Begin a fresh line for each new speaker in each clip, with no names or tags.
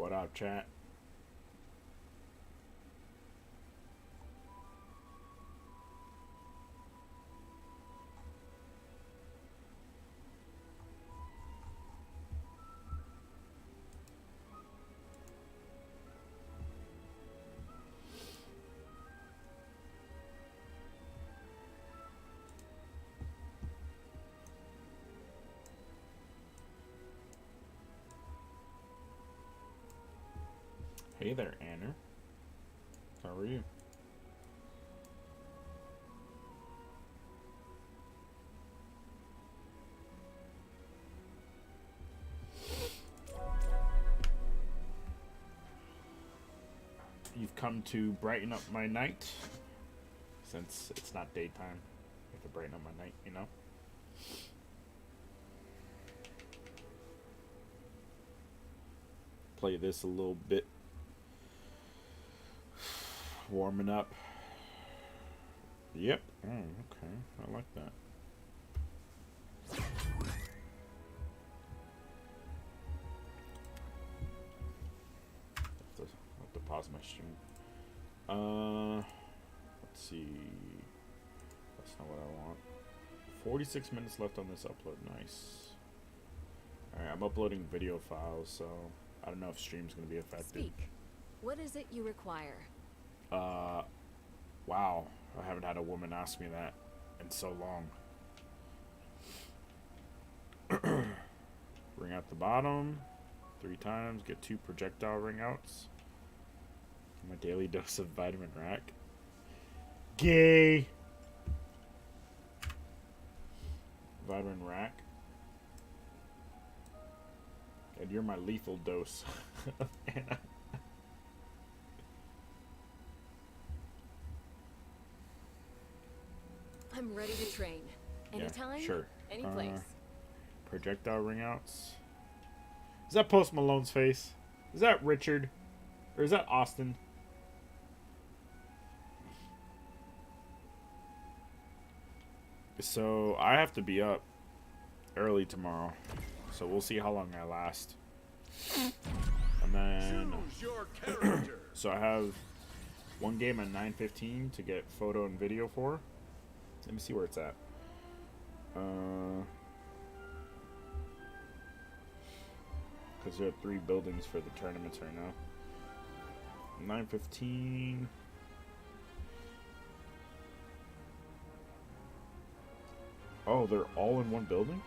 What up, chat? Hey there, Anna. How are you? You've come to brighten up my night. Since it's not daytime, you have to brighten up my night, you know? Play this a little bit. Warming up. Yep. Oh, okay. I like that. Have to pause my stream. Let's see. That's not what I want. 46 minutes left on this upload. Nice. Alright, I'm uploading video files, so I don't know if stream's gonna be affected.
Speak. What is it you require?
Wow. I haven't had a woman ask me that in so long. Ring out the bottom 3 times. Get 2 projectile ring outs. My daily dose of vitamin rack. Gay. Vitamin rack. And you're my lethal dose.
I'm ready to train. Anytime?
Yeah, sure.
Any place.
Projectile ring outs. Is that Post Malone's face? Is that Richard? Or is that Austin? So I have to be up early tomorrow. So we'll see how long I last. And then so I have one game at 9:15 to get photo and video for. Let me see where it's at. Because there are 3 buildings for the tournaments right now. 9:15. Oh, they're all in one building?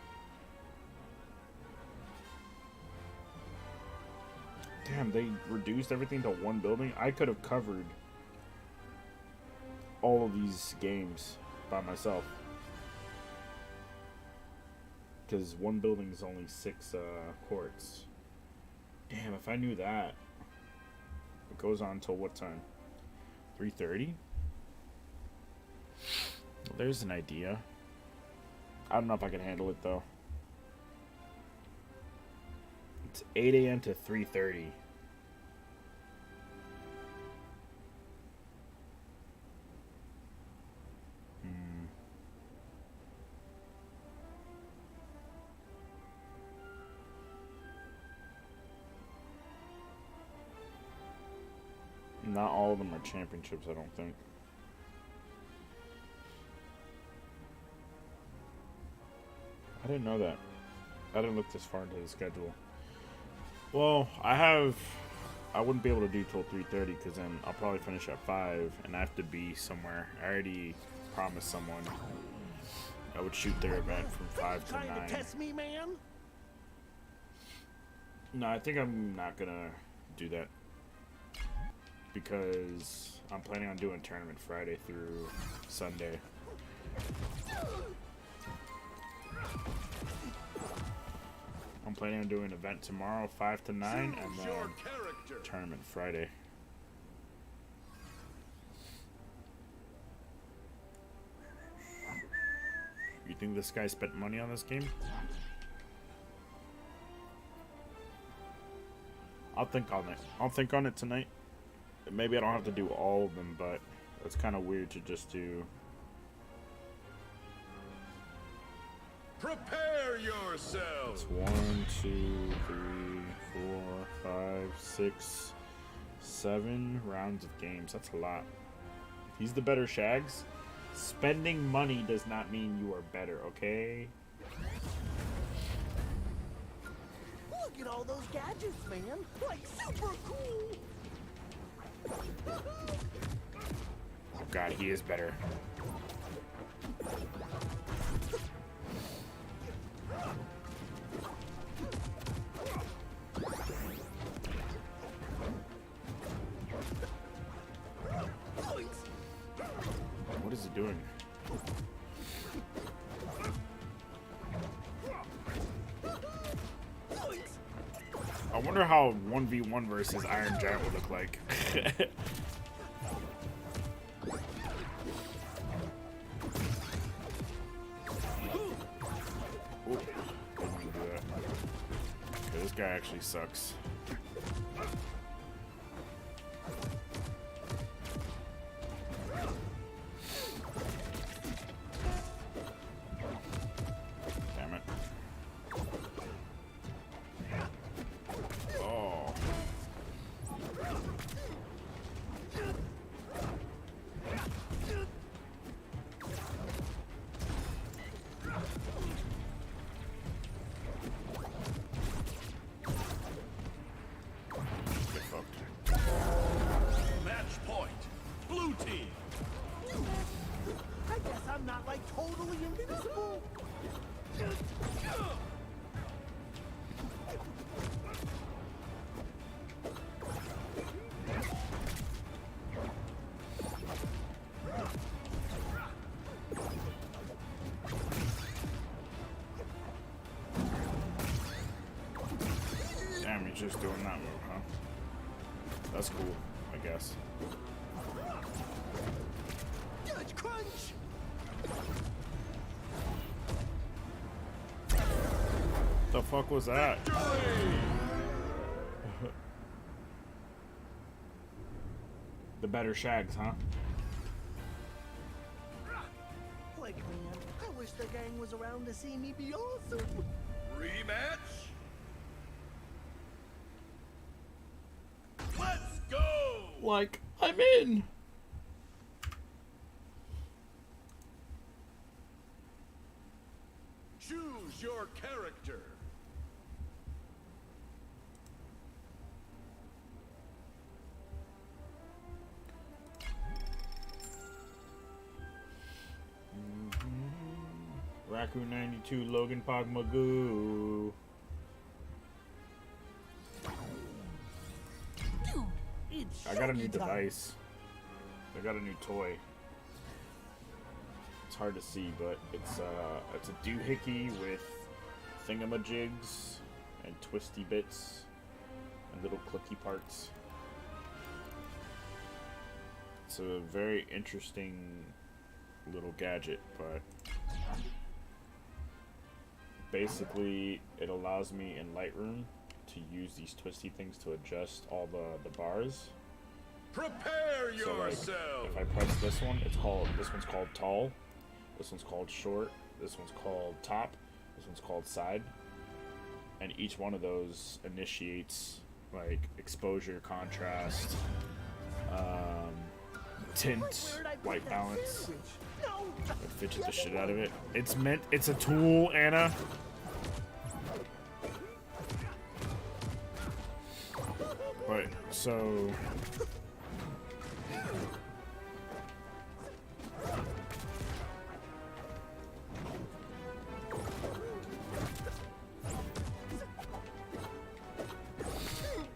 Damn, they reduced everything to one building? I could have covered all of these games by myself. Because one building is only 6 courts. Damn, if I knew that. It goes on till what time? 3:30? Well, there's an idea. I don't know if I can handle it though. It's 8 a.m. to 3:30. Not all of them are championships, I don't think. I didn't know that. I didn't look this far into the schedule. Well, I wouldn't be able to do till 3:30 because then I'll probably finish at 5 and I have to be somewhere. I already promised someone I would shoot their event from 5 to 9.
Trying to test me, man?
No, I think I'm not gonna do that because I'm planning on doing tournament Friday through Sunday. I'm planning on doing an event tomorrow, 5 to 9, and then tournament Friday. You think this guy spent money on this game? I'll think on it. I'll think on it tonight. Maybe I don't have to do all of them, but it's kind of weird to just do.
Prepare yourself.
It's 1, 2, 3, 4, 5, 6, 7 rounds of games. That's a lot. He's the better Shags. Spending money does not mean you are better, okay?
Look at all those gadgets, man! Like, super cool!
Oh god, he is better. What is he doing? I wonder how 1v1 versus Iron Giant would look like. Ooh, didn't mean to do that. Okay, this guy actually sucks. Damn it. Oh. Get fucked.
Match point. Blue team.
I guess I'm not, like, totally invincible!
Damn, he's just doing that move, huh? That's cool, I guess.
Judge Crunch!
The fuck was that? The better Shags, huh?
Like, man, I wish the gang was around to see me be awesome!
Rematch. Let's go.
Like, I'm in!
Choose your character.
Raccoon 92, Logan Pog Magoo.
It's
I got a new
showtime.
device. I got a new toy. It's hard to see, but it's a doohickey with thingamajigs and twisty bits and little clicky parts. It's a very interesting little gadget, but basically it allows me in Lightroom to use these twisty things to adjust all the bars.
Prepare
So like,
yourself.
if I press this one, this one's called tall, this one's called short, this one's called top, this one's called side, and each one of those initiates like exposure, contrast, tint, white balance. I fidget the shit out of it. It's a tool, Anna. But so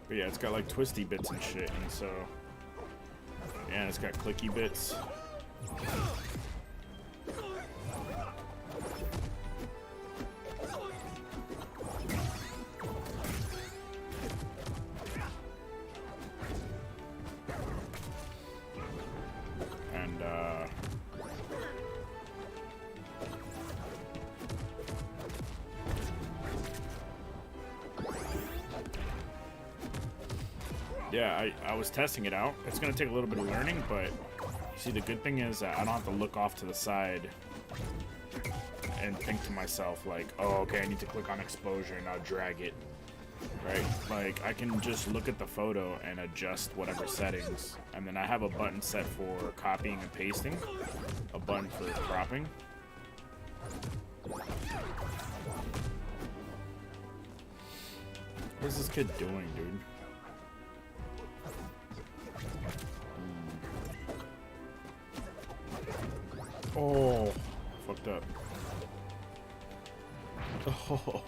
but yeah, it's got like twisty bits and shit, and so yeah, it's got clicky bits. And yeah, I was testing it out. It's gonna take a little bit of learning, but see, the good thing is that I don't have to look off to the side and think to myself like, oh, okay, I need to click on exposure and now drag it. right? Like, I can just look at the photo and adjust whatever settings. And then I have a button set for copying and pasting, a button for cropping. What is this kid doing, dude? Oh, fucked up. Oh.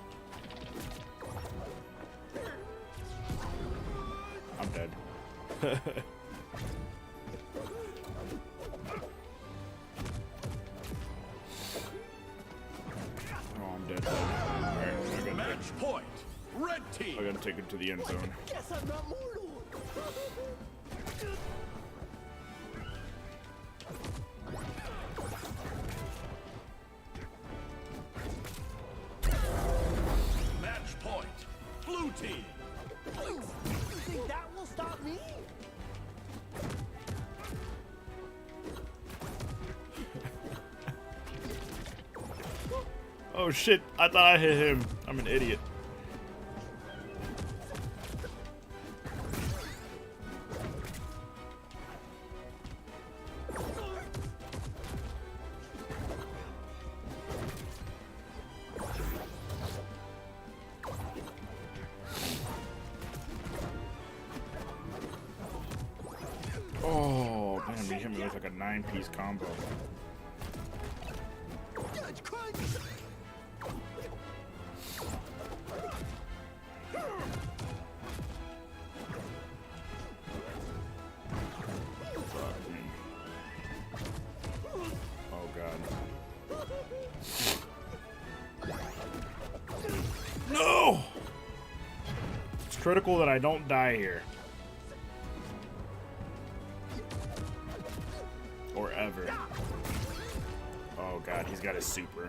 I'm dead. Oh, I'm dead. Alright,
Match point. Red team.
I gotta take it to the end zone.
Guess I'm not mortal.
Match point. Blue team.
You think that will stop me?
Oh shit, I thought I hit him. I'm an idiot. Oh, man, he hit me with like a 9-piece combo.
Judge Crunch!
Fuck me. Oh god. No! It's critical that I don't die here. Or ever. Oh god, he's got his super.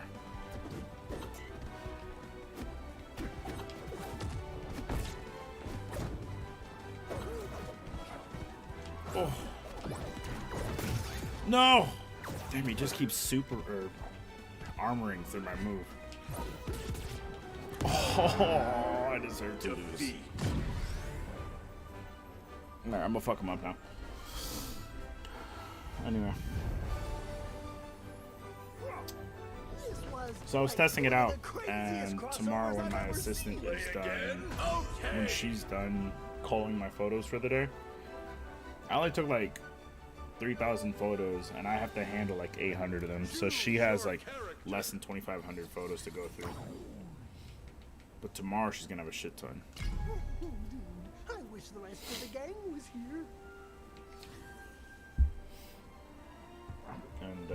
Oh. No! Damn, he just keeps super or armoring through my move. Oh, I deserve to lose. Alright, I'm gonna fuck him up now. Anyway. So I was testing it out, and tomorrow when my assistant is done, when she's done calling my photos for the day, I only took like 3,000 photos, and I have to handle like 800 of them. So she has like less than 2,500 photos to go through. But tomorrow she's gonna have a shit ton.
I wish the rest of the gang was here.
And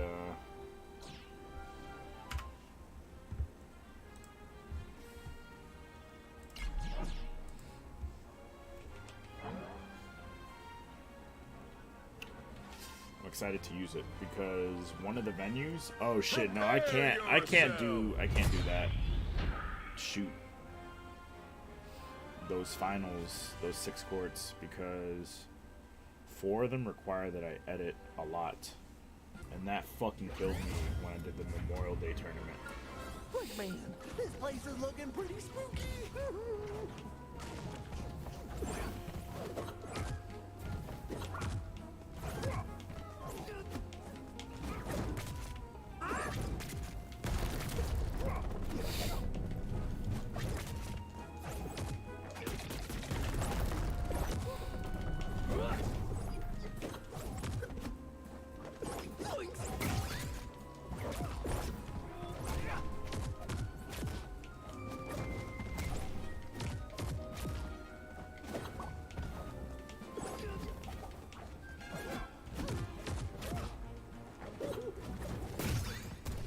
I'm excited to use it because one of the venues. Oh shit! No, I can't do that. Shoot those finals, those 6 courts, because 4 of them require that I edit a lot, and that fucking killed me when I did the Memorial Day tournament.
Look, man, this place is looking pretty spooky.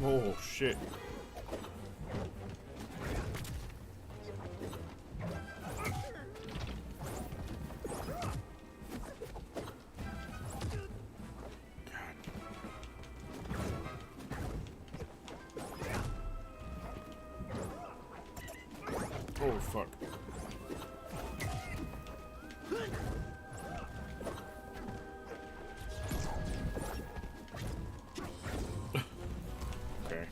Oh shit. Oh fuck. Okay.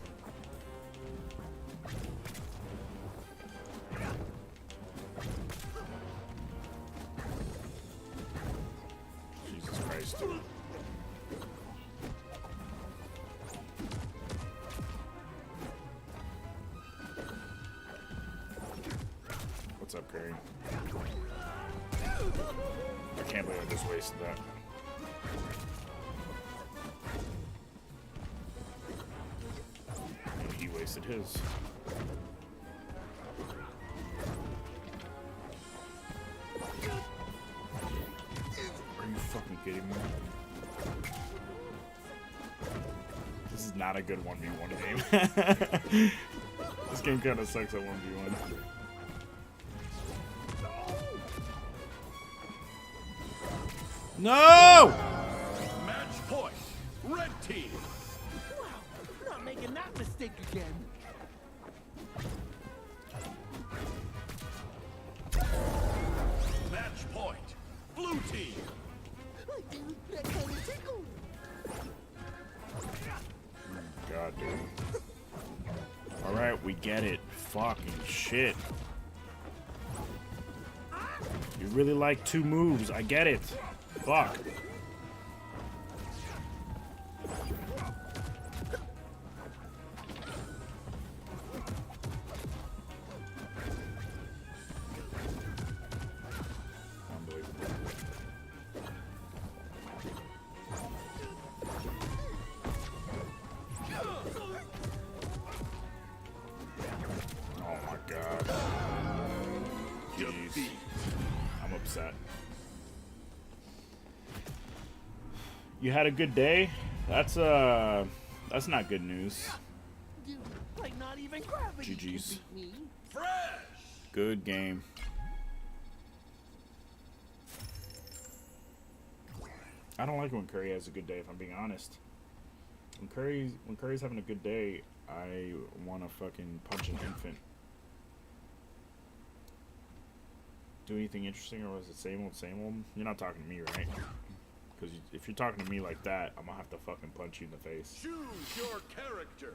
Curry. I can't believe I just wasted that. And he wasted his. Are you fucking kidding me? This is not a good 1v1 game. This game kind of sucks at 1v1. No!
Match point. Red team.
Wow, not making that mistake again.
Match point. Blue team.
Dude, that kind of tickled.
God, dude. Alright, we get it. Fucking shit. You really like 2 moves. I get it. Fuck. Unbelievable. Oh my god. Jeez. I'm upset. You had a good day? That's not good news.
Dude, like not even gravity can
GG's.
beat me.
Fresh.
Good game. I don't like when Curry has a good day, if I'm being honest. When Curry's having a good day, I want to fucking punch an infant. Do anything interesting, or was it same old, same old? You're not talking to me, right? Because if you're talking to me like that, I'm gonna have to fucking punch you in the face.
Choose your character.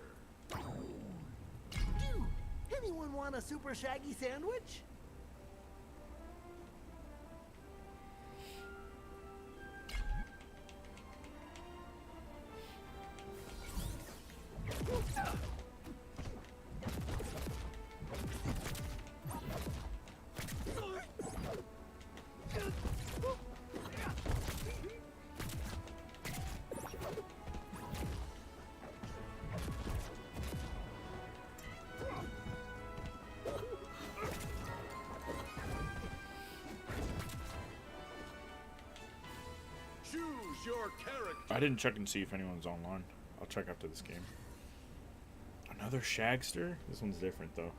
Dude, anyone want a super shaggy sandwich?
Choose your character.
I didn't check and see if anyone's online. I'll check after this game. Another Shagster? This one's different, though.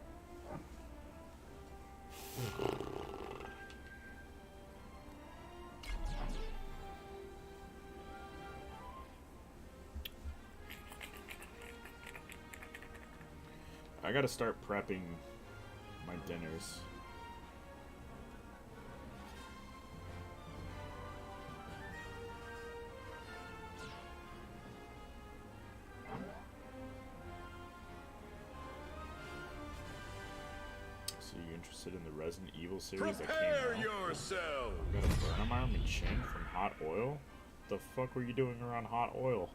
I gotta start prepping my dinners. So you interested in the Resident Evil series that
Prepare
came out?
yourself.
Got a burn arm and chin from hot oil? The fuck were you doing around hot oil?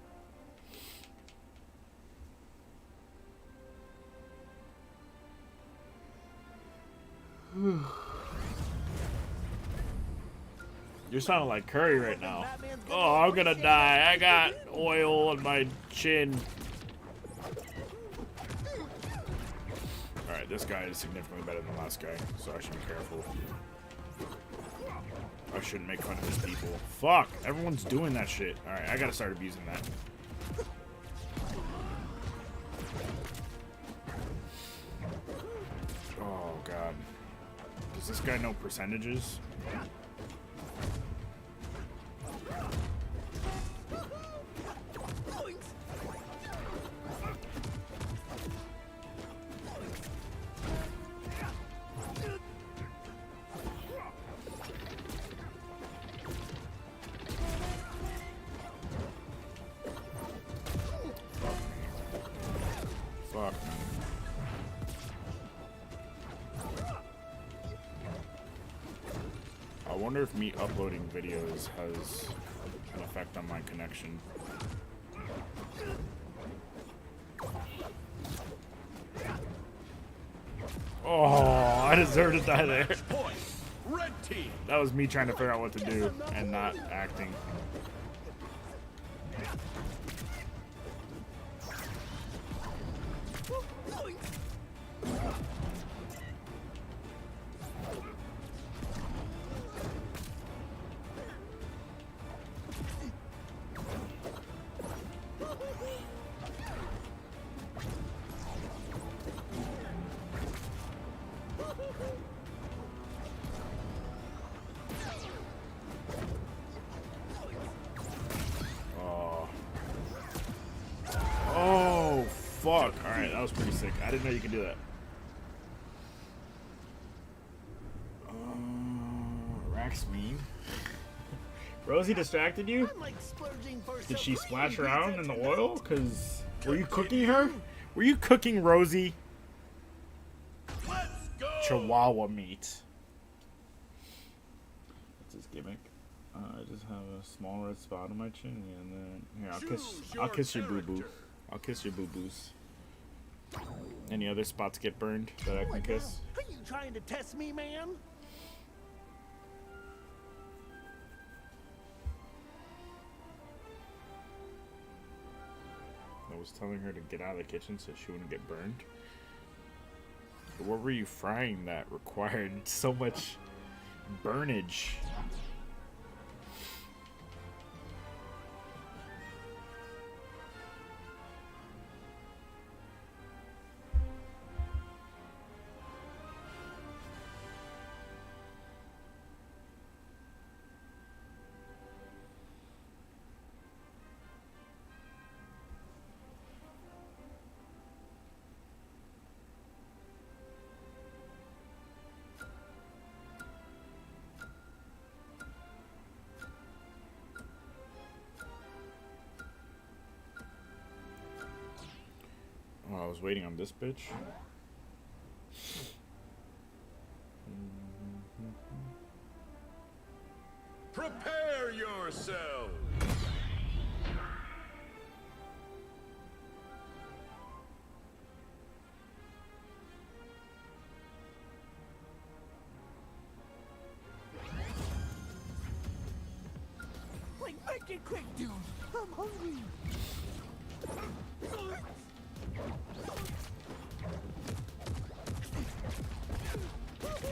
You're sounding like Curry right now. Oh, I'm gonna die. I got oil on my chin. Alright, this guy is significantly better than the last guy, so I should be careful. I shouldn't make fun of his people. Fuck! Everyone's doing that shit. Alright, I gotta start abusing that. Oh, God. Does this guy know percentages? Fuck. I wonder if me uploading videos has an effect on my connection. Oh, I deserve to die there.
team.
That was me trying to figure out what to do and not acting. Oh, fuck. Alright, that was pretty sick. I didn't know you could do that. Rax mean. Rosie distracted you?
I'm like splurging for
Did
some
she splash
green
around
pizza
in the
tonight.
oil? Cause were you cooking her? Were you cooking Rosie?
Let's go.
Chihuahua meat. What's his gimmick? I just have a small red spot on my chin, and then here I'll kiss your boo boo. I'll kiss your boo boos. Any other spots get burned that I can kiss?
Are you trying to test me, man?
I was telling her to get out of the kitchen so she wouldn't get burned. But what were you frying that required so much burnage? Oh, I was waiting on this bitch.
Prepare yourself.
Like, make it quick, dude. I'm hungry.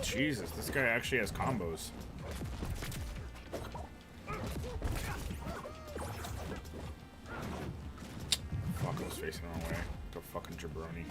Jesus, this guy actually has combos. Fuck, I was facing the wrong way. The fucking jabroni.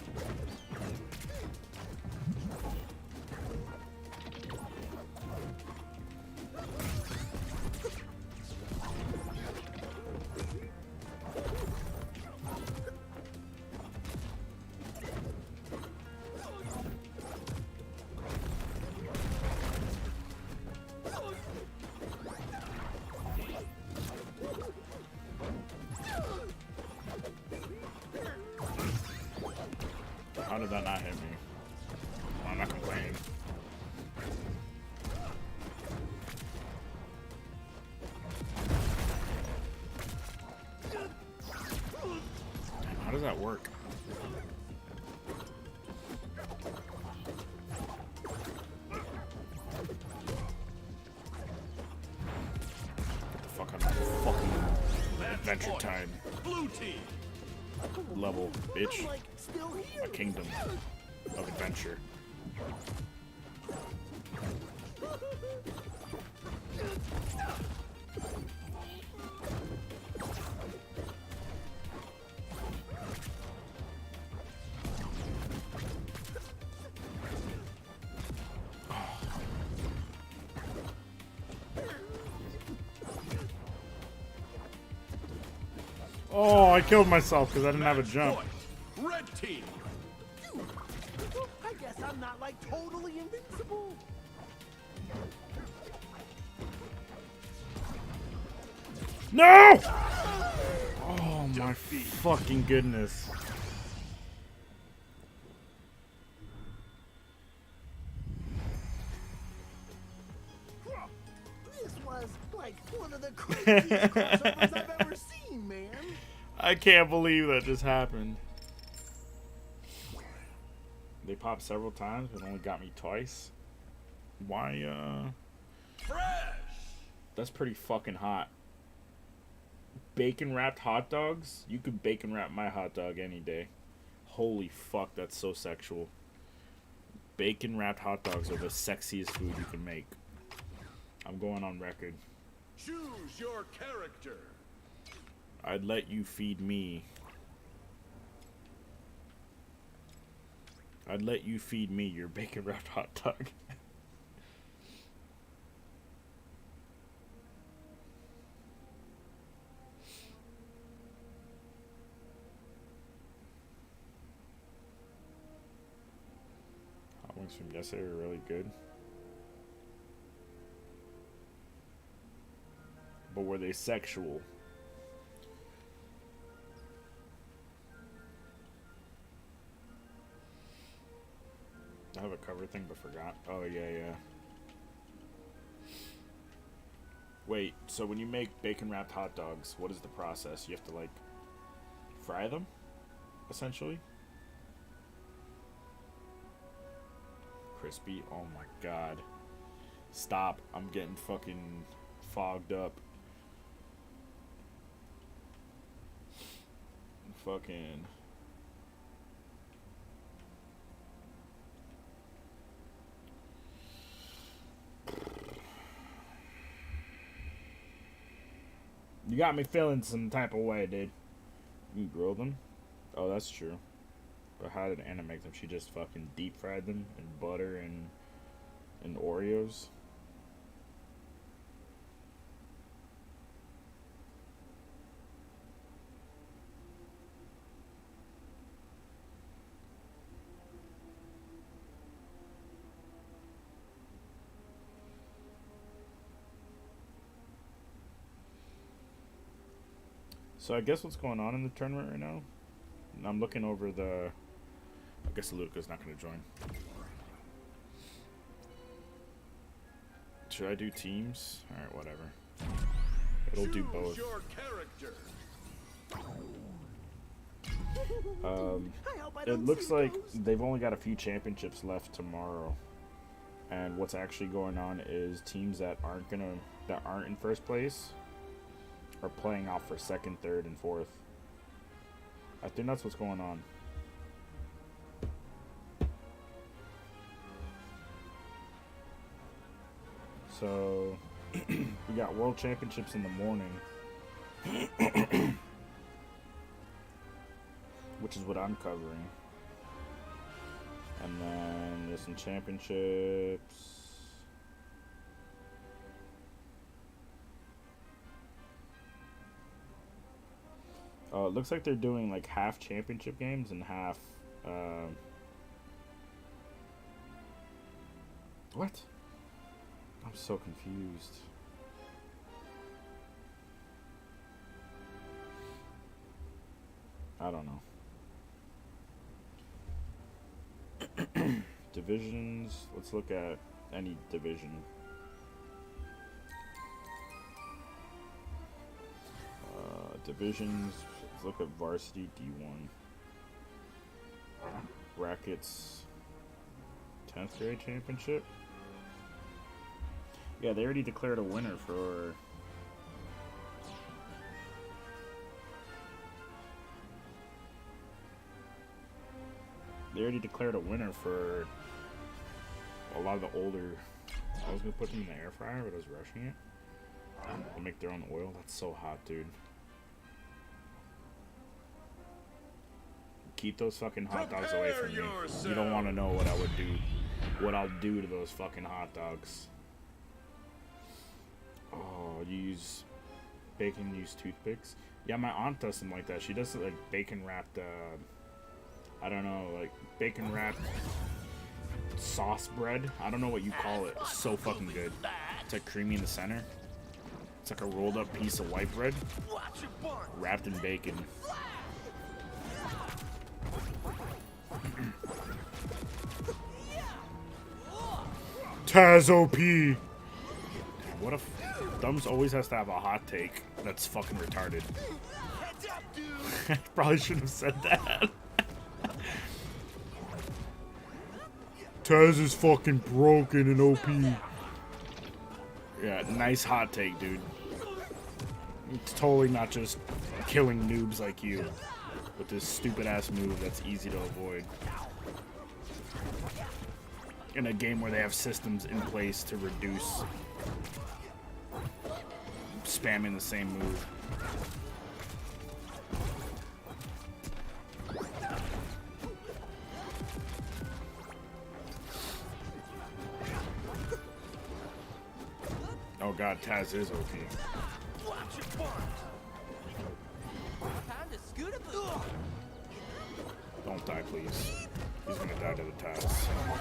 How did that not hit me? I'm not complaining. Damn, how does that work? Get the fuck out of my fucking Adventure Time
Blue team.
level, bitch.
I'm like still here.
A kingdom of adventure. Oh, I killed myself because I didn't have a jump.
Point. Red team.
I guess I'm not like totally invincible.
No! Oh my fucking goodness.
This was like one of the craziest crossovers I've ever seen, man.
I can't believe that just happened. They popped several times, but only got me twice. Why
Fresh.
That's pretty fucking hot. Bacon wrapped hot dogs? You could bacon wrap my hot dog any day. Holy fuck, that's so sexual. Bacon wrapped hot dogs are the sexiest food you can make. I'm going on record.
Choose your character.
I'd let you feed me. I'd let you feed me your bacon wrapped hot dog. Hot wings from yesterday were really good. But were they sexual? I have a cover thing but forgot. Oh, yeah. Wait, so when you make bacon wrapped hot dogs, what is the process? You have to, like, fry them, essentially? Crispy? Oh my god. Stop. I'm getting fucking fogged up. Fucking... You got me feeling some type of way, dude. You grill them? Oh, that's true. But how did Anna make them? She just fucking deep fried them in butter and Oreos. So I guess what's going on in the tournament right now? I'm looking over the... I guess Luca's not going to join. Should I do teams? Alright, whatever. It'll do both.
Your character.
It looks like they've only got a few championships left tomorrow. And what's actually going on is teams that aren't in first place are playing off for second, third, and fourth. I think that's what's going on. So, we got World Championships in the morning. Which is what I'm covering. And then there's some championships. Oh, it looks like they're doing like half championship games and half, what? I'm so confused. I don't know. Divisions. Let's look at any division. Divisions. Let's look at varsity D1. Brackets. 10th grade championship. Yeah, they already declared a winner for... They already declared a winner for a lot of the older... I was going to put them in the air fryer, but I was rushing it. They'll make their own oil. That's so hot, dude. Keep those fucking hot dogs away from me. You don't want to know what I would do. What I'll do to those fucking hot dogs. Oh, you use bacon, use toothpicks? Yeah, my aunt does something like that. She does like bacon wrapped, I don't know, like bacon wrapped sauce bread. I don't know what you call it. It's so fucking good. It's like creamy in the center. It's like a rolled up piece of white bread wrapped in bacon. Taz OP. What if Thumbs always has to have a hot take that's fucking retarded? Probably shouldn't have said that. Taz is fucking broken and OP. Yeah, nice hot take, dude. It's totally not just killing noobs like you with this stupid ass move that's easy to avoid. In a game where they have systems in place to reduce spamming the same move. Oh god, Taz is OP. Don't die, please. He's gonna die to the Taz. Oh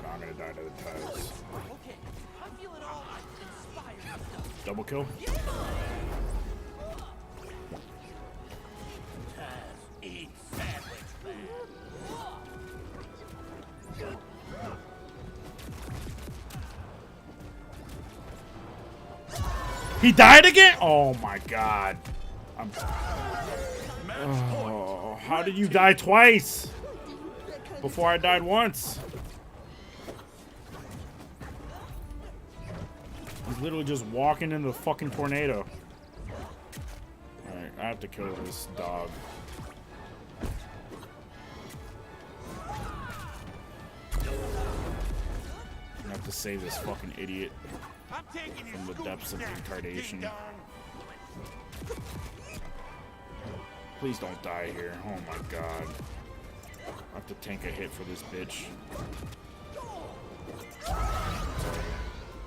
god, I'm gonna die to the Taz. Double kill? He died again? Oh my god. Oh, how did you die twice? Before I died once. He's literally just walking into the fucking tornado. Alright, I have to kill this dog. I have to save this fucking idiot from the depths of retardation. Please don't die here. Oh my god. I have to tank a hit for this bitch.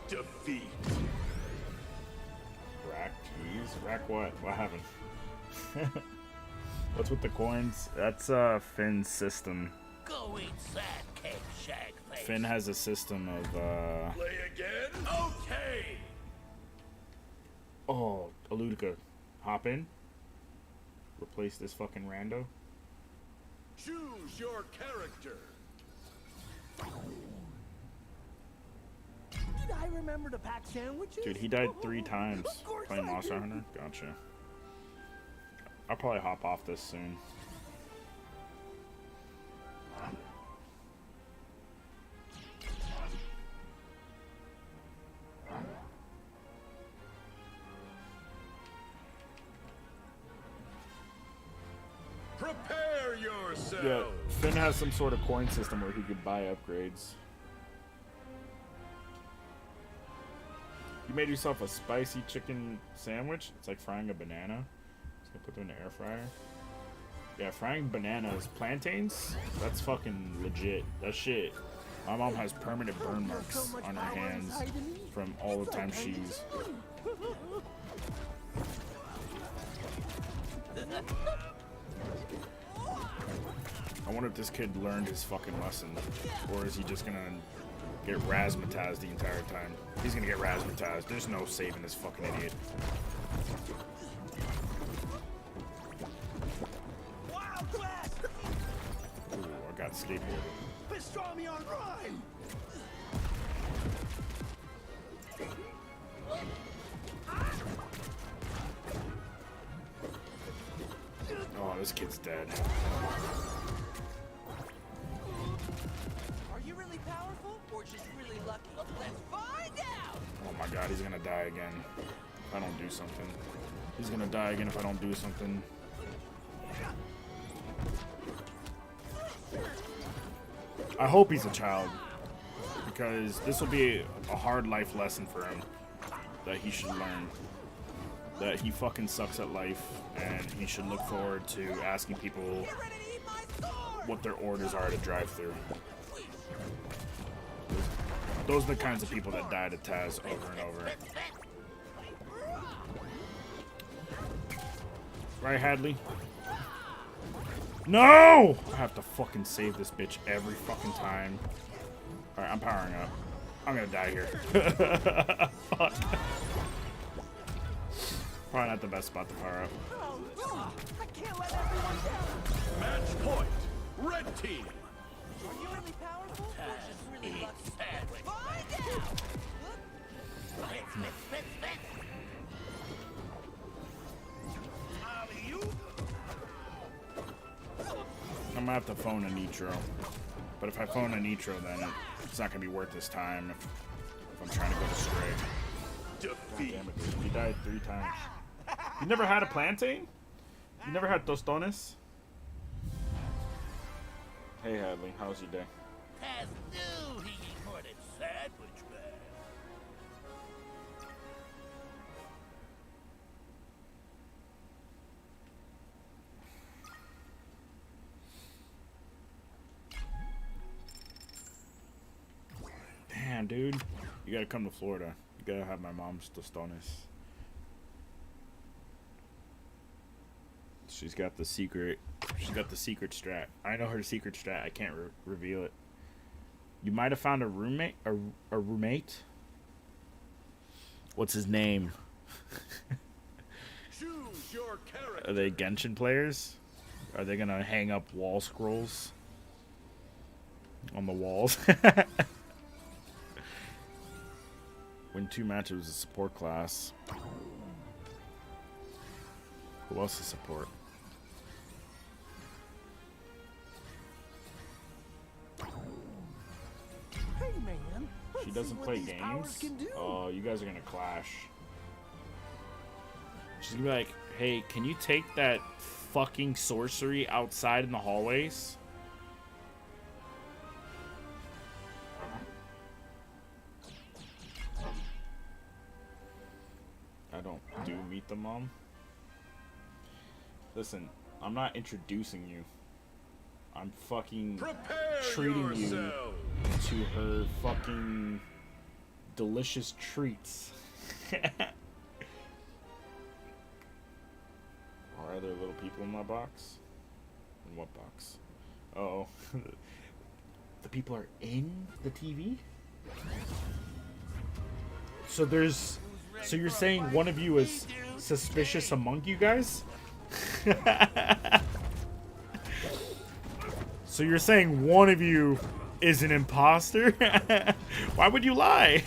Defeat.
Rack? Jeez. Rack what? What happened? What's with the coins? That's Finn's system.
Go inside, Cat Shag Face.
Finn has a system of
Play again? Okay.
Oh, Eludica. Hop in. Replace this fucking rando.
Choose your character.
Did I remember to pack sandwiches?
Dude, he died 3 times playing Monster Hunter. Gotcha. I'll probably hop off this soon.
Prepare yourself.
Yeah, Finn has some sort of coin system where he could buy upgrades. You made yourself a spicy chicken sandwich? It's like frying a banana. Just gonna put them in the air fryer. Yeah, frying bananas. Plantains? That's fucking legit. That shit. My mom has permanent burn marks on her hands from all the time she's... I wonder if this kid learned his fucking lesson, or is he just gonna get razzmatazed the entire time? He's gonna get razzmatazed. There's no saving this fucking idiot. Ooh, I got skateboarded.
Pastrami on run!
Oh, this kid's dead.
Are you really powerful or just really lucky? Let's find out!
Oh my god, he's gonna die again if I don't do something. He's gonna die again if I don't do something. I hope he's a child, because this will be a hard life lesson for him that he should learn. That he fucking sucks at life, and he should look forward to asking people what their orders are to drive through. Those are the kinds of people that die to Taz over and over. Right, Hadley? No! I have to fucking save this bitch every fucking time. Alright, I'm powering up. I'm gonna die here. Fuck. Probably not the best spot to power up.
Oh, I can't let everyone down!
Match point. Red team.
Are you really powerful or just really lucky? Find out!
I'm gonna have to phone a Nitro. But if I phone a Nitro, then it's not gonna be worth his time if I'm trying to go to Stray. God damn it, dude. You died 3 times. You never had a plantain? You never had tostones? Hey Hadley, how was your day?
Has no heating hearted sandwich, man.
Damn, dude. You gotta come to Florida. You gotta have my mom's tostones. She's got the secret strat. I know her secret strat. I can't reveal it. You might have found a roommate. A roommate? What's his name?
Choose your character.
Are they Genshin players? Are they gonna hang up wall scrolls on the walls? Win 2 matches with a support class. Who else is support?
Hey, man.
She doesn't play games? Oh, you guys are gonna clash. She's gonna be like, hey, can you take that fucking sorcery outside in the hallways? I don't do meet the mom. Listen, I'm not introducing you. I'm fucking treating you to her fucking delicious treats. Are there little people in my box? In what box? Uh-oh. The people are in the TV? So you're saying one of you is suspicious among you guys? So you're saying one of you is an imposter? Why would you lie?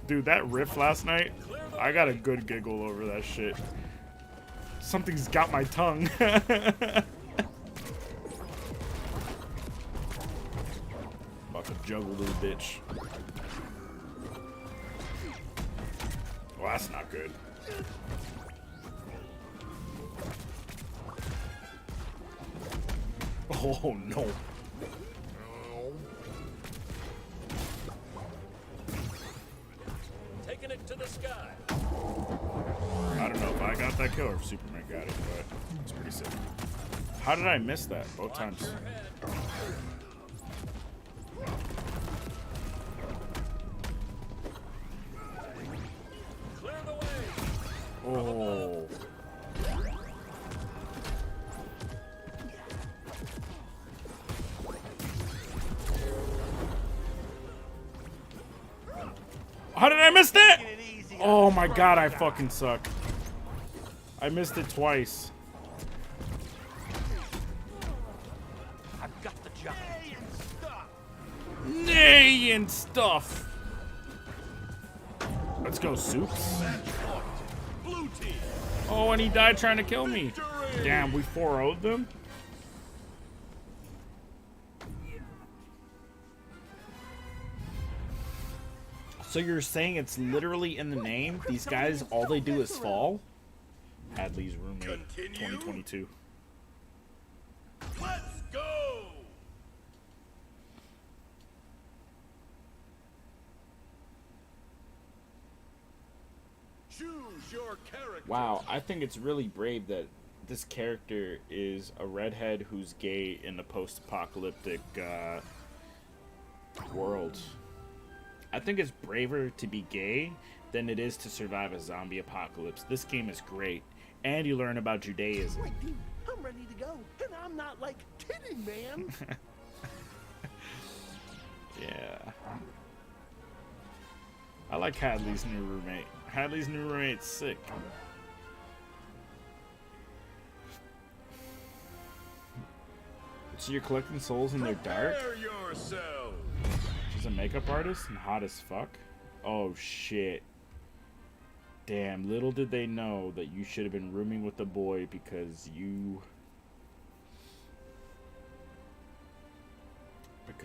Dude, that riff last night, I got a good giggle over that shit. Something's got my tongue. About to juggle this bitch. Well, that's not good. Oh no.
Taking it to the sky.
I don't know if I got that kill or if Superman got it, but it's pretty sick. How did I miss that both times?
Clear the way.
Oh. How did I miss that? Oh my god, I fucking suck. I missed it twice.
I've got the job.
Nay and stuff. Let's go, Soups.
Blue team.
Oh, and he died trying to kill me. Damn, we 4-0'd them? So you're saying it's literally in the name? These guys, all they do is fall? Hadley's roommate, 2022.
Let's go. Choose your character.
Wow, I think it's really brave that this character is a redhead who's gay in the post-apocalyptic world. I think it's braver to be gay than it is to survive a zombie apocalypse. This game is great, and you learn about Judaism.
Wait, dude, I'm ready to go, and I'm not like kidding, man.
Yeah. I like Hadley's new roommate. Hadley's new roommate's sick. So you're collecting souls in their dark?
Prepare yourself.
She's a makeup artist and hot as fuck? Oh shit. Damn, little did they know that you should have been rooming with the boy because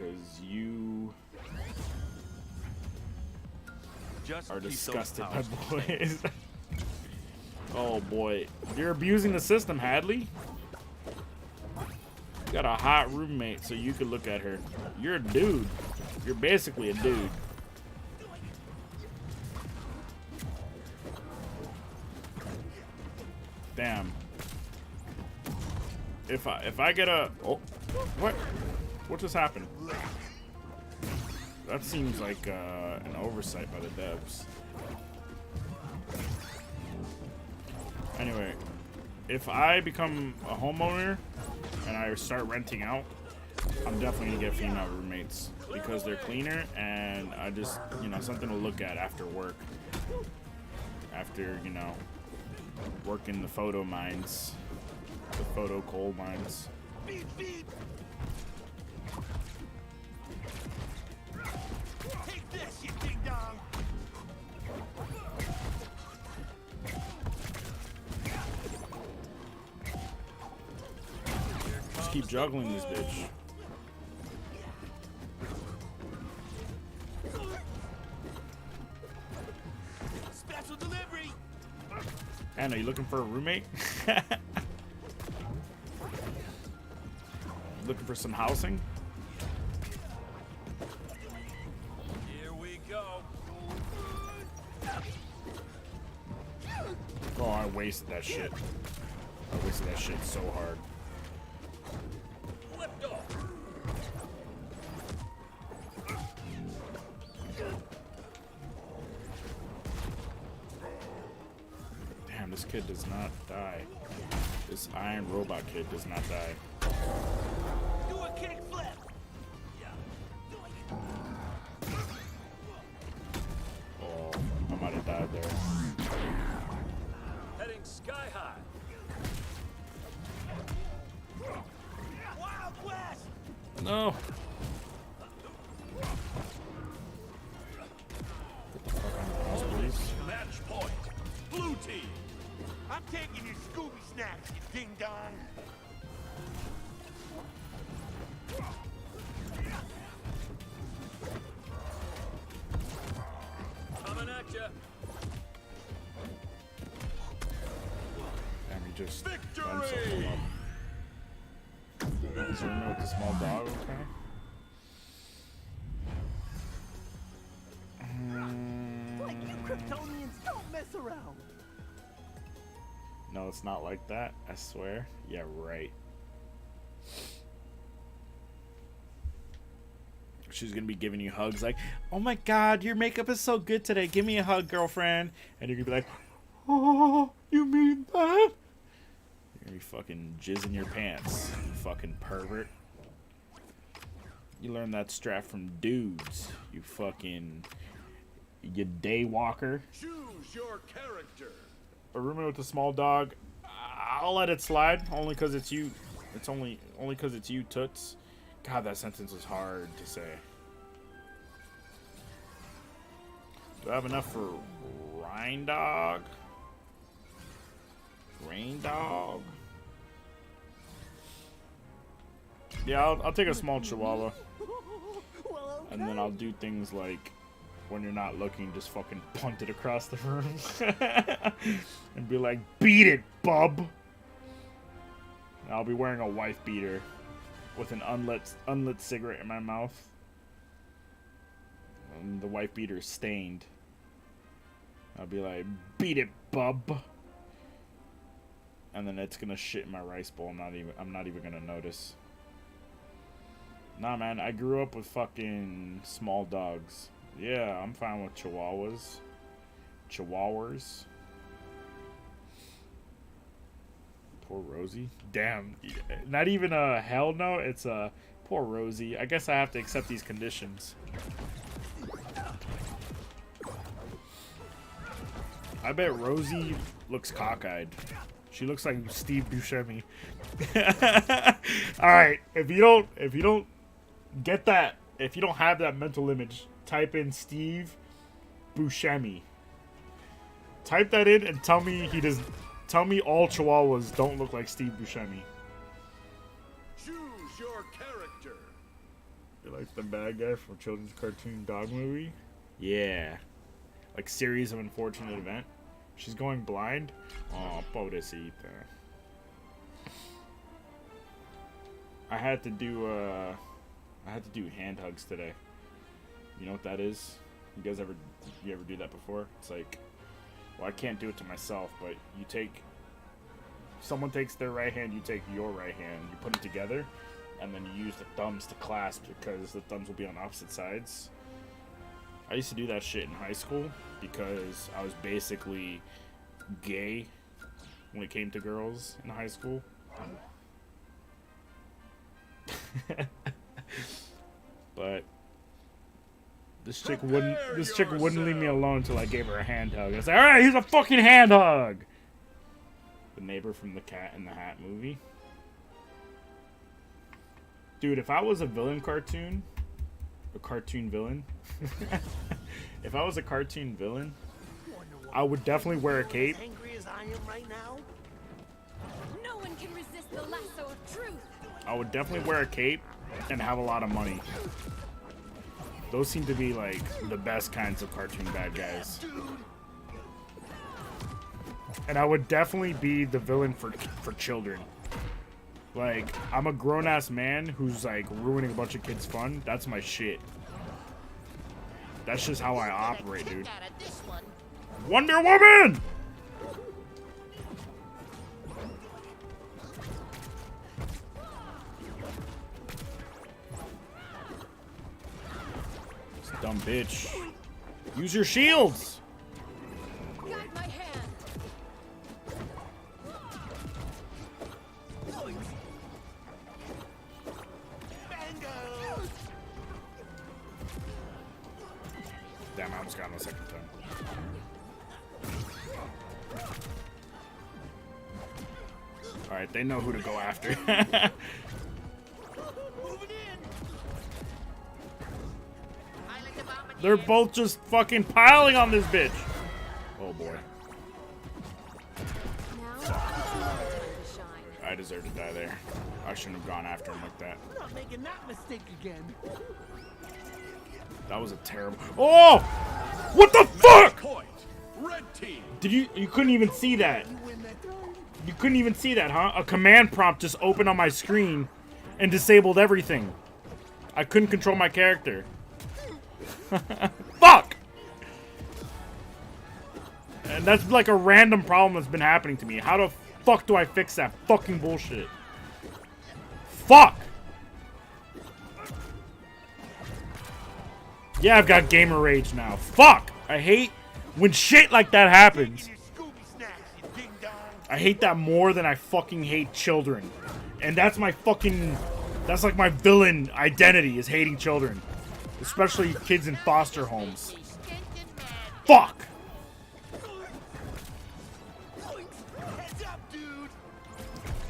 because you
Just
are
keep those
disgusted by
powers
boys. Oh boy, you're abusing the system, Hadley. You got a hot roommate, so you can look at her. You're a dude. You're basically a dude. Damn. If I get a what just happened? That seems like an oversight by the devs. Anyway, if I become a homeowner and I start renting out, I'm definitely gonna get female roommates because they're cleaner and I just, you know, something to look at after work. After, you know, working the photo mines, the photo coal mines.
Beep, beep. Take this, you ding dong.
Just keep juggling this bitch.
Special delivery.
Anna, you looking for a roommate? Looking for some housing?
Here we go.
Oh, I wasted that shit. I wasted that shit so hard.
Lift off.
Damn, this kid does not die. This iron robot kid does not die.
Do a kick flip.
Oh, I might have died there.
Heading sky high.
Wild West.
No. Get the fuck out of the house, please.
Match point. Blue team.
I'm taking your Scooby snacks, you ding dong.
Coming at ya.
Damn, he just
Victory!
done something up. Is there with the small dog, okay?
Like you Kryptonians don't mess around.
No, it's not like that, I swear. Yeah, right. She's gonna be giving you hugs like, oh my god, your makeup is so good today. Give me a hug, girlfriend. And you're gonna be like, oh, you mean that? You're gonna be fucking jizzing your pants, you fucking pervert. You learned that strap from dudes, you day walker.
Choose your character.
A roommate with a small dog, I'll let it slide, only because it's you. It's only because it's you, Toots. God, that sentence is hard to say. Do I have enough for Rain Dog? Rain Dog? Yeah, I'll take a small Chihuahua.
Well,
And then I'll do things like, when you're not looking, just fucking punt it across the room. And be like, beat it, bub! And I'll be wearing a wife beater with an unlit cigarette in my mouth. And the wife beater is stained. I'll be like, beat it, bub! And then it's gonna shit in my rice bowl. I'm not even gonna notice. Nah, man, I grew up with fucking small dogs. Yeah, I'm fine with Chihuahuas. Poor Rosie. Damn. Not even a hell no. It's a poor Rosie. I guess I have to accept these conditions. I bet Rosie looks cockeyed. She looks like Steve Buscemi. All right, if you don't get that, if you don't have that mental image, type in Steve Buscemi. Type that in and tell me Tell me all Chihuahuas don't look like Steve Buscemi.
Choose your character.
You like the bad guy from children's cartoon dog movie? Yeah. Like series of unfortunate event. She's going blind. Oh, pobrecita. I had to do hand hugs today. You know what that is? You guys ever do that before? It's like, well, I can't do it to myself, but someone takes their right hand, you take your right hand, you put them together, and then you use the thumbs to clasp because the thumbs will be on opposite sides. I used to do that shit in high school because I was basically gay when it came to girls in high school. But this chick wouldn't leave me alone until I gave her a hand hug. I was like, all right, here's a fucking hand hug. The neighbor from the Cat in the Hat movie. Dude, if I was a villain cartoon, a cartoon villain, if I was a cartoon villain, I would definitely wear a cape.
As angry as I am right now?
No one can resist the lasso of truth.
I would definitely wear a cape and have a lot of money. Those seem to be like the best kinds of cartoon bad guys. And I would definitely be the villain for children. Like, I'm a grown-ass man who's like ruining a bunch of kids' fun. That's my shit. That's just how I operate, dude. Wonder Woman! This dumb bitch. Use your shields!
Guide my hand. Damn, I almost got him a second time. Alright, they know who to go after. They're both just fucking piling on this bitch. Oh boy. Now it's another time to shine.
I deserve to die there. I shouldn't have gone after him like that.
We're not making that mistake again.
That was a terrible. Oh! What the fuck?
Point. Red team.
Did you couldn't even see that?
You win that time.
You couldn't even see that, huh? A command prompt just opened on my screen and disabled everything. I couldn't control my character. Fuck! And that's like a random problem that's been happening to me. How the fuck do I fix that fucking bullshit? Fuck! Yeah, I've got gamer rage now. Fuck! I hate when shit like that happens. I hate that more than I fucking hate children. And that's my fucking... That's like my villain identity, is hating children. Especially kids in foster homes. Fuck!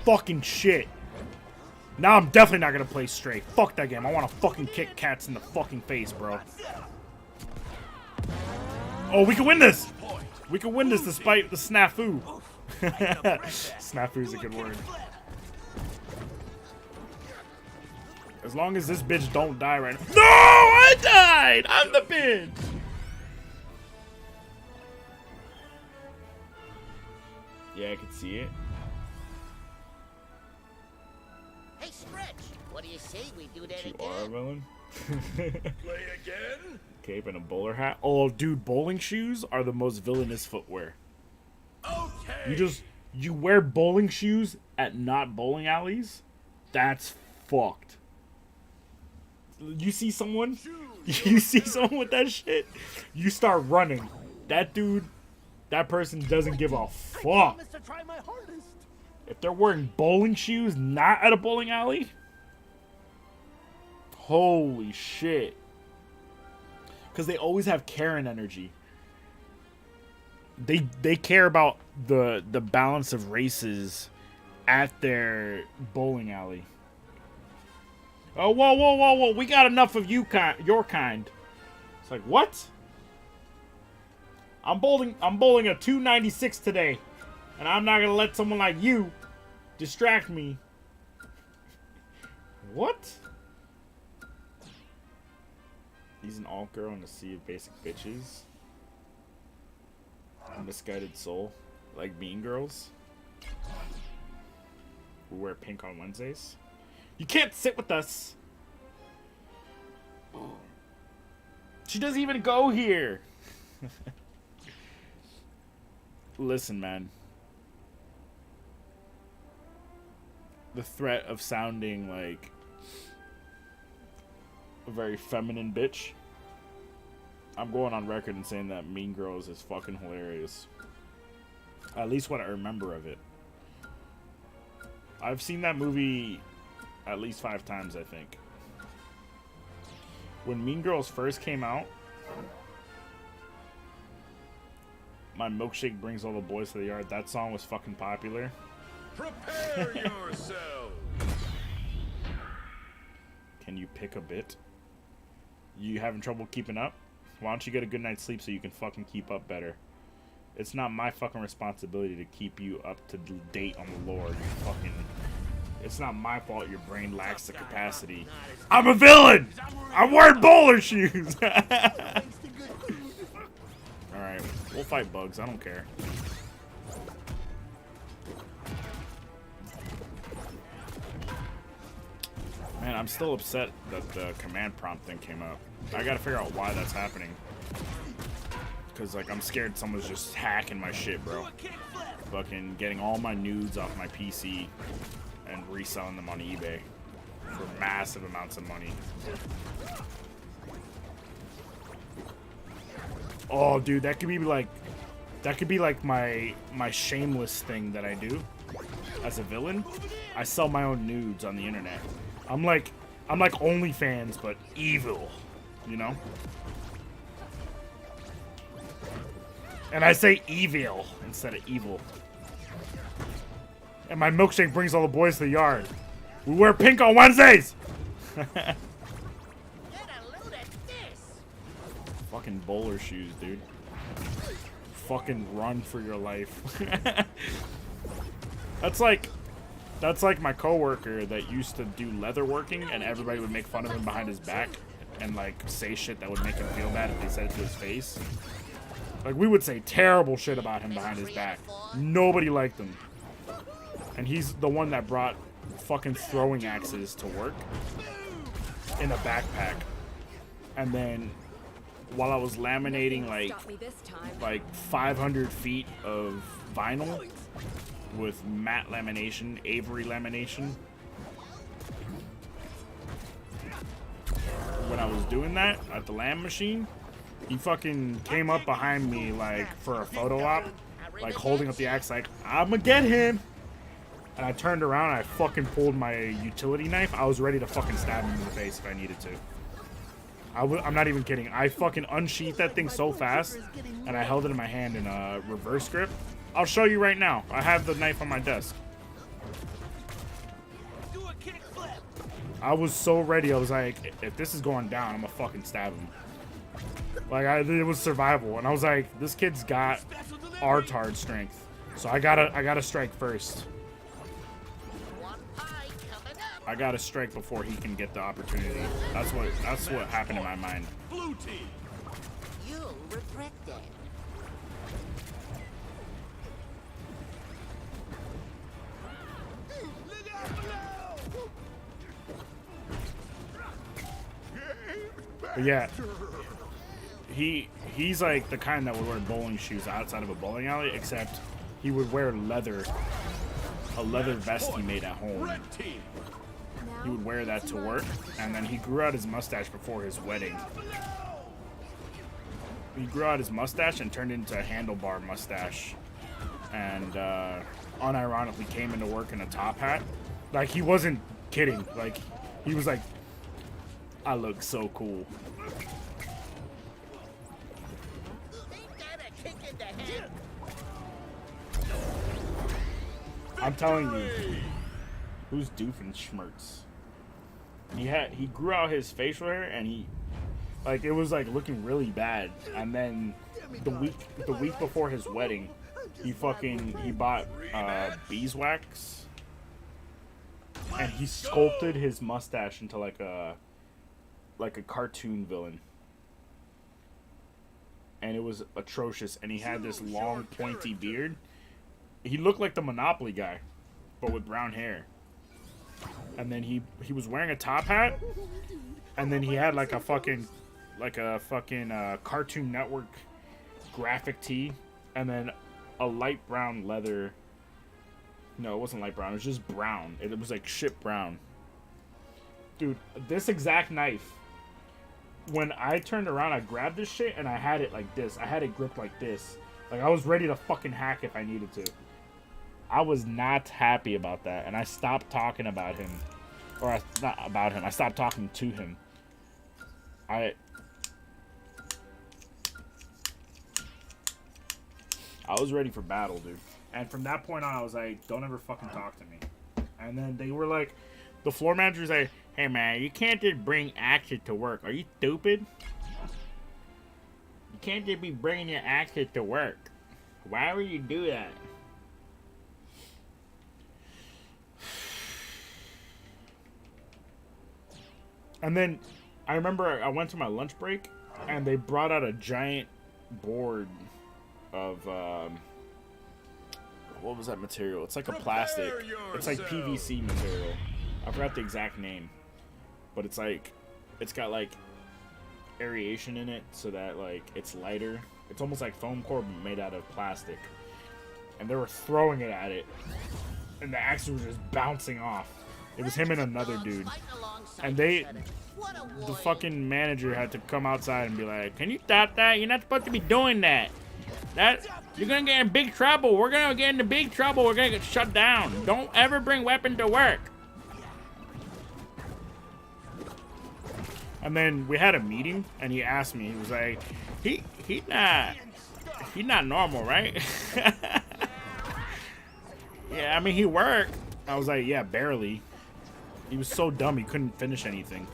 Fucking shit. Now I'm definitely not gonna play Stray. Fuck that game. I wanna fucking kick cats in the fucking face, bro. Oh, we can win this! We can win this despite the snafu. Snafu's a good word. As long as this bitch don't die right now. No! I died! I'm the bitch! Yeah, I can see it.
Hey, Stretch, what do you say we do that
You are a
again?
villain?
Play again.
Cape and a bowler hat. Oh, dude, bowling shoes are the most villainous footwear.
Okay.
You wear bowling shoes at not bowling alleys? That's fucked. You see someone? You see someone with that shit? You start running. That dude, that person doesn't give a
I
fuck.
promise to try my hardest.
If they're wearing bowling shoes not at a bowling alley? Holy shit. Because they always have Karen energy. They care about the balance of races at their bowling alley. Oh, whoa, whoa, whoa, whoa. We got enough of your kind. It's like, what? I'm bowling a 296 today. And I'm not going to let someone like you distract me. What? He's an alt girl in a sea of basic bitches. A misguided soul. Like Mean Girls. Who wear pink on Wednesdays. You can't sit with us! She doesn't even go here! Listen, man. The threat of sounding like a very feminine bitch. I'm going on record and saying that Mean Girls is fucking hilarious. At least what I remember of it. I've seen that movie at least 5 times, I think. When Mean Girls first came out, My Milkshake Brings All the Boys to the Yard, that song was fucking popular.
Prepare yourself.
Can you pick a bit? You having trouble keeping up? Why don't you get a good night's sleep so you can fucking keep up better? It's not my fucking responsibility to keep you up to date on the lore. You fucking... It's not my fault your brain lacks the capacity. I'm a villain! I'm wearing bowler shoes! Alright, we'll fight bugs. I don't care. Man, I'm still upset that the command prompt thing came up. I gotta figure out why that's happening. Because, like, I'm scared someone's just hacking my shit, bro. Fucking getting all my nudes off my PC and reselling them on eBay for massive amounts of money. Oh, dude, that could be like my shameless thing that I do as a villain. I sell my own nudes on the internet. I'm like OnlyFans, but evil, you know? And I say evil instead of evil. And my milkshake brings all the boys to the yard. We wear pink on Wednesdays! Fucking bowler shoes, dude. Fucking run for your life. That's like my coworker that used to do leather working, and everybody would make fun of him behind his back and like say shit that would make him feel bad if they said it to his face. Like, we would say terrible shit about him behind his back. Nobody liked him. And he's the one that brought fucking throwing axes to work in a backpack. And then while I was laminating like 500 feet of vinyl with matte lamination, Avery lamination, when I was doing that at the lam machine, he fucking came up behind me like for a photo op, like holding up the axe like, I'ma get him. And I turned around and I fucking pulled my utility knife. I was ready to fucking stab him in the face if I needed to. I'm not even kidding. I fucking unsheathed that thing so fast, and I held it in my hand in a reverse grip. I'll show you right now. I have the knife on my desk. I was so ready. I was like, if this is going down, I'm gonna fucking stab him. Like, it was survival, and I was like, this kid's got retard strength, so I gotta strike first. I gotta strike before he can get the opportunity. That's what happened in my mind.
Blue team.
You'll regret that.
But yeah, he's like the kind that would wear bowling shoes outside of a bowling alley, except he would wear a leather vest he made at home.
Red team.
He would wear that to work, and then he grew out his mustache before his wedding. He grew out his mustache and turned into a handlebar mustache, and unironically came into work in a top hat. Like, he wasn't kidding. Like, he was like, I look so cool. I'm telling you, who's Doofenshmirtz? He grew out his facial hair, and it was like looking really bad. And then the week before his wedding, he bought beeswax, and he sculpted his mustache into like a cartoon villain. and it was atrocious. And he had this long, pointy beard. He looked like the Monopoly guy, but with brown hair. And then he was wearing a top hat, and then he had like a fucking Cartoon Network graphic tee, and then a light brown leather. No, it wasn't light brown. It was just brown. It was like shit brown. Dude, this exact knife. When I turned around, I grabbed this shit and I had it like this. I had it gripped like this. Like I was ready to fucking hack if I needed to. I was not happy about that, and I stopped talking about him. Not about him. I stopped talking to him. I was ready for battle, dude. And from that point on, I was like, don't ever fucking talk to me. And then they were like, the floor manager was like, hey man, you can't just bring action to work. Are you stupid? You can't just be bringing your action to work. Why would you do that? And then I remember I went to my lunch break and they brought out a giant board of what was that material? It's like a plastic. It's like PVC material. I forgot the exact name, but it's like it's got like aeration in it so that like it's lighter. It's almost like foam core but made out of plastic. And they were throwing it at it, and the axes were just bouncing off. It was him and another dude. And the fucking manager had to come outside and be like, can you stop that? You're not supposed to be doing that. You're gonna get in big trouble. We're gonna get into big trouble. We're gonna get shut down. Don't ever bring weapon to work. And then we had a meeting, and he asked me, he was like, he's not normal, right? Yeah, I mean, he worked. I was like, yeah, barely. He was so dumb he couldn't finish anything.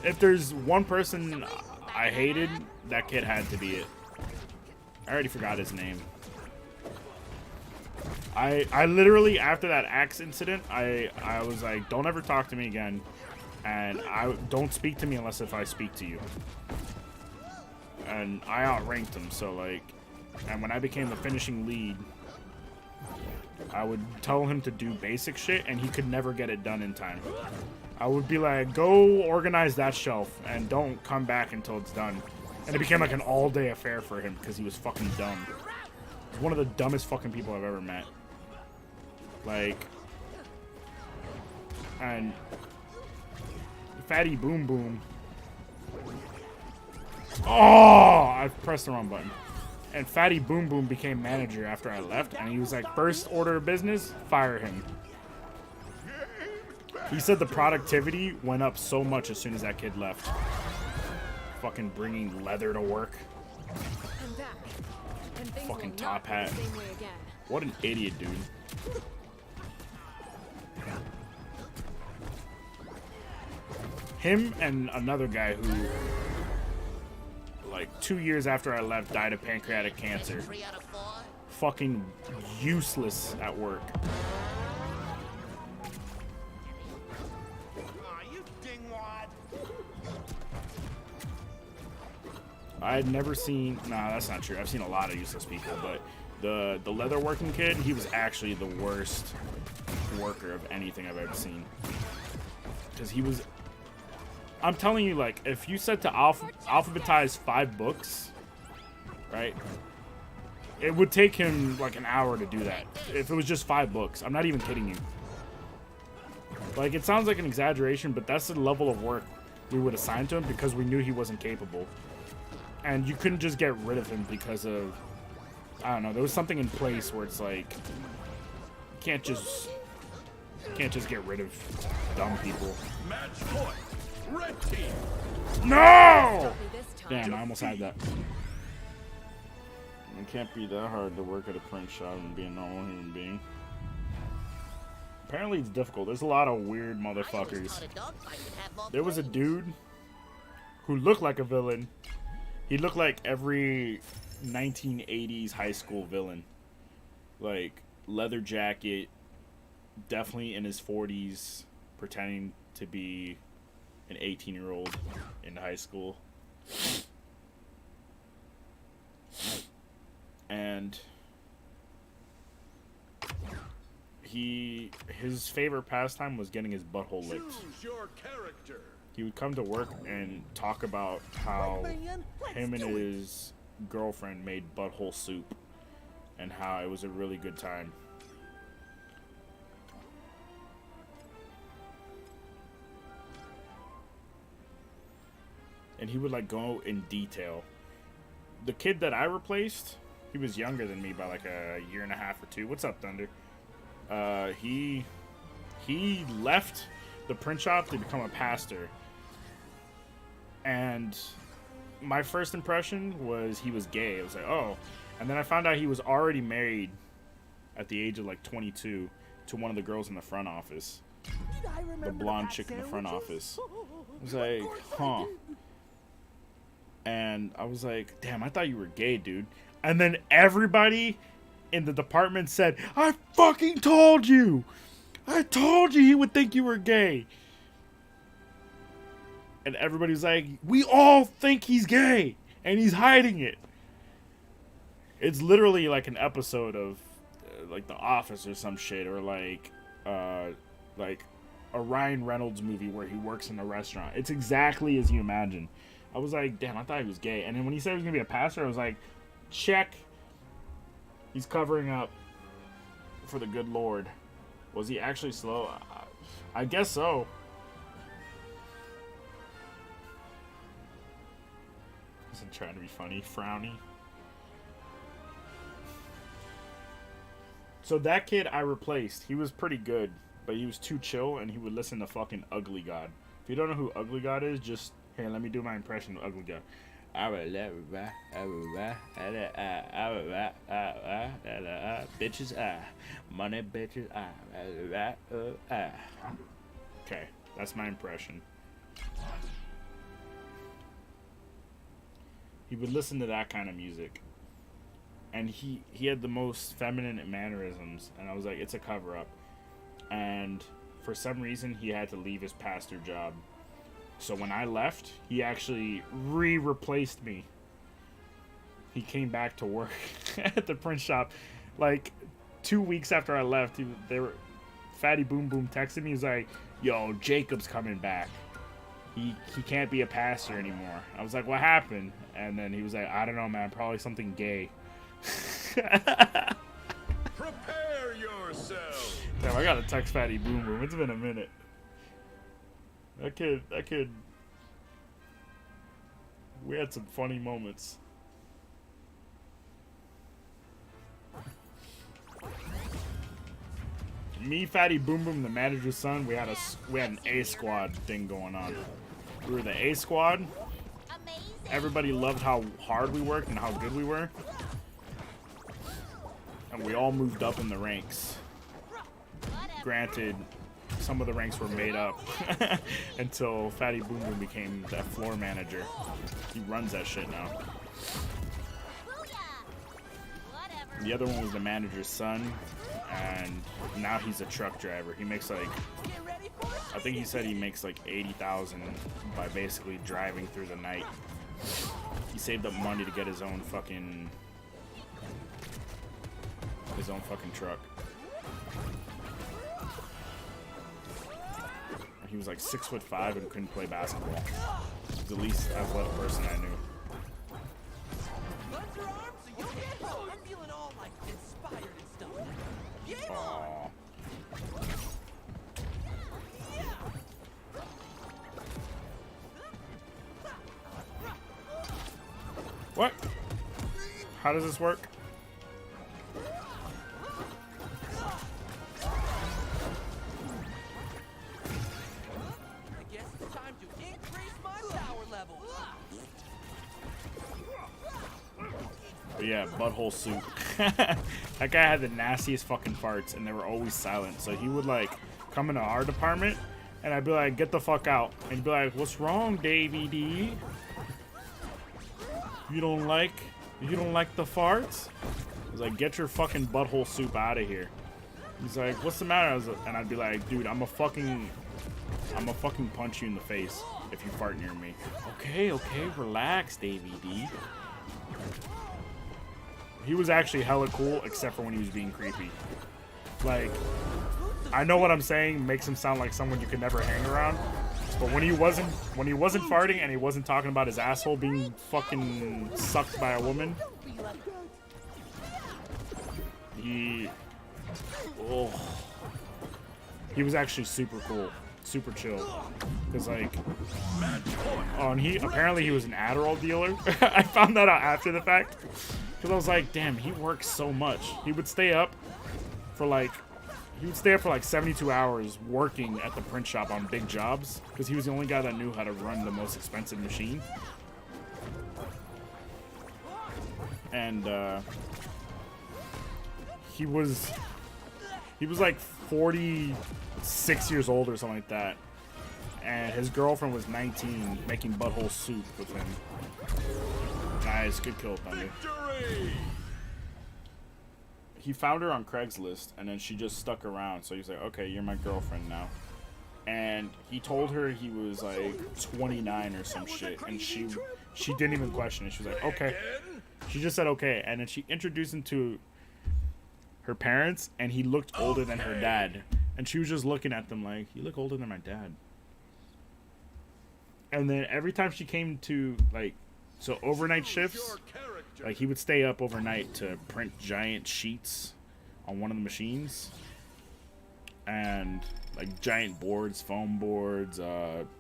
If there's one person I hated, that kid had to be it. I already forgot his name. I literally, after that axe incident, I was like, don't ever talk to me again, and don't speak to me unless if I speak to you. And I outranked him, so like, and when I became the finishing lead, I would tell him to do basic shit, and he could never get it done in time. I would be like, go organize that shelf, and don't come back until it's done. And it became like an all-day affair for him because he was fucking dumb. He's one of the dumbest fucking people I've ever met. Like, and Fatty Boom Boom. Oh, I pressed the wrong button. And Fatty Boom Boom became manager after I left, and he was like, first order of business, fire him. He said the productivity went up so much as soon as that kid left. Fucking bringing leather to work. Fucking top hat. What an idiot, dude. Him and another guy who, like 2 years after I left, died of pancreatic cancer. Fucking useless at work. I had never seen, nah, that's not true. I've seen a lot of useless people, but the leather working kid, he was actually the worst worker of anything I've ever seen. Because he was, I'm telling you, like, if you said to alphabetize 5 books, right, it would take him like an hour to do that. If it was just 5 books. I'm not even kidding you. Like, it sounds like an exaggeration, but that's the level of work we would assign to him because we knew he wasn't capable. And you couldn't just get rid of him because of, I don't know, there was something in place where it's like, you can't just get rid of dumb people.
Match point. Red team.
No! Damn, I almost had that. It can't be that hard to work at a print shop and be a normal human being. Apparently it's difficult. There's a lot of weird motherfuckers. There was a dude who looked like a villain. He looked like every 1980s high school villain. Like, leather jacket, definitely in his 40s, pretending to be an 18-year-old in high school. And his favorite pastime was getting his butthole licked.
Choose your character.
He would come to work and talk about how him and his girlfriend made butthole soup and how it was a really good time. And he would like go in detail. The kid that I replaced, he was younger than me by like a year and a half or two. What's up, Thunder? He left the print shop to become a pastor. And my first impression was he was gay. I was like, oh. And then I found out he was already married at the age of like 22 to one of the girls in the front office. The blonde chick in the front office. I was like, huh. And I was like, damn, I thought you were gay, dude. And then everybody in the department said, I fucking told you. I told you he would think you were gay. And everybody's like, we all think he's gay. And he's hiding it. It's literally like an episode of like The Office or some shit. Or like a Ryan Reynolds movie where he works in a restaurant. It's exactly as you imagine. I was like, damn, I thought he was gay. And then when he said he was going to be a pastor, I was like, check. He's covering up for the good Lord. Was he actually slow? I guess so. Isn't trying to be funny. Frowny. So that kid I replaced, he was pretty good, but he was too chill and he would listen to fucking Ugly God. If you don't know who Ugly God is, just... Here, let me do my impression of Ugly God. Bitches, money, bitches, Okay, that's my impression. He would listen to that kind of music. And he had the most feminine mannerisms. And I was like, it's a cover-up. And for some reason, he had to leave his pastor job. So when I left, he actually replaced me. He came back to work at the print shop. Like 2 weeks after I left, Fatty Boom Boom texted me. He was like, yo, Jacob's coming back. He can't be a pastor anymore. I was like, what happened? And then he was like, I don't know, man. Probably something gay.
Prepare yourself.
Damn, I gotta text Fatty Boom Boom. It's been a minute. That kid, we had some funny moments. Me, Fatty Boom Boom, the manager's son, we had an A squad thing going on. We were the A squad. Everybody loved how hard we worked and how good we were. And we all moved up in the ranks. Granted, some of the ranks were made up until Fatty Boom Boom became that floor manager. He runs that shit now. The other one was the manager's son, and now he's a truck driver. He makes like, I think he said he makes like 80,000 by basically driving through the night. He saved up money to get his own fucking truck. He was like 6'5" and couldn't play basketball. He's the least athletic person I knew.
I'm feeling all like inspired and stuff. Game on!
What? How does this work? But yeah, butthole soup. That guy had the nastiest fucking farts, and they were always silent. So he would like come into our department, and I'd be like, "Get the fuck out!" And he'd be like, "What's wrong, Davey D? You don't like the farts?" I was like, "Get your fucking butthole soup out of here." He's like, "What's the matter?" And I'd be like, "Dude, I'm a fucking punch you in the face if you fart near me." Okay, relax, Davey D. he was actually hella cool, except for when he was being creepy. Like, I know what I'm saying makes him sound like someone you could never hang around, but when he wasn't farting and he wasn't talking about his asshole being fucking sucked by a woman, he was actually super cool, super chill. Cause like, oh, and apparently he was an Adderall dealer. I found that out after the fact. Cause I was like, damn, he works so much. He would stay up for like 72 hours working at the print shop on big jobs. Cause he was the only guy that knew how to run the most expensive machine. And he was like 46 years old or something like that. And his girlfriend was 19, making butthole soup with him. Nice, good kill, Thunder.
Victory!
He found her on Craigslist, and then she just stuck around. So he's like, okay, you're my girlfriend now. And he told her he was like 29 or some shit, and she didn't even question it. She was like, okay. She just said okay, and then she introduced him to her parents, and he looked older than her dad. And she was just looking at them like, you look older than my dad. And then every time she came to, like, so overnight shifts, like, he would stay up overnight to print giant sheets on one of the machines. And, like, giant boards, foam boards,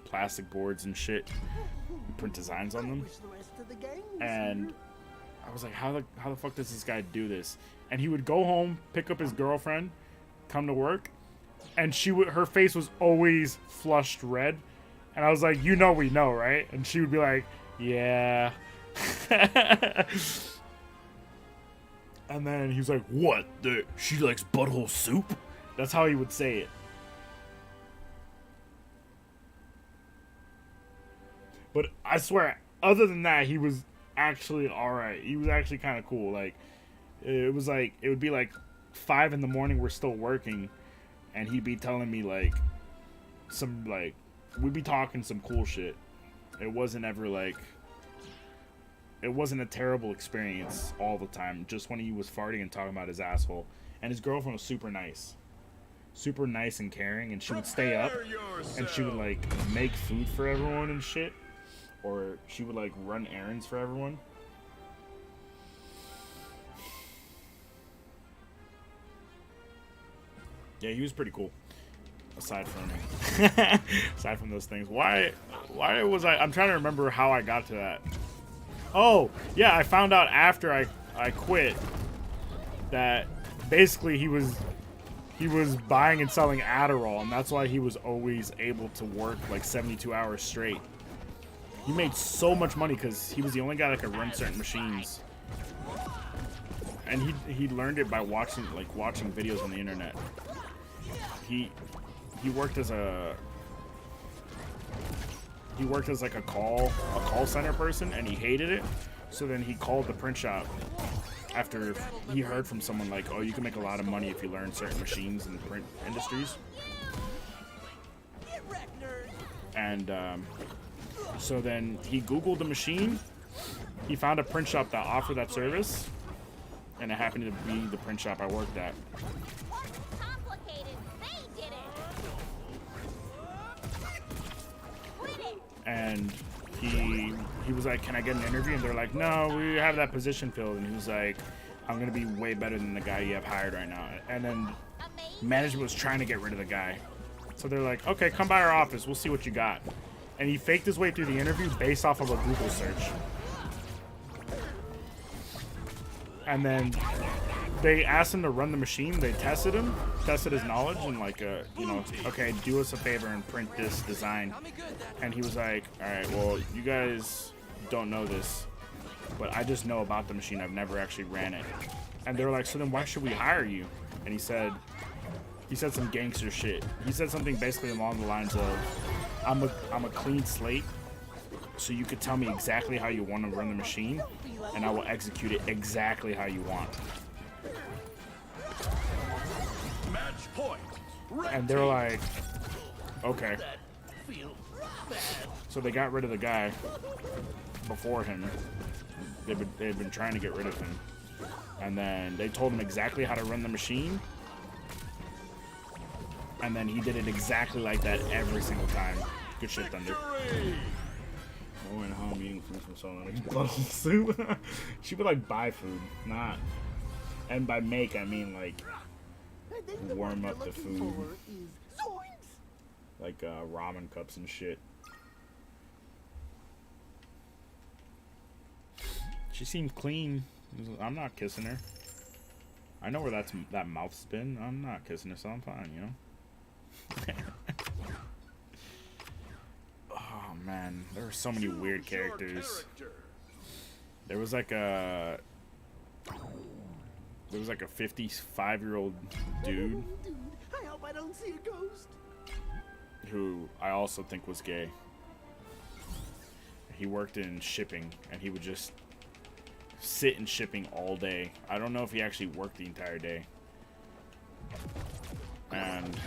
plastic boards and shit. And print designs on them. And I was like, how the fuck does this guy do this? And he would go home, pick up his girlfriend, come to work, and her face was always flushed red. And I was like, you know we know, right? And she would be like, yeah. And then he was like, what? She likes butthole soup? That's how he would say it. But I swear, other than that, he was actually alright. He was actually kind of cool. Like, it would be like 5 in the morning, we're still working. And he'd be telling me, like, we'd be talking some cool shit. It wasn't ever like, it wasn't a terrible experience all the time. Just when he was farting and talking about his asshole. And his girlfriend was super nice and caring. And she would stay up and she would like make food for everyone and shit. Or she would like run errands for everyone. Yeah, he was pretty cool. Aside from those things. Why was I'm trying to remember how I got to that. Oh, yeah, I found out after I quit that basically he was buying and selling Adderall, and that's why he was always able to work like 72 hours straight. He made so much money because he was the only guy that could run certain machines. And he learned it by watching videos on the internet. He worked as like a call center person, and he hated it. So then he called the print shop after he heard from someone like, oh, you can make a lot of money if you learn certain machines in the print industries. And so then he Googled the machine. He found a print shop that offered that service, and it happened to be the print shop I worked at. And he was like, can I get an interview? And they're like, no, we have that position filled. And he was like, I'm going to be way better than the guy you have hired right now. And then management was trying to get rid of the guy. So they're like, okay, come by our office. We'll see what you got. And he faked his way through the interview based off of a Google search. And then they asked him to run the machine. They tested his knowledge, and like, okay, do us a favor and print this design. And he was like, all right, well, you guys don't know this, but I just know about the machine. I've never actually ran it. And they were like, so then why should we hire you? And he said some gangster shit. He said something basically along the lines of, I'm a clean slate, so you could tell me exactly how you want to run the machine, and I will execute it exactly how you want.
Match point.
And they're like, okay. So they got rid of the guy before him. They'd been trying to get rid of him. And then they told him exactly how to run the machine. And then he did it exactly like that every single time. Good shit, Thunder. I went home eating food from someone that makes butthole soup. She would like buy food, not. And by make, I mean like warm up the food. Like ramen cups and shit. She seemed clean. I'm not kissing her. I know where that mouth's been. I'm not kissing her, so I'm fine, you know? Oh man, there were so many weird characters. There was like a 55-year-old dude
I hope I don't see a ghost.
who I also think was gay. He worked in shipping, and he would just sit in shipping all day. I don't know if he actually worked the entire day. And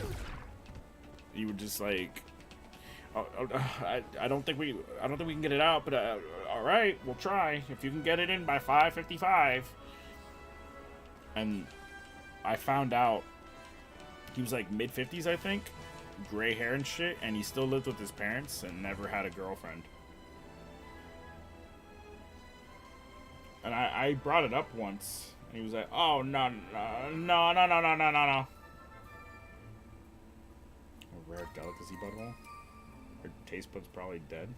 he would just like, I don't think we can get it out, but all right, we'll try. If you can get it in by 5:55. And I found out he was like mid-50s, I think, gray hair and shit, and he still lived with his parents and never had a girlfriend. And I brought it up once, and he was like, "Oh no. A rare delicacy, butthole. Her taste bud's probably dead."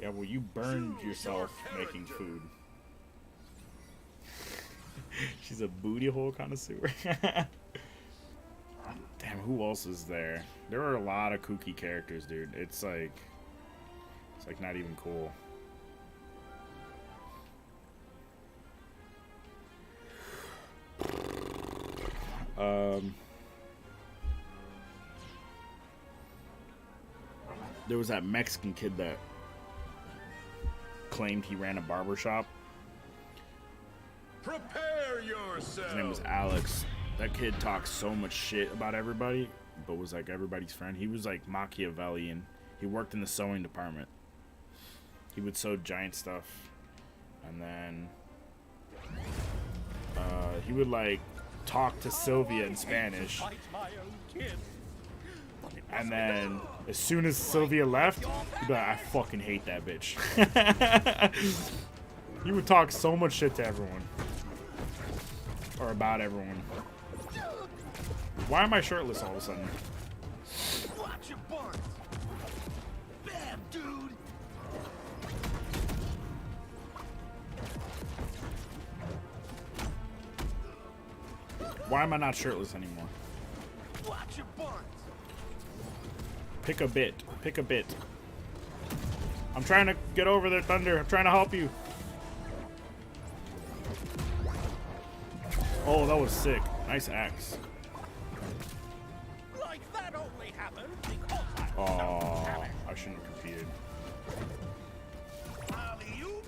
Yeah, well, you burned yourself making food. She's a booty hole connoisseur. Damn, who else is there? There are a lot of kooky characters, dude. It's like not even cool. There was that Mexican kid that claimed he ran a barber shop.
Prepare yourself.
His name was Alex. That kid talked so much shit about everybody, but was like everybody's friend. He was like Machiavellian. He worked in the sewing department. He would sew giant stuff, and then he would like talk to Sylvia in Spanish. And then as soon as Sylvia left, he'd be like, "I fucking hate that bitch." He would talk so much shit to everyone. Or about everyone. Why am I shirtless all of a sudden?
Watch your barns. Bam, dude.
Why am I not shirtless anymore?
Watch your barns.
Pick a bit. Pick a bit. I'm trying to get over there, Thunder. I'm trying to help you. Oh, that was sick. Nice axe.
Like that only happened because
Oh, I shouldn't have competed.
Alley-oop.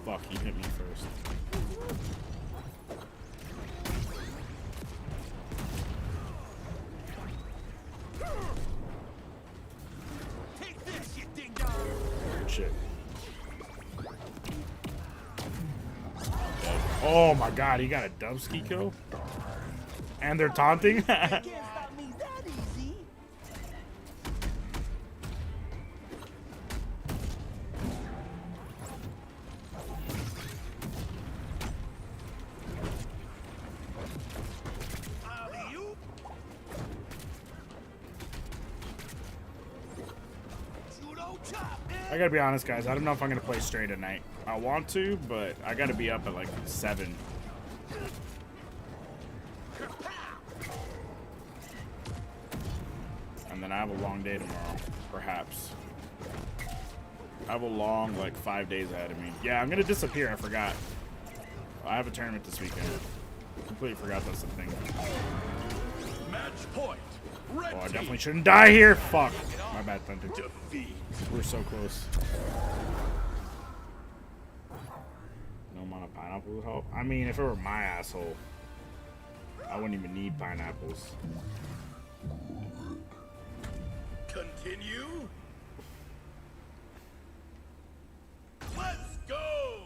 Fuck, he hit me first.
Take this, you ding dong.
Good shit. Oh my god, he got a dubski kill? And they're taunting?
Can't stop me that easy. Alley-oop. Judo chop, man.
I gotta be honest, guys. I don't know if I'm gonna play Stray tonight. I want to, but I gotta be up at like 7. And then I have a long day tomorrow, perhaps. I have a long, like, 5 days ahead of me. Yeah, I'm gonna disappear. I forgot. I have a tournament this weekend. Completely forgot that's the thing.
Match point. Red
Oh, I
team.
definitely shouldn't die here. Fuck. My bad, Thunder.
Defeat.
We're so close. No amount of pineapple would help. I mean, if it were my asshole, I wouldn't even need pineapples.
continue? Let's go!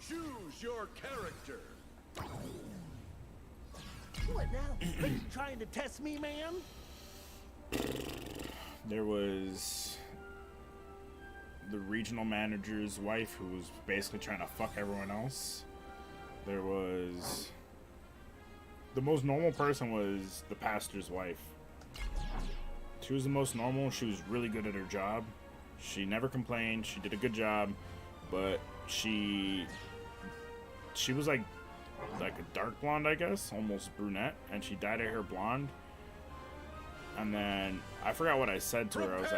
Choose your character.
What now? Are you trying to test me, man?
There was the regional manager's wife who was basically trying to fuck everyone else. There was the most normal person was the pastor's wife. She was the most normal. She was really good at her job. She never complained. She did a good job, but she was like a dark blonde, I guess, almost brunette, and she dyed her hair blonde. And then I forgot what I said to her. I was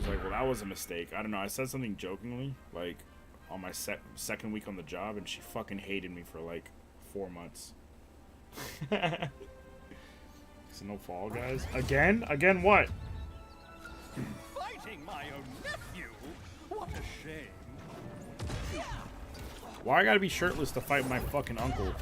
like, well, that was a mistake. I don't know. I said something jokingly, like on my second week on the job, and she fucking hated me for like 4 months. So no Fall Guys again? Again what?
Fighting my own nephew? What a shame.
Why I gotta be shirtless to fight my fucking uncle?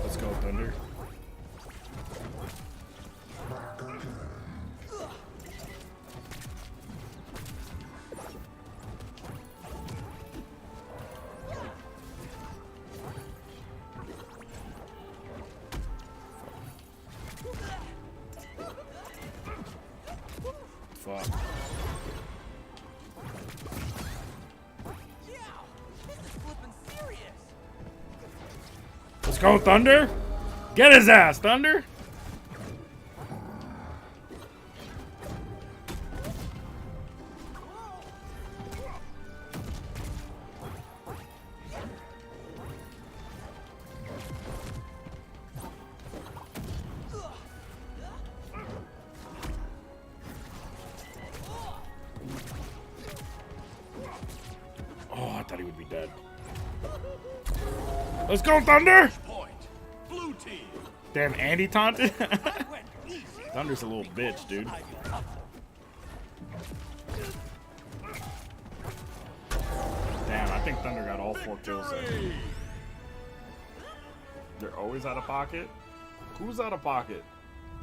Let's go, Thunder. Fuck.
Yeah, this is flippin' serious.
Let's go, Thunder! Get his ass, Thunder! Oh, I thought he would be dead. Let's go, Thunder!
Point. Blue team.
Damn, Andy taunted? Thunder's a little bitch, dude. Damn, I think Thunder got all 4 kills there.
Victory!
They're always out of pocket? Who's out of pocket?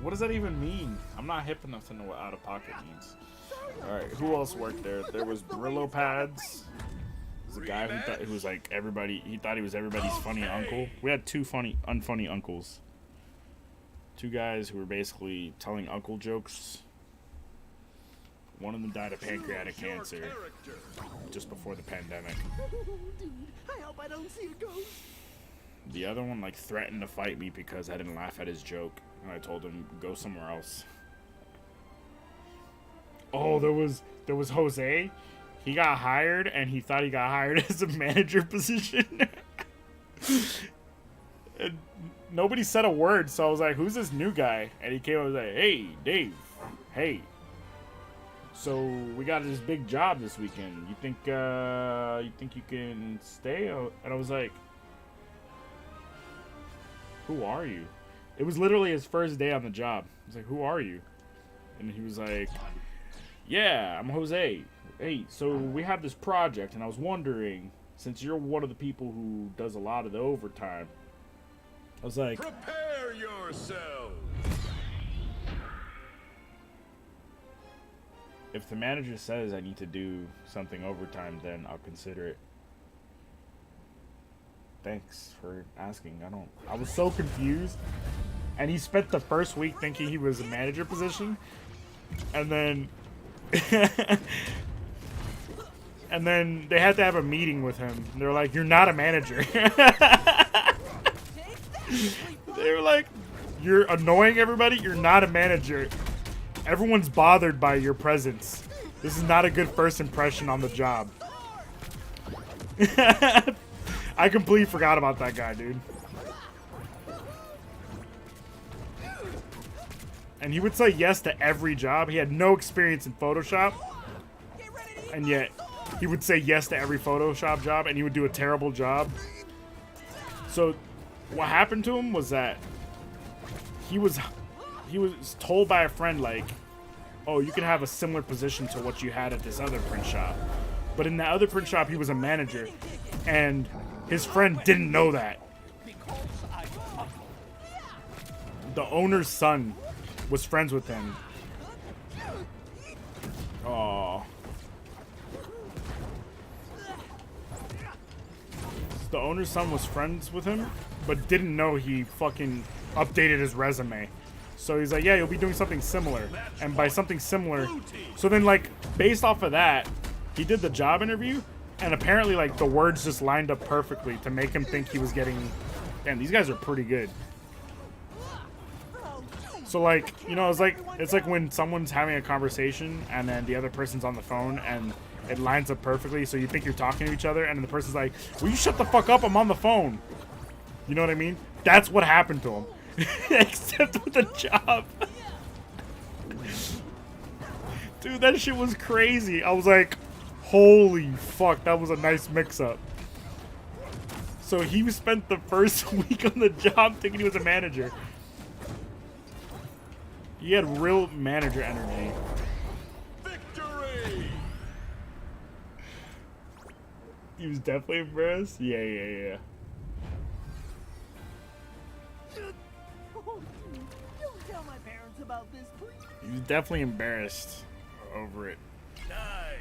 What does that even mean? I'm not hip enough to know what out of pocket means. Alright, who else worked there? There was Brillo Pads. There's a guy who was like everybody. He thought he was everybody's funny uncle. We had 2 unfunny uncles. 2 guys who were basically telling uncle jokes. One of them died of pancreatic cancer just before the pandemic.
Dude, I hope I don't see a ghost.
The other one like threatened to fight me because I didn't laugh at his joke, and I told him go somewhere else. Oh, there was Jose. He got hired, and he thought he got hired as a manager position. And nobody said a word, so I was like, "Who's this new guy?" And he came up and was like, "Hey, Dave. Hey. So we got this big job this weekend. You think you can stay?" And I was like, "Who are you?" It was literally his first day on the job. I was like, "Who are you?" And he was like, "Yeah, I'm Jose. Hey, so we have this project, and I was wondering, since you're one of the people who does a lot of the overtime," I was like,
Prepare yourself.
"If the manager says I need to do something overtime, then I'll consider it. Thanks for asking." I was so confused. And he spent the first week thinking he was a manager position. And then and then they had to have a meeting with him. They were like, "You're not a manager." They were like, "You're annoying everybody. You're not a manager. Everyone's bothered by your presence. This is not a good first impression on the job." I completely forgot about that guy, dude. And he would say yes to every job. He had no experience in Photoshop. And yet, he would say yes to every Photoshop job, and he would do a terrible job. So, what happened to him was that he was told by a friend, like, oh, you can have a similar position to what you had at this other print shop. But in the other print shop, he was a manager, and his friend didn't know that. The owner's son was friends with him. Oh. The owner's son was friends with him, but didn't know he fucking updated his resume. So he's like, yeah, you'll be doing something similar. And by something similar, so then, like, based off of that, he did the job interview, and apparently, like, the words just lined up perfectly to make him think he was getting... Damn, these guys are pretty good. So, like, you know, it's like when someone's having a conversation, and then the other person's on the phone, and it lines up perfectly, so you think you're talking to each other, and then the person's like, will you shut the fuck up? I'm on the phone. You know what I mean? That's what happened to him. Except with the job. Dude, that shit was crazy. I was like, holy fuck, that was a nice mix-up. So he spent the first week on the job thinking he was a manager. He had real manager energy.
Victory!
He was definitely embarrassed? Yeah.
Don't tell my parents about this, please.
He was definitely embarrassed over it.
Nice!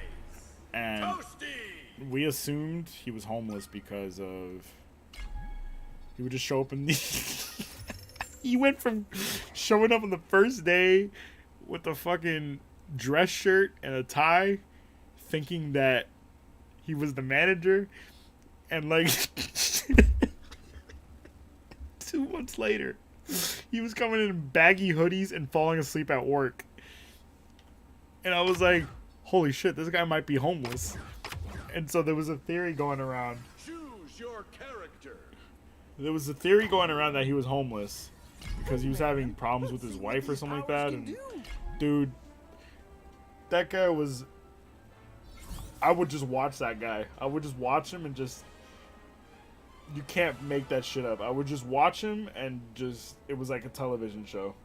And
Toasty!
we assumed he was homeless because of... He would just show up in the... He went from showing up on the first day with a fucking dress shirt and a tie, thinking that he was the manager, and like 2 months later, he was coming in baggy hoodies and falling asleep at work. And I was like, holy shit, this guy might be homeless. And so there was a theory going around.
Choose your character.
There was a theory going around that he was homeless because he was having problems with his wife or something like that. And dude, that guy was... I would just watch that guy. I would just watch him and just... You can't make that shit up. I would just watch him and just... It was like a television show.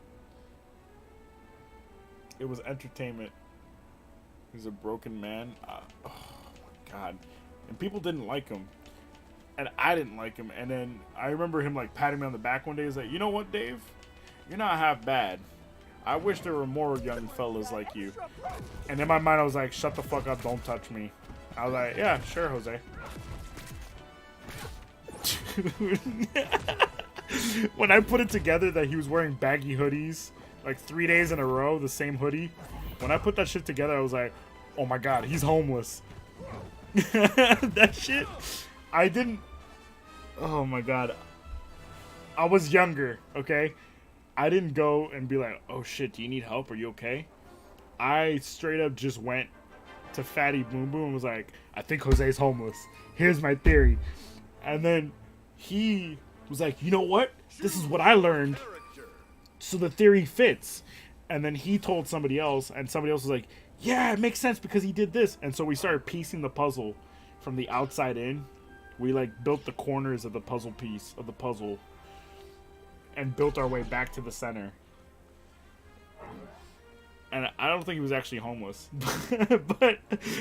It was entertainment. He's a broken man. Oh my god. And people didn't like him. And I didn't like him. And then I remember him like patting me on the back one day. He's like, you know what, Dave? You're not half bad. I wish there were more young fellas like you. And in my mind, I was like, shut the fuck up. Don't touch me. I was like, yeah, sure, Jose. When I put it together that he was wearing baggy hoodies, like 3 days in a row, the same hoodie. When I put that shit together, I was like, oh my god, he's homeless. That shit, I didn't... Oh my god. I was younger, okay? I didn't go and be like, oh shit, do you need help? Are you okay? I straight up just went to Fatty Boom Boom and was like, I think Jose's homeless. Here's my theory. And then he was like, you know what? This is what I learned. So the theory fits. And then he told somebody else, and somebody else was like, yeah, it makes sense because he did this. And so we started piecing the puzzle from the outside in. We like built the corners of the puzzle piece of the puzzle and built our way back to the center. And I don't think he was actually homeless. But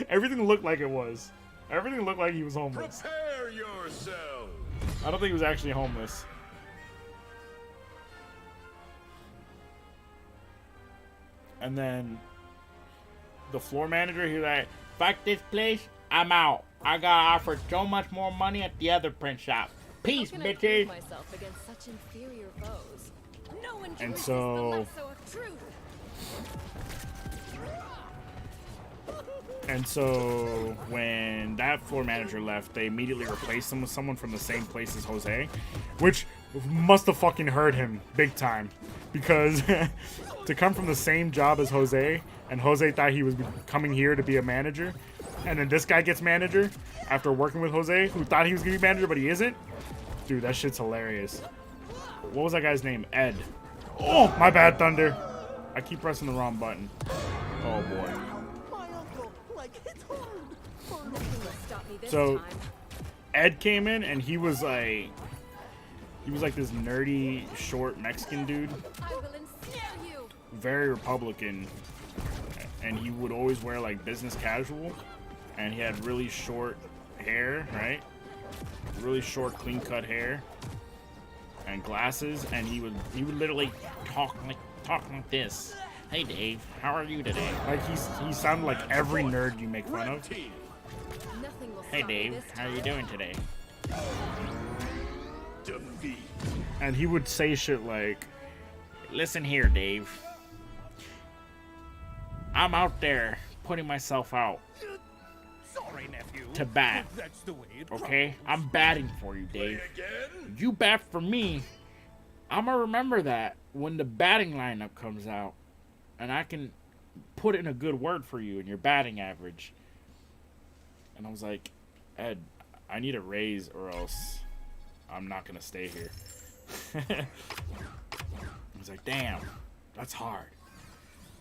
everything looked like it was. Everything looked like he was homeless.
Prepare yourself.
I don't think he was actually homeless. And then the floor manager, he's like, fuck this place, I'm out. I got offered so much more money at the other print shop. Peace,
How can I
bitches.
prove myself against such inferior foes? No one
And
chooses
so-
the lasso of truth.
And so when that floor manager left, they immediately replaced him with someone from the same place as Jose, which must have fucking hurt him big time, because to come from the same job as Jose, and Jose thought he was coming here to be a manager, and then this guy gets manager after working with Jose, who thought he was gonna be manager but he isn't. Dude, that shit's hilarious. What was that guy's name? Ed. Oh, my bad, Thunder. I keep pressing the wrong button. Oh boy.
My uncle, like, it's hard.
Nothing will stop me this
So
time.
Ed came in and he was like, He was like this nerdy, short Mexican dude.
I will ensnare you.
Very Republican. And he would always wear like business casual. And he had really short hair, right? Really short, clean cut hair. And glasses. And he would literally talk like this. Hey Dave, how are you today? Like he sounded like every nerd you make fun of.
Nothing will
Hey
stop me
Dave,
this
how are you
time.
doing today?
Defeat.
And he would say shit like, listen here, Dave. I'm out there putting myself out
Sorry, nephew.
to bat,
That's the way it
okay? I'm batting for you, Dave.
Again?
You bat for me. I'm gonna remember that when the batting lineup comes out. And I can put in a good word for you in your batting average. And I was like, Ed, I need a raise or else I'm not gonna stay here. I was like, damn, that's hard.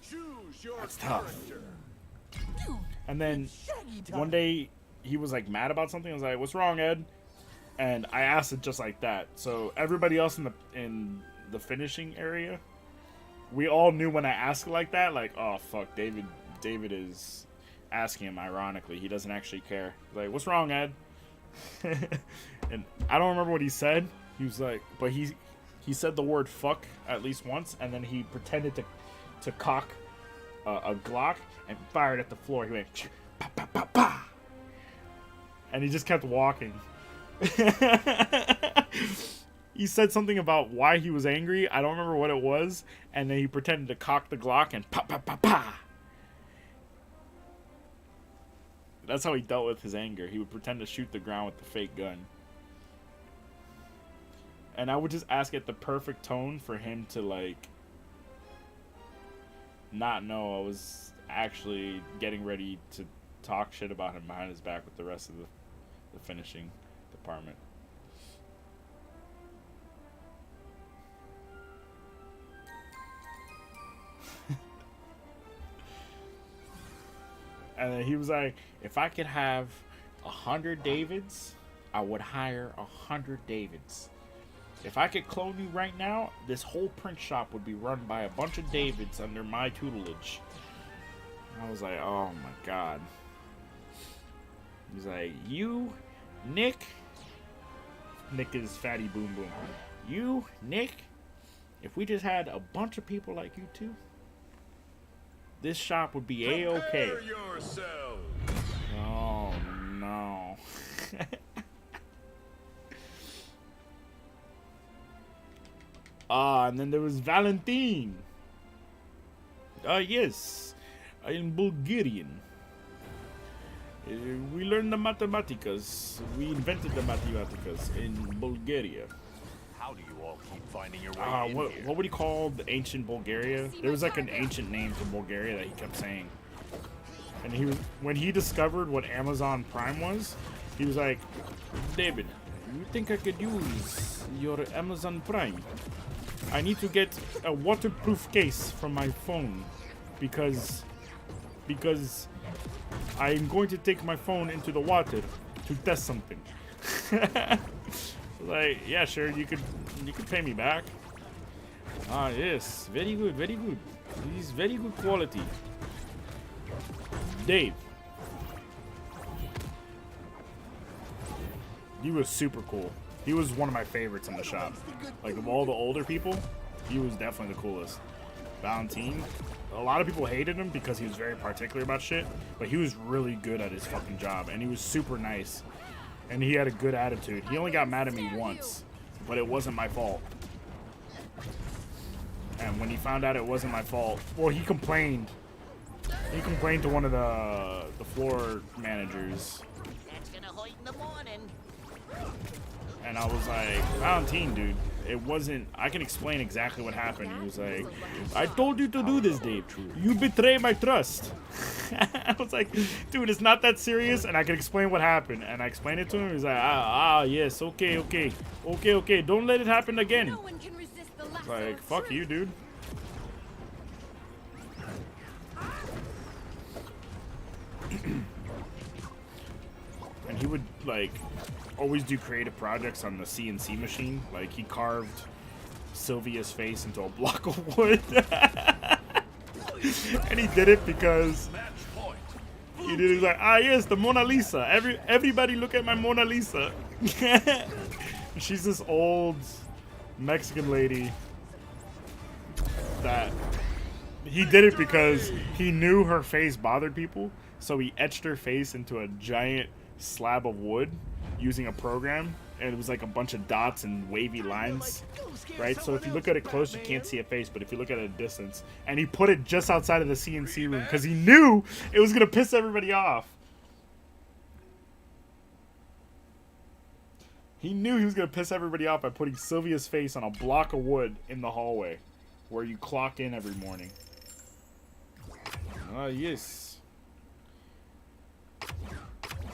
Choose your
That's tough.
character.
And then
Shaggy time.
one day he was like mad about something. I was like, what's wrong, Ed? And I asked it just like that. So everybody else in the finishing area, we all knew when I asked it like that, like, oh fuck, David is asking him ironically. He doesn't actually care. Like, what's wrong, Ed? And I don't remember what he said. He was like, but he said the word fuck at least once, and then he pretended to cock a Glock and fired at the floor. He went pa pa pa pa, and he just kept walking. He said something about why he was angry. I don't remember what it was, and then he pretended to cock the Glock and pa pa pa pa. That's how he dealt with his anger. He would pretend to shoot the ground with the fake gun. And I would just ask at the perfect tone for him to, like, not know I was actually getting ready to talk shit about him behind his back with the rest of the finishing department. And then he was like, if I could have 100 Davids, I would hire 100 Davids. If I could clone you right now, this whole print shop would be run by a bunch of Davids under my tutelage. I was like, oh my god. He's like, you, Nick is Fatty Boom Boom. You, Nick, if we just had a bunch of people like you two, this shop would be A-okay.
Prepare yourself.
Oh no. And then there was Valentine. Yes, I am Bulgarian. We learned the mathematicas. We invented the mathematicas in Bulgaria.
How do you all keep finding your way in
What
here?
would he call the ancient Bulgaria? There was like an ancient name for Bulgaria that he kept saying. And when he discovered what Amazon Prime was, he was like, David, you think I could use your Amazon Prime? I need to get a waterproof case from my phone because I'm going to take my phone into the water to test something. Like, yeah, sure, you could pay me back. Ah, yes, very good, very good. This is very good quality. Dave. He was super cool. He was one of my favorites in the shop. Like, of all the older people, he was definitely the coolest. Valentine, a lot of people hated him because he was very particular about shit, but he was really good at his fucking job, and he was super nice. And he had a good attitude. He only got mad at me once, but it wasn't my fault. And when he found out it wasn't my fault, well, he complained. He complained to one of the floor managers.
That's gonna hurt in the morning.
And I was like, Valentine, dude, it wasn't, I can explain exactly what happened. He was like, I told you to do this, Dave. You betray my trust. I was like, dude, it's not that serious. And I can explain what happened. And I explained it to him. He was like, yes, okay. Don't let it happen again.
No one can resist the lasso
Like,
of
fuck
truth.
you, dude. And he would like always do creative projects on the CNC machine. Like he carved Sylvia's face into a block of wood. And he did it because he did it like, ah yes, the Mona Lisa. Everybody look at my Mona Lisa. She's this old Mexican lady that he did it because he knew her face bothered people, so he etched her face into a giant slab of wood using a program, and it was like a bunch of dots and wavy lines, right? So if you look at it close, you can't see a face, but if you look at it at a distance, and he put it just outside of the CNC room because he knew it was gonna piss everybody off. He knew he was gonna piss everybody off by putting Sylvia's face on a block of wood in the hallway where you clock in every morning. Ah, yes.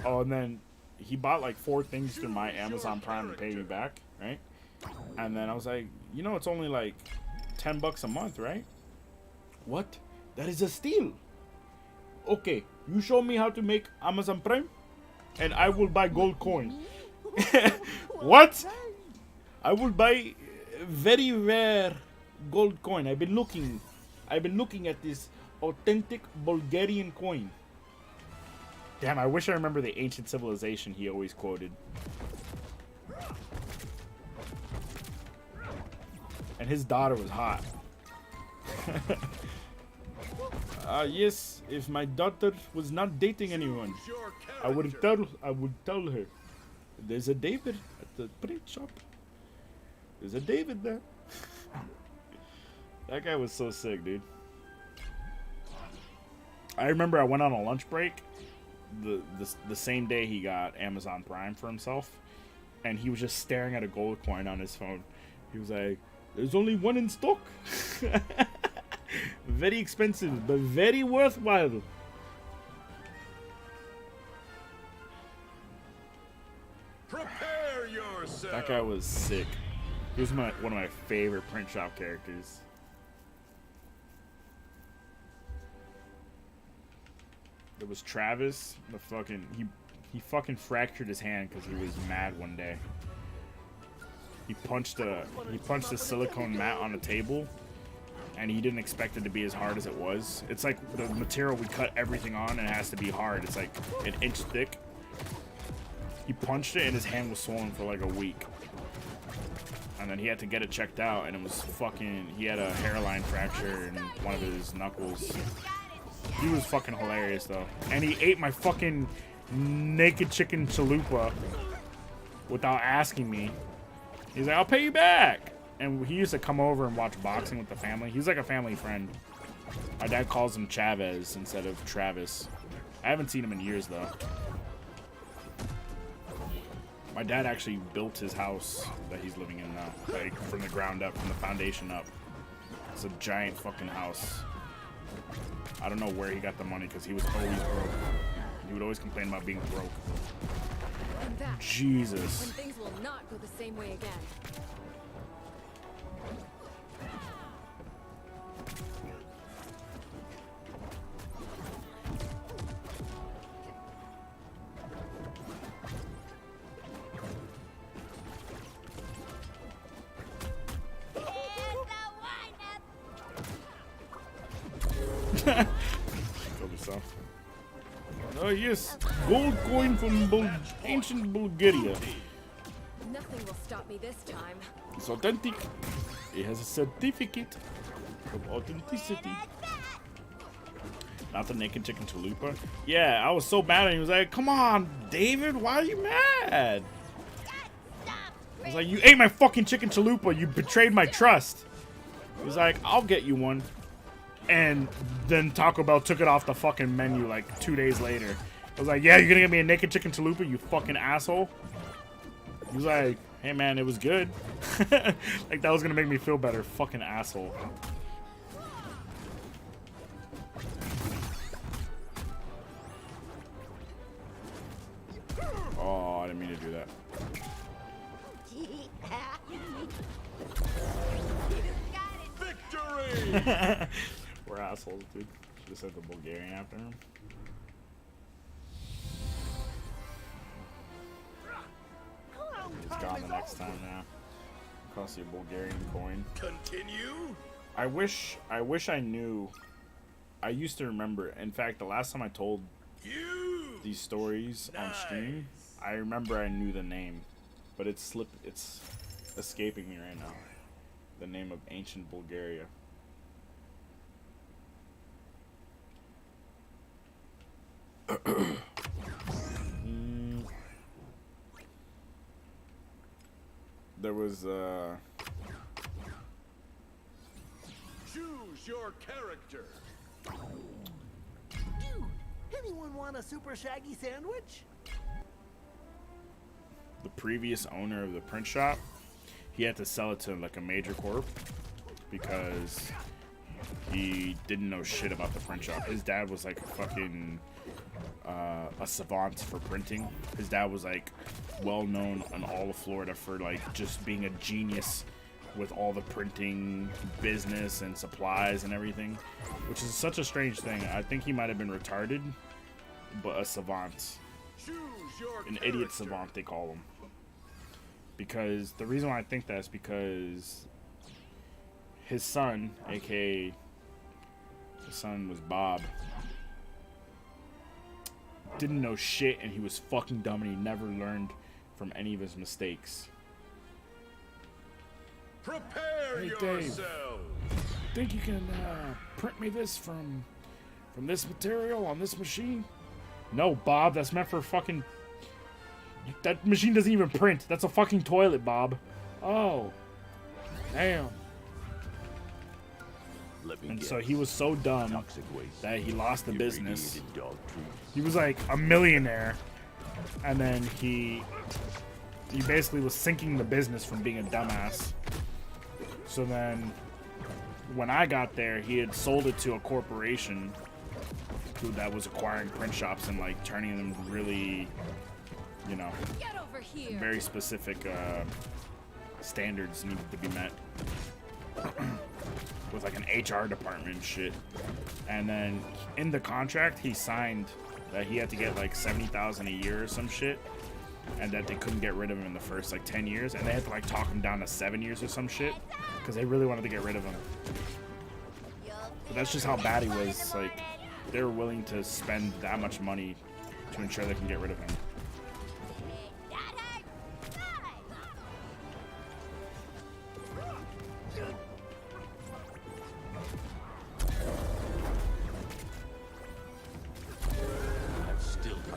Oh, and then he bought like 4 things through my Amazon Prime to pay me back, right? And then I was like, you know, it's only like $10 a month, right? What? That is a steal. Okay, you show me how to make Amazon Prime, and I will buy gold coin. What? I will buy very rare gold coin. I've been looking at this authentic Bulgarian coin. Damn, I wish I remember the ancient civilization he always quoted. And his daughter was hot. Yes, if my daughter was not dating anyone, I would tell her. There's a David at the print shop. There's a David there. That guy was so sick, dude. I remember I went on a lunch break the same day he got Amazon Prime for himself, and he was just staring at a gold coin on his phone. He was like, there's only one in stock. Very expensive, but very worthwhile.
Prepare yourself.
That guy was sick. He was one of my favorite print shop characters. There was Travis, the fucking he fucking fractured his hand because he was mad one day. He punched a silicone mat on the table, and he didn't expect it to be as hard as it was. It's like the material we cut everything on, and it has to be hard. It's like an inch thick. He punched it, and his hand was swollen for like a week. And then he had to get it checked out, and it was fucking. He had a hairline fracture in one of his knuckles. He was fucking hilarious though, and he ate my fucking naked chicken chalupa without asking me. He's like, I'll pay you back. And he used to come over and watch boxing with the family. He's like a family friend. My dad calls him Chavez instead of Travis. I haven't seen him in years though. My dad actually built his house that he's living in now, like from the ground up, from the foundation up. It's a giant fucking house. I don't know where he got the money because he was always broke. He would always complain about being broke.
And that,
Jesus.
when things will not go the same way again.
Killed yourself. Oh yes, gold coin from ancient Bulgaria.
Nothing will stop me this time.
It's authentic. It has a certificate of authenticity. Not the naked chicken chalupa. Yeah, I was so mad, and he was like, "Come on, David, why are you mad?" I was like, "You ate my fucking chicken chalupa. You betrayed my trust." He was like, "I'll get you one." And then Taco Bell took it off the fucking menu like 2 days later. I was like, yeah, you're gonna get me a naked chicken chalupa, you fucking asshole? He was like, hey man, it was good. Like that was gonna make me feel better, fucking asshole. Oh, I didn't mean to do that.
Victory!
We're assholes, dude. Should've said the Bulgarian after him. It's gone the next time now. Cost you a Bulgarian coin.
Continue.
I wish I knew. I used to remember. In fact, the last time I told these stories on stream, I remember I knew the name, but it's escaping me right now. The name of ancient Bulgaria. There was
Choose your character.
Dude, anyone want a super shaggy sandwich?
the previous owner of the print shop. He had to sell it to like a major corp because he didn't know shit about the print shop. His dad was like a fucking a savant for printing. His dad was like well known in all of Florida for like just being a genius with all the printing business and supplies and everything, which is such a strange thing. I think he might have been retarded, but a savant, an idiot savant they call him. Because the reason why I think that is because his son, aka his son was Bob, didn't know shit and he was fucking dumb and he never learned from any of his mistakes.
Prepare
Hey,
yourself.
Dave. Think you can print me this from this material on this machine? No, Bob, that's meant for fucking... That machine doesn't even print. That's a fucking toilet, Bob. Oh. Damn. And so he was so dumb that he lost the business. He was like a millionaire. And then he basically was sinking the business from being a dumbass. So then when I got there, he had sold it to a corporation that was acquiring print shops and like turning them really, you know,
Get over here.
very specific standards needed to be met with like an HR department and shit. And then in the contract he signed that he had to get like $70,000 a year or some shit, and that they couldn't get rid of him in the first like 10 years, and they had to like talk him down to 7 years or some shit because they really wanted to get rid of him. But that's just how bad he was. Like, they were willing to spend that much money to ensure they can get rid of him.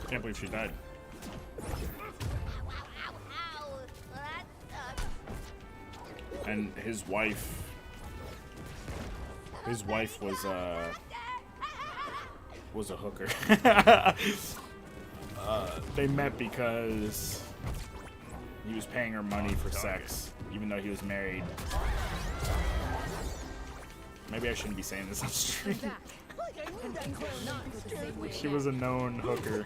Can't believe she died. And his wife was a hooker. They met because he was paying her money for sex, even though he was married. Maybe I shouldn't be saying this on stream. She was a known hooker,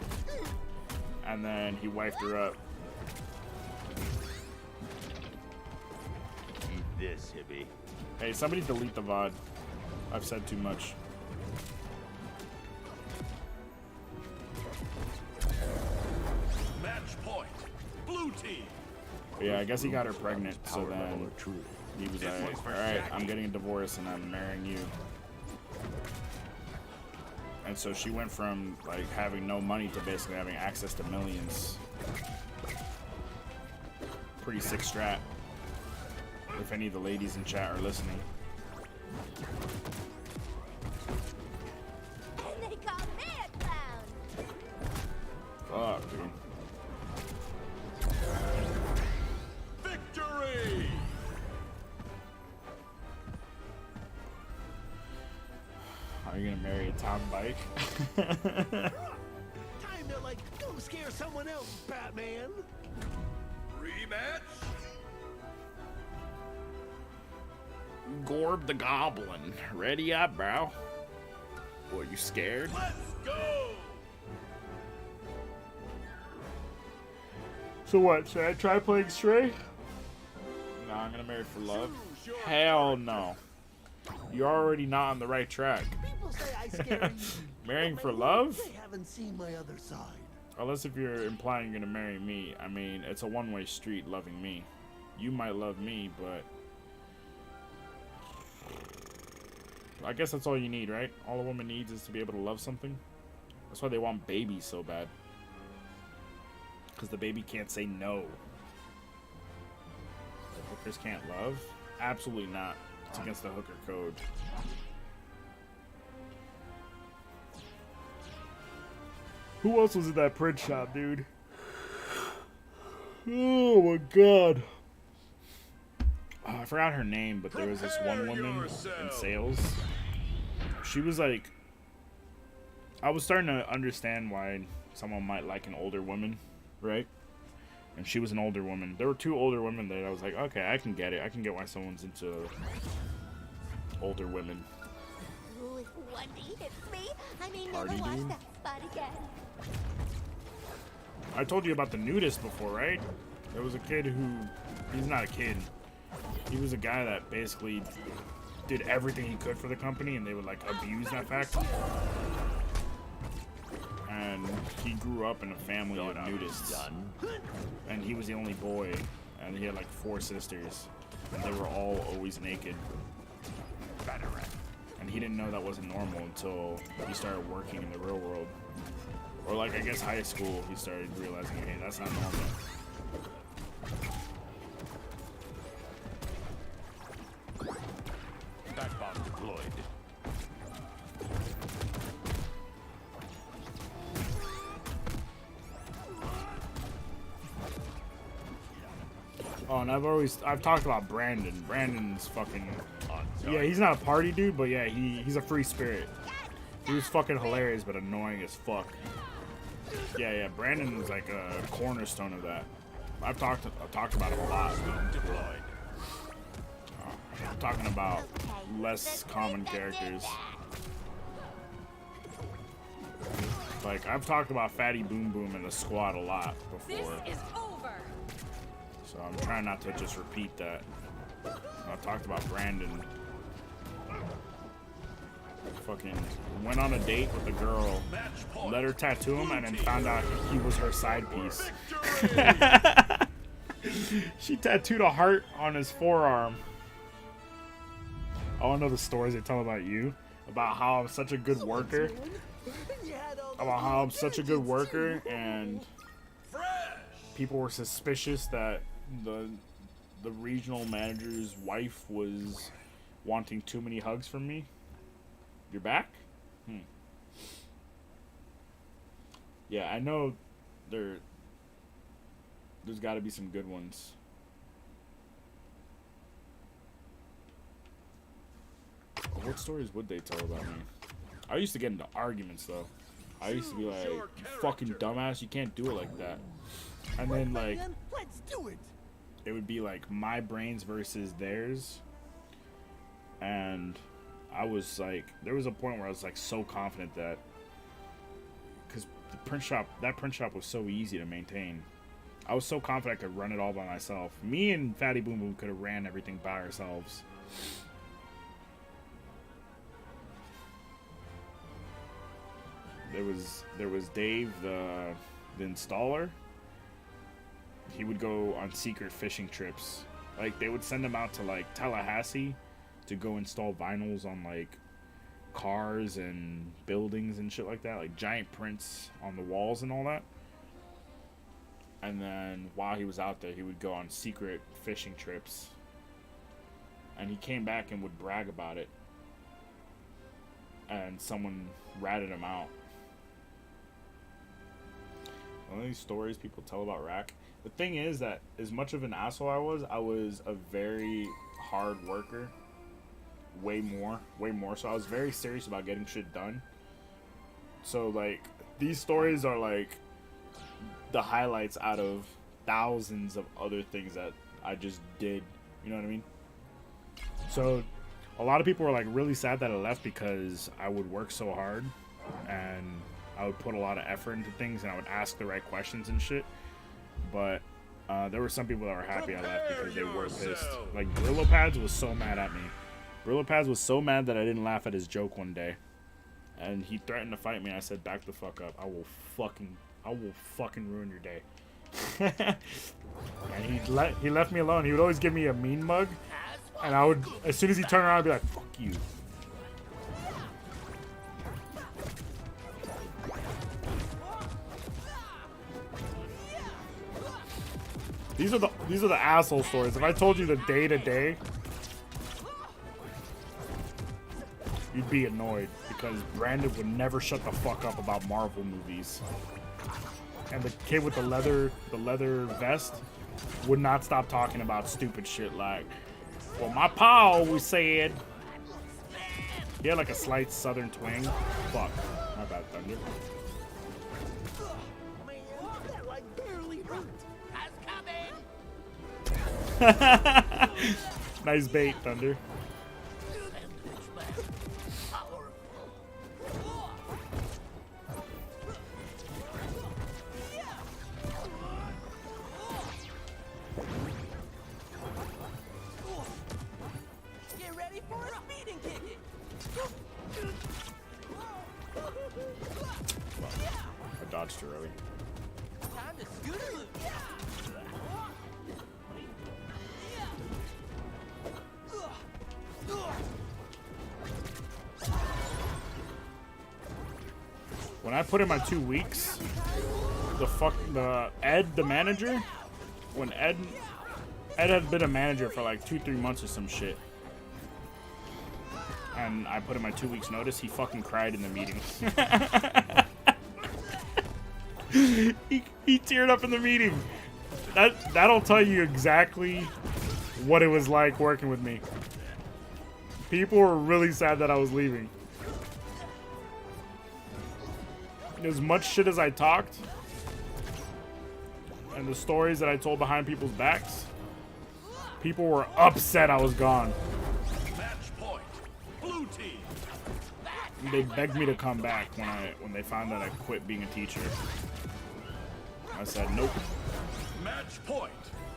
and then he wifed her up.
Eat this, hippie.
Hey, somebody delete the VOD. I've said too much.
Match point. Blue team.
But yeah, I guess he got her pregnant, so then he was like, alright, I'm getting a divorce and I'm marrying you. And so she went from like having no money to basically having access to millions. Pretty sick strat. If any of the ladies in chat are listening.
And they call me a clown.
Fuck, dude.
Victory.
Are you gonna marry a town bike?
Time to, like, go scare someone else, Batman.
Rematch.
Gorb the Goblin. Ready up, bro? Boy, you scared?
Let's go.
So what, should I try playing Stray? No, I'm gonna marry for love. Hell no. You're already not on the right track.
People say I scare you.
Marrying
but
for
maybe
love?
They haven't seen my other side.
Unless if you're implying you're gonna marry me, I mean, it's a one-way street loving me. You might love me, but I guess that's all you need, right? All a woman needs is to be able to love something. That's why they want babies so bad. Because the baby can't say no. The hookers can't love? Absolutely not. It's against the hooker code. Who else was in that print shop, dude? Oh my god. I forgot her name, but there was this one woman in sales. She was like... I was starting to understand why someone might like an older woman, right? And she was an older woman. There were two older women that I was like, okay, I can get it. I can get why someone's into older women.
Ooh, if one day hits me, I may
Party
never watch
dude.
that spot again.
I told you about the nudist before, right? There was a kid who... He's not a kid. He was a guy that basically did everything he could for the company, and they would, like, abuse that fact. And he grew up in a family of nudists. And he was the only boy, and he had, like, 4 sisters. And they were all always naked. And he didn't know that wasn't normal until he started working in the real world. Or, like, I guess high school, he started realizing, hey, that's not normal.
Backbomb deployed.
Oh, and I've talked about Brandon. Brandon's fucking... Yeah, he's not a party dude, but yeah, he's a free spirit. He was fucking hilarious, but annoying as fuck. Yeah, Brandon was like a cornerstone of that. I've talked about him a lot. I'm talking about less common characters. Like, I've talked about Fatty Boom Boom in the squad a lot
This
before.
is over.
So I'm trying not to just repeat that. I talked about Brandon. Fucking went on a date with a girl, let her tattoo him, and then found out he was her side piece. She tattooed a heart on his forearm. I want to know the stories they tell about you, about how I'm such a good worker, about how I'm such a good worker, and people were suspicious that the regional manager's wife was wanting too many hugs from me. You're back? Yeah, I know there's got to be some good ones. What stories would they tell about me? I used to get into arguments, though. I used to be like, you fucking dumbass, you can't do it like that. And then, like,
Let's do it.
it would be like my brains versus theirs. And I was like, there was a point where I was like so confident that, because that print shop was so easy to maintain. I was so confident I could run it all by myself. Me and Fatty Boom Boom could have ran everything by ourselves. There was Dave, the installer. He would go on secret fishing trips. Like, they would send him out to like Tallahassee to go install vinyls on like cars and buildings and shit like that, like giant prints on the walls and all that. And then while he was out there, he would go on secret fishing trips. And he came back and would brag about it. And someone ratted him out. One of these stories people tell about Rack. The thing is that as much of an asshole I was a very hard worker. Way more. So I was very serious about getting shit done. So, like, these stories are like the highlights out of thousands of other things that I just did. You know what I mean? So a lot of people were like really sad that I left because I would work so hard and I would put a lot of effort into things and I would ask the right questions and shit. But there were some people that were happy I left because they were pissed. Like, Brillo Pads was so mad at me. Brillo Pads was so mad that I didn't laugh at his joke one day. And he threatened to fight me. I said, back the fuck up. I will fucking I will fucking ruin your day. And he left me alone. He would always give me a mean mug, and I would, as soon as he turned around, I'd be like, fuck you. These are the asshole stories. If I told you the day to day, you'd be annoyed because Brandon would never shut the fuck up about Marvel movies. And the kid with the leather vest would not stop talking about stupid shit like, well, my pa always said. He had like a slight southern twang. Fuck. My bad, Thunder. Nice bait, Thunder.
Get ready for a speeding ticket.
I dodged too early.
Time to scooter loop.
When I put in my 2 weeks, the Ed, the manager, when Ed had been a manager for like 2-3 months or some shit, and I put in my 2 weeks notice, he fucking cried in the meeting. he teared up in the meeting. That'll tell you exactly what it was like working with me. People were really sad that I was leaving. As much shit as I talked, and the stories that I told behind people's backs, people were upset I was gone.
Match point. Blue team.
They begged me to come back when they found out I quit being a teacher. I said nope.
Match point.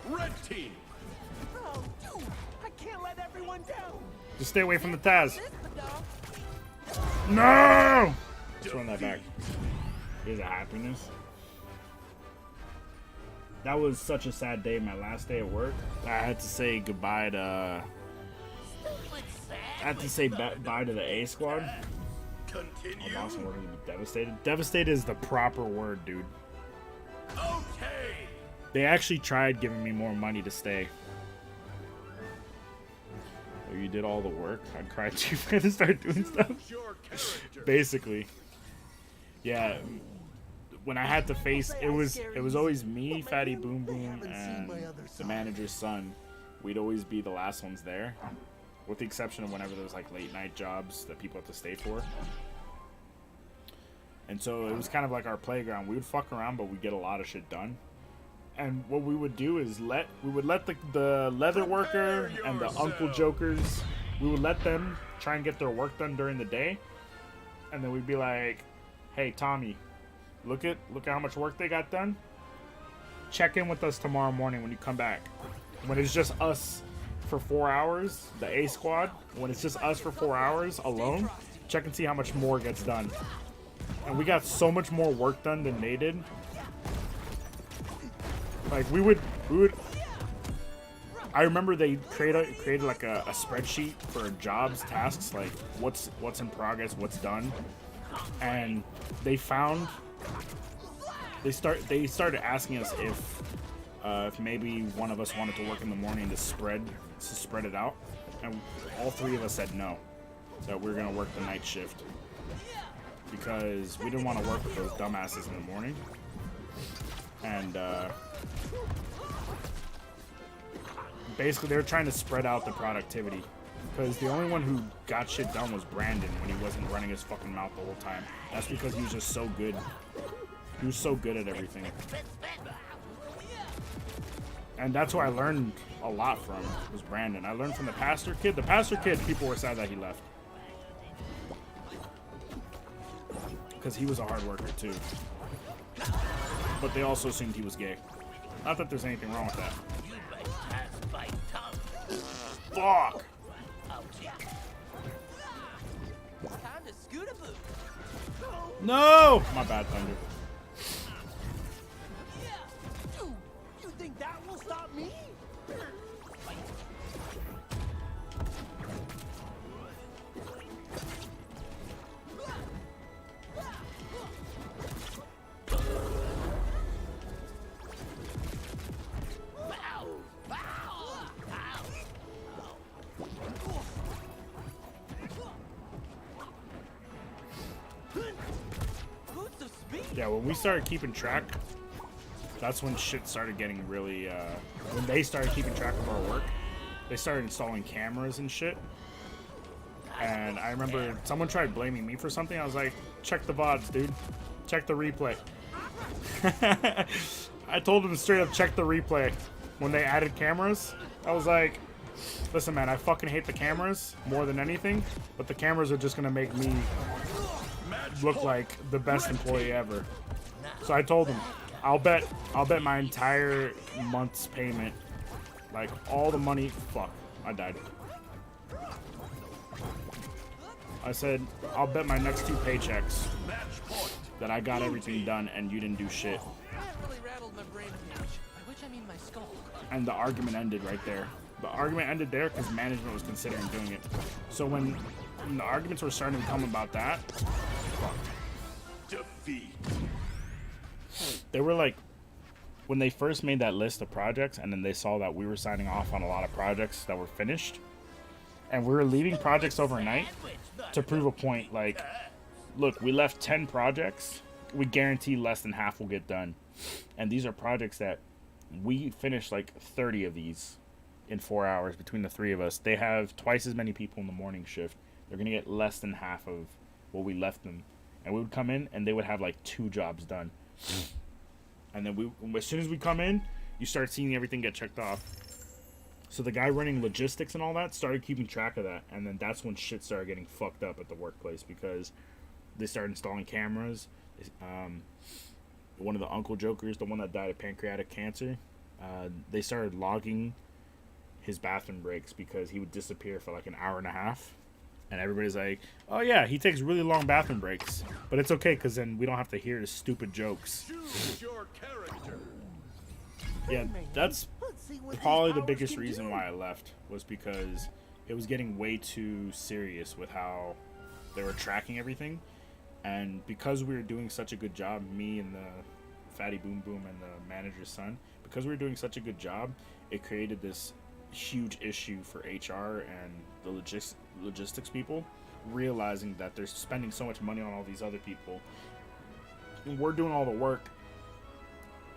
Red team.
Oh, dude, I can't let everyone down.
Just stay away from the Taz.
This the dog.
No! Let's run that back. Here's a happiness. That was such a sad day, my last day at work. I had to say goodbye to... I had to say bye to the A squad. My
Continue.
boss wanted to be devastated. Devastated is the proper word, dude.
Okay.
They actually tried giving me more money to stay. Oh, you did all the work? I cried too for to start doing stuff.
Your character.
Basically. Yeah. When I had to face, it was always me, Fatty Boom Boom, and the manager's son. We'd always be the last ones there, with the exception of whenever there was like late night jobs that people have to stay for. And so it was kind of like our playground. We would fuck around, but we'd get a lot of shit done. And what we would do is we would let the leather worker and the uncle jokers, we would let them try and get their work done during the day, and then we'd be like, "Hey Tommy, look at how much work they got done. Check in with us tomorrow morning when you come back. When it's just us for 4 hours, the A squad, when it's just us for 4 hours alone, check and see how much more gets done." And we got so much more work done than they did. Like we would I remember they created like a spreadsheet for jobs, tasks, like what's in progress, what's done. And they found they started asking us if maybe one of us wanted to work in the morning to spread it out, and all three of us said no, that we were gonna work the night shift because we didn't want to work with those dumbasses in the morning. And basically they were trying to spread out the productivity because the only one who got shit done was Brandon when he wasn't running his fucking mouth the whole time. That's because he was just so good. He was so good at everything. And that's who I learned a lot from, was Brandon. I learned from the pastor kid. The pastor kid, people were sad that he left, because he was a hard worker too. But they also assumed he was gay. Not that there's anything wrong with that. Fuck!
Time to scoot a boot.
No! My bad, Thunder. Yeah, when we started keeping track, that's when shit started getting really, when they started keeping track of our work, they started installing cameras and shit. And I remember someone tried blaming me for something. I was like, check the VODs, dude. Check the replay. I told them straight up, check the replay. When they added cameras, I was like, listen, man, I fucking hate the cameras more than anything, but the cameras are just gonna make me look like the best employee ever. So I told them, I'll bet my entire month's payment, like all the money. Fuck, I died. I said, I'll bet my next 2 paychecks that I got everything done and you didn't do shit.
That really rattled my brain huge. By which I mean my skull.
And the argument ended right there. The argument ended there because management was considering doing it. So when the arguments were starting to come about that, fuck.
Defeat.
They were like, when they first made that list of projects and then they saw that we were signing off on a lot of projects that were finished, and we were leaving projects overnight to prove a point. Like, look, we left 10 projects. We guarantee less than half will get done. And these are projects that we finished like 30 of these in 4 hours between the 3 of us. They have twice as many people in the morning shift. They're going to get less than half of what we left them. And we would come in and they would have like 2 jobs done. And then as soon as we come in, you start seeing everything get checked off. So the guy running logistics and all that started keeping track of that. And then that's when shit started getting fucked up at the workplace because they started installing cameras. One of the Uncle Jokers, the one that died of pancreatic cancer, they started logging his bathroom breaks because he would disappear for like an hour and a half. And everybody's like, oh yeah, he takes really long bathroom breaks. But it's okay because then we don't have to hear his stupid jokes.
Choose your character.
Yeah, that's probably the biggest reason why I left, was because it was getting way too serious with how they were tracking everything. And because we were doing such a good job, me and the Fatty Boom Boom and the manager's son, because we were doing such a good job, it created this huge issue for HR and the logistics people, realizing that they're spending so much money on all these other people. And we're doing all the work,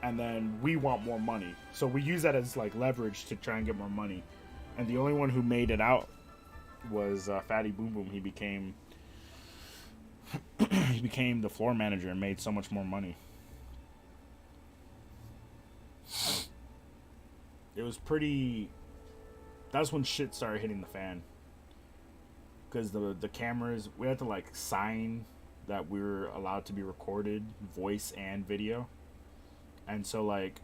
and then we want more money. So we use that as like leverage to try and get more money. And the only one who made it out was Fatty Boom Boom. He became the floor manager and made so much more money. It was pretty... That's when shit started hitting the fan. Because the cameras, we had to like sign that we were allowed to be recorded, voice and video. And so like...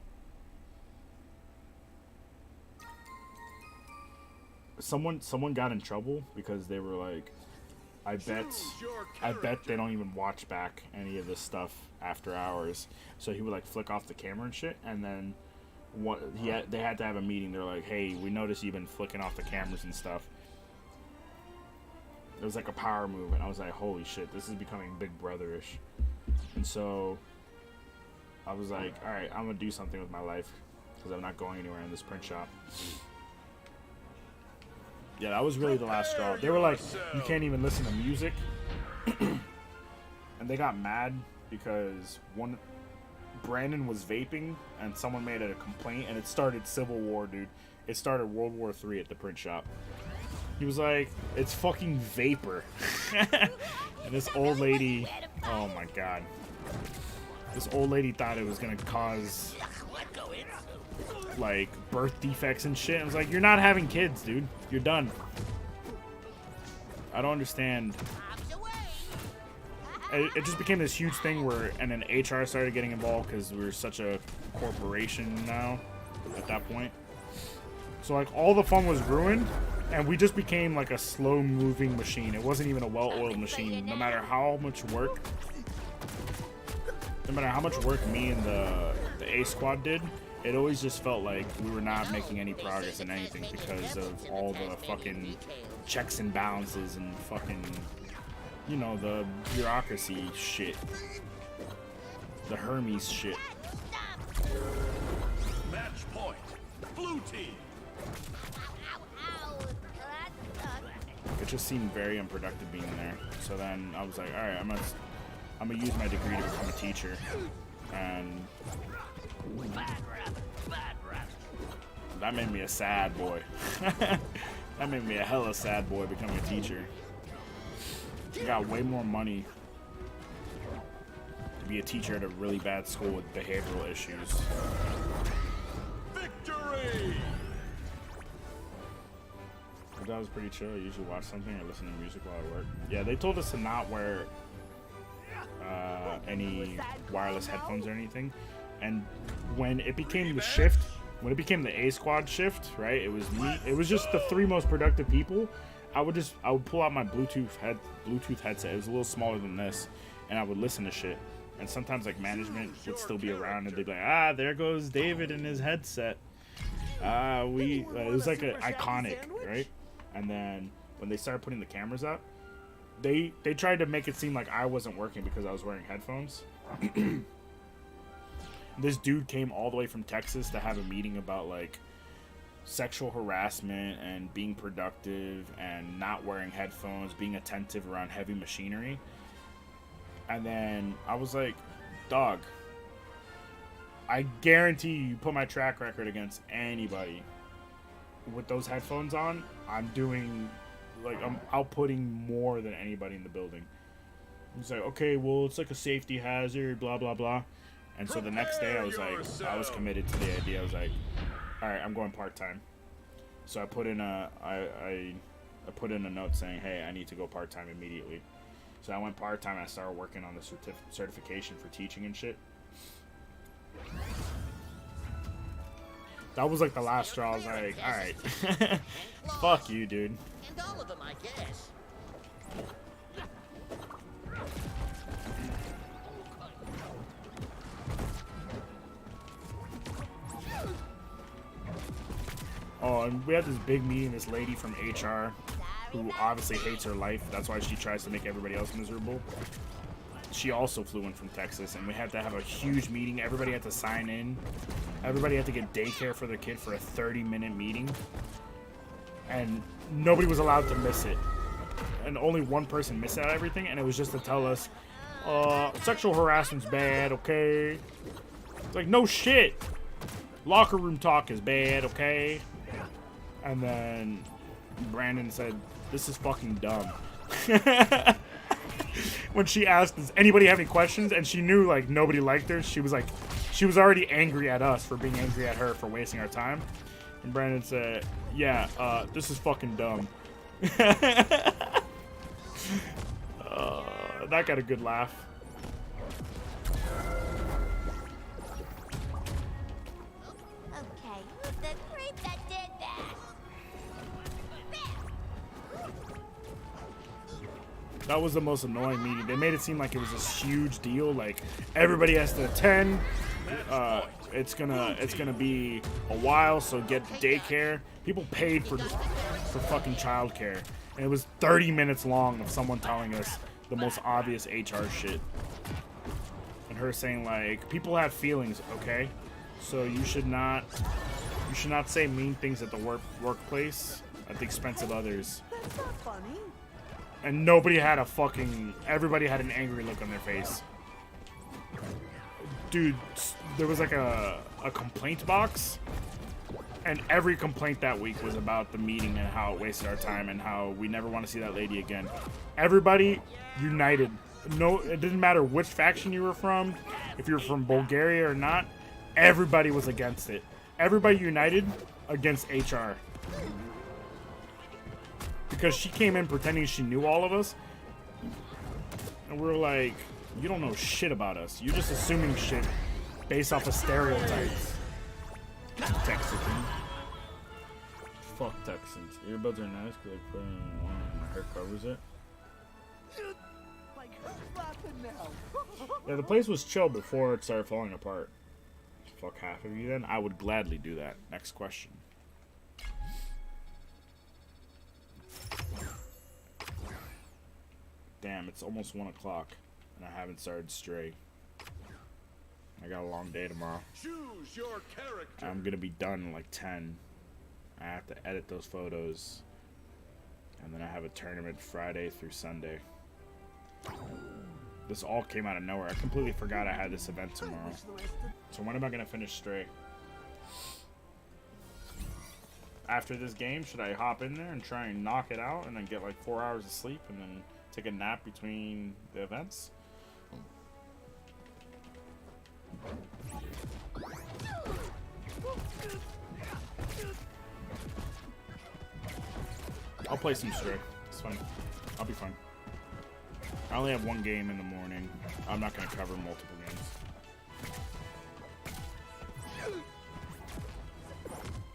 Someone got in trouble because they were like, I bet they don't even watch back any of this stuff after hours. So he would like flick off the camera and shit, and then they had to have a meeting. They're like, hey, we noticed you've been flicking off the cameras and stuff. It was like a power move, and I was like, holy shit, this is becoming Big Brother-ish. And so I was like, all right, I'm gonna do something with my life because I'm not going anywhere in this print shop. Yeah, that was really the last straw. They were like, you can't even listen to music. And they got mad because Brandon was vaping and someone made a complaint and it started Civil War, dude. It started World War III at the print shop. He was like, it's fucking vapor. And this old lady, oh my god. This old lady thought it was gonna cause like birth defects and shit. I was like, you're not having kids, dude. You're done. I don't understand. It just became this huge thing where, and then HR started getting involved because we were such a corporation now at that point. So like all the fun was ruined, and we just became like a slow moving machine. It wasn't even a well-oiled machine. No matter how much work me and the A squad did, it always just felt like we were not making any progress in anything because of all the fucking checks and balances and fucking, you know, the bureaucracy shit. The Hermes shit.
Match point. Blue team.
It just seemed very unproductive being there. So then I was like, alright, I'm gonna I'm gonna use my degree to become a teacher, and that made me a sad boy. That made me a hella sad boy becoming a teacher. I got way more money to be a teacher at a really bad school with behavioral issues.
Victory!
That was pretty chill. I usually watch something or listen to music while I work. Yeah, they told us to not wear any wireless headphones or anything. And when it became the shift, when it became the A squad shift, right? It was me. It was just the 3 most productive people. I would pull out my Bluetooth headset. It was a little smaller than this, and I would listen to shit. And sometimes like management would still be around, and they'd be like, there goes David and his headset. It was like an iconic, right? And then when they started putting the cameras up, they tried to make it seem like I wasn't working because I was wearing headphones. This dude came all the way from Texas to have a meeting about like sexual harassment and being productive and not wearing headphones, being attentive around heavy machinery. And then I was like, dog, I guarantee you put my track record against anybody with those headphones on. I'm outputting more than anybody in the building. He's like, okay, well, it's like a safety hazard, blah, blah, blah. And so the next day I was committed to the idea. I was like, all right, I'm going part-time. So I put in I put in a note saying, hey, I need to go part-time immediately. So I went part-time and I started working on the certification for teaching and shit. That was like the last straw. I was like, all right, fuck you, dude.
And all of them, I guess.
Oh, and we had this big meeting. This lady from HR, who obviously hates her life. That's why she tries to make everybody else miserable. She also flew in from Texas, and we had to have a huge meeting. Everybody had to sign in. Everybody had to get daycare for their kid for a 30-minute meeting. And nobody was allowed to miss it. And only one person missed out everything, and it was just to tell us, sexual harassment's bad, okay? It's like, no shit. Locker room talk is bad, okay? And then Brandon said, this is fucking dumb. When she asked, does anybody have any questions? And she knew, like, nobody liked her. She was like, she was already angry at us for being angry at her for wasting our time. And Brandon said, yeah, this is fucking dumb. That got a good laugh.
Okay, who's the creep that did that?
That was the most annoying meeting. They made it seem like it was this huge deal. Like everybody has to attend. It's gonna be a while, so get daycare. People paid for fucking childcare, and it was 30 minutes long of someone telling us the most obvious HR shit, and her saying like, people have feelings, okay? So you should not say mean things at the workplace at the expense of others.
That's not funny.
And everybody had an angry look on their face. Dude, there was like a complaint box, and every complaint that week was about the meeting and how it wasted our time and how we never want to see that lady again. Everybody united. No, it didn't matter which faction you were from, if you're from Bulgaria or not, everybody was against it. Everybody united against HR. Because she came in pretending she knew all of us, and we were like, you don't know shit about us. You're just assuming shit based off of stereotypes. Texans. Fuck Texans. Earbuds are nice because I put in one and my hair covers it.
Like, who's laughing now?
Yeah, the place was chill before it started falling apart. Fuck half of you then? I would gladly do that. Next question. Damn, it's almost 1 o'clock, and I haven't started Stray. I got a long day tomorrow.
Choose your character.
I'm gonna be done in like 10. I have to edit those photos, and then I have a tournament Friday through Sunday. This all came out of nowhere. I completely forgot I had this event tomorrow. So when am I gonna finish Stray? After this game, should I hop in there and try and knock it out and then get like 4 hours of sleep and then take a nap between the events? I'll play some Stray. It's fine. I'll be fine. I only have one game in the morning. I'm not going to cover multiple games.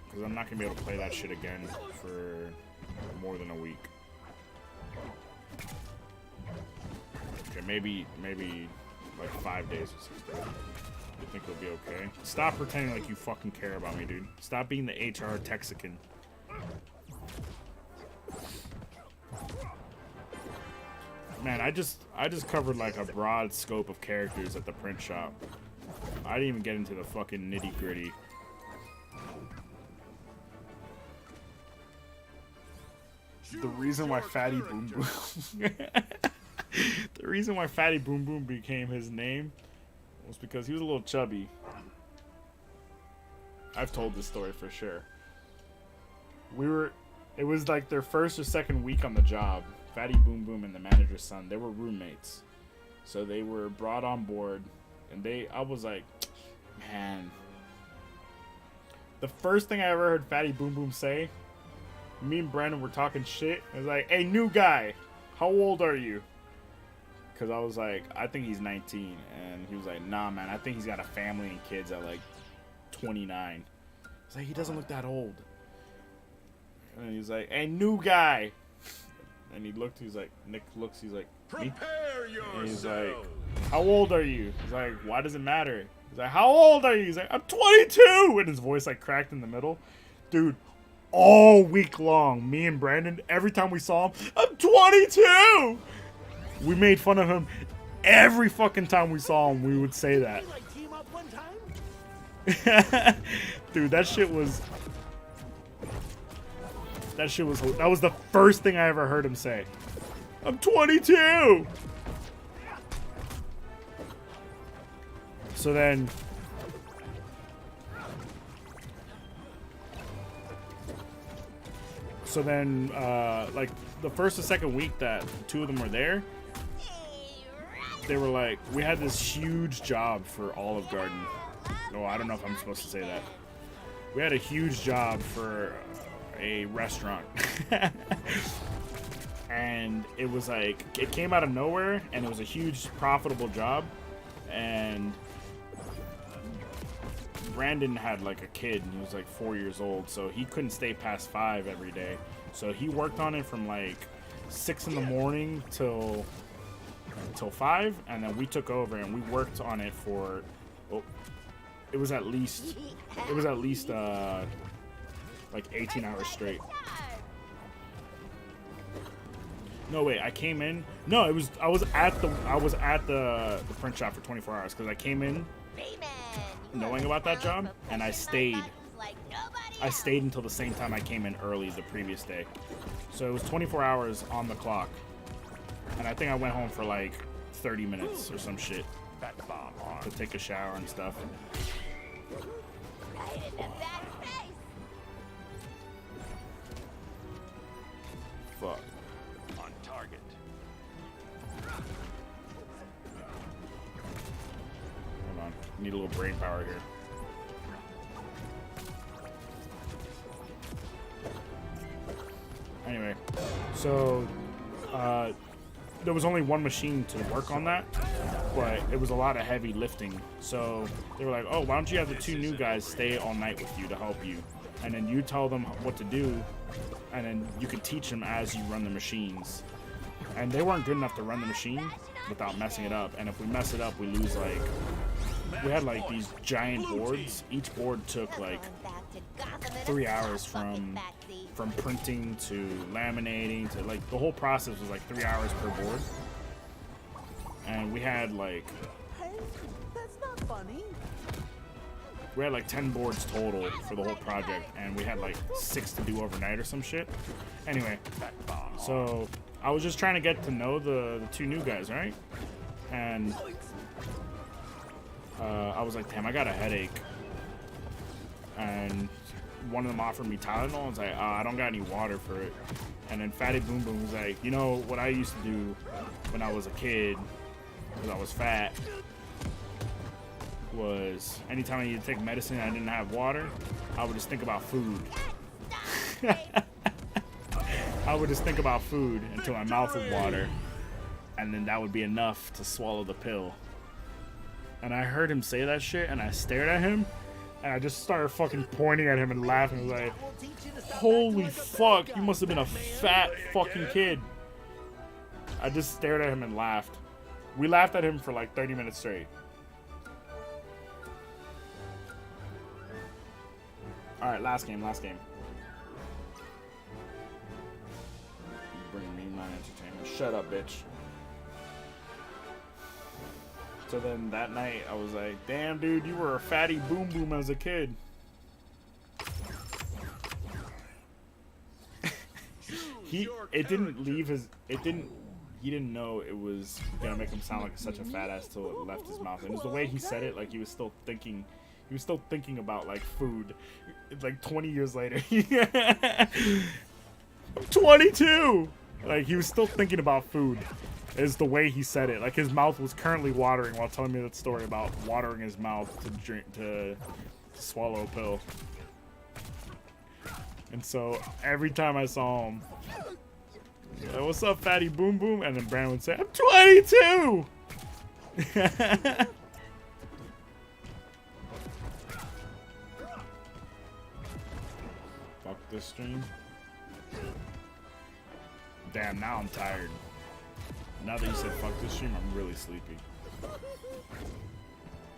Because I'm not going to be able to play that shit again for more than a week. Okay, maybe like 5 days or 6 days. You think it'll be okay? Stop pretending like you fucking care about me, dude. Stop being the HR Texican. Man, I just covered like a broad scope of characters at the print shop. I didn't even get into the fucking nitty gritty. The reason why Fatty Boom Boom the reason why Fatty Boom Boom became his name was because he was a little chubby. I've told this story for sure. It was like their first or second week on the job. Fatty Boom Boom and the manager's son, they were roommates. So they were brought on board and I was like, man. The first thing I ever heard Fatty Boom Boom say, me and Brandon were talking shit. I was like, hey, new guy, how old are you? Because I was like, I think he's 19. And he was like, nah, man, I think he's got a family and kids at like 29. I was like, he doesn't look that old. And he's like, hey, new guy. And he looked, he's like, Nick looks, he's like, me? And he's like, how old are you? He's like, why does it matter? He's like, how old are you? He's like, I'm 22. And his voice like cracked in the middle. Dude, all week long, me and Brandon, every time we saw him, I'm 22. We made fun of him every fucking time we saw him. We would say that. Dude, that was the first thing I ever heard him say. I'm 22. So then like the first or second week that the two of them were there, they were like, we had this huge job for Olive Garden. No, I don't know if I'm supposed to say that. We had a huge job for a restaurant. And it was like, it came out of nowhere and it was a huge profitable job. And Brandon had like a kid and he was like 4 years old, so he couldn't stay past 5 every day. So he worked on it from like 6 in the morning till 5, and then we took over and we worked on it for it was at least like 18 hours straight. No, wait, I came in. No, I was at the print shop for 24 hours because I came in knowing about that job, and I stayed until the same time I came in early the previous day. So it was 24 hours on the clock. And I think I went home for like 30 minutes or some shit to take a shower and stuff. Fuck.
On target.
Hold on. Need a little brain power here. Anyway, so there was only one machine to work on that, but it was a lot of heavy lifting. So they were like, oh, why don't you have the two new guys stay all night with you to help you? And then you tell them what to do, and then you can teach them as you run the machines. And they weren't good enough to run the machine without messing it up. And if we mess it up, we lose like... We had like these giant boards. Each board took like 3 hours from printing to laminating to like the whole process was like 3 hours per board. And we had like...
Hey, that's not funny.
We had like 10 boards total for the whole project, and we had like 6 to do overnight or some shit. Anyway, so I was just trying to get to know the two new guys, right? and I was like, damn, I got a headache. And one of them offered me Tylenol. I was like, I don't got any water for it. And then Fatty Boom Boom was like, you know what I used to do when I was a kid, because I was fat, was anytime I needed to take medicine and I didn't have water, I would just think about food. I would just think about food until my mouth would water, and then that would be enough to swallow the pill. And I heard him say that shit, and I stared at him, and I just started fucking pointing at him and laughing. I was like, holy fuck, you must have been a fat fucking kid. I just stared at him and laughed. We laughed at him for like 30 minutes straight. Alright, last game. Bring me my entertainment. Shut up, bitch. So then that night, I was like, damn, dude, you were a fatty boom boom as a kid. He didn't know it was gonna make him sound like such a fat ass till it left his mouth. And it was the way he said it, like he was still thinking about like food. It's like 20 years later. 22! Like he was still thinking about food. Is the way he said it. Like his mouth was currently watering while telling me that story about watering his mouth to swallow a pill. And so every time I saw him, like, what's up, fatty boom boom? And then Brandon would say, I'm 22! Fuck this stream. Damn, now I'm tired. Now that you said fuck this stream, I'm really sleepy.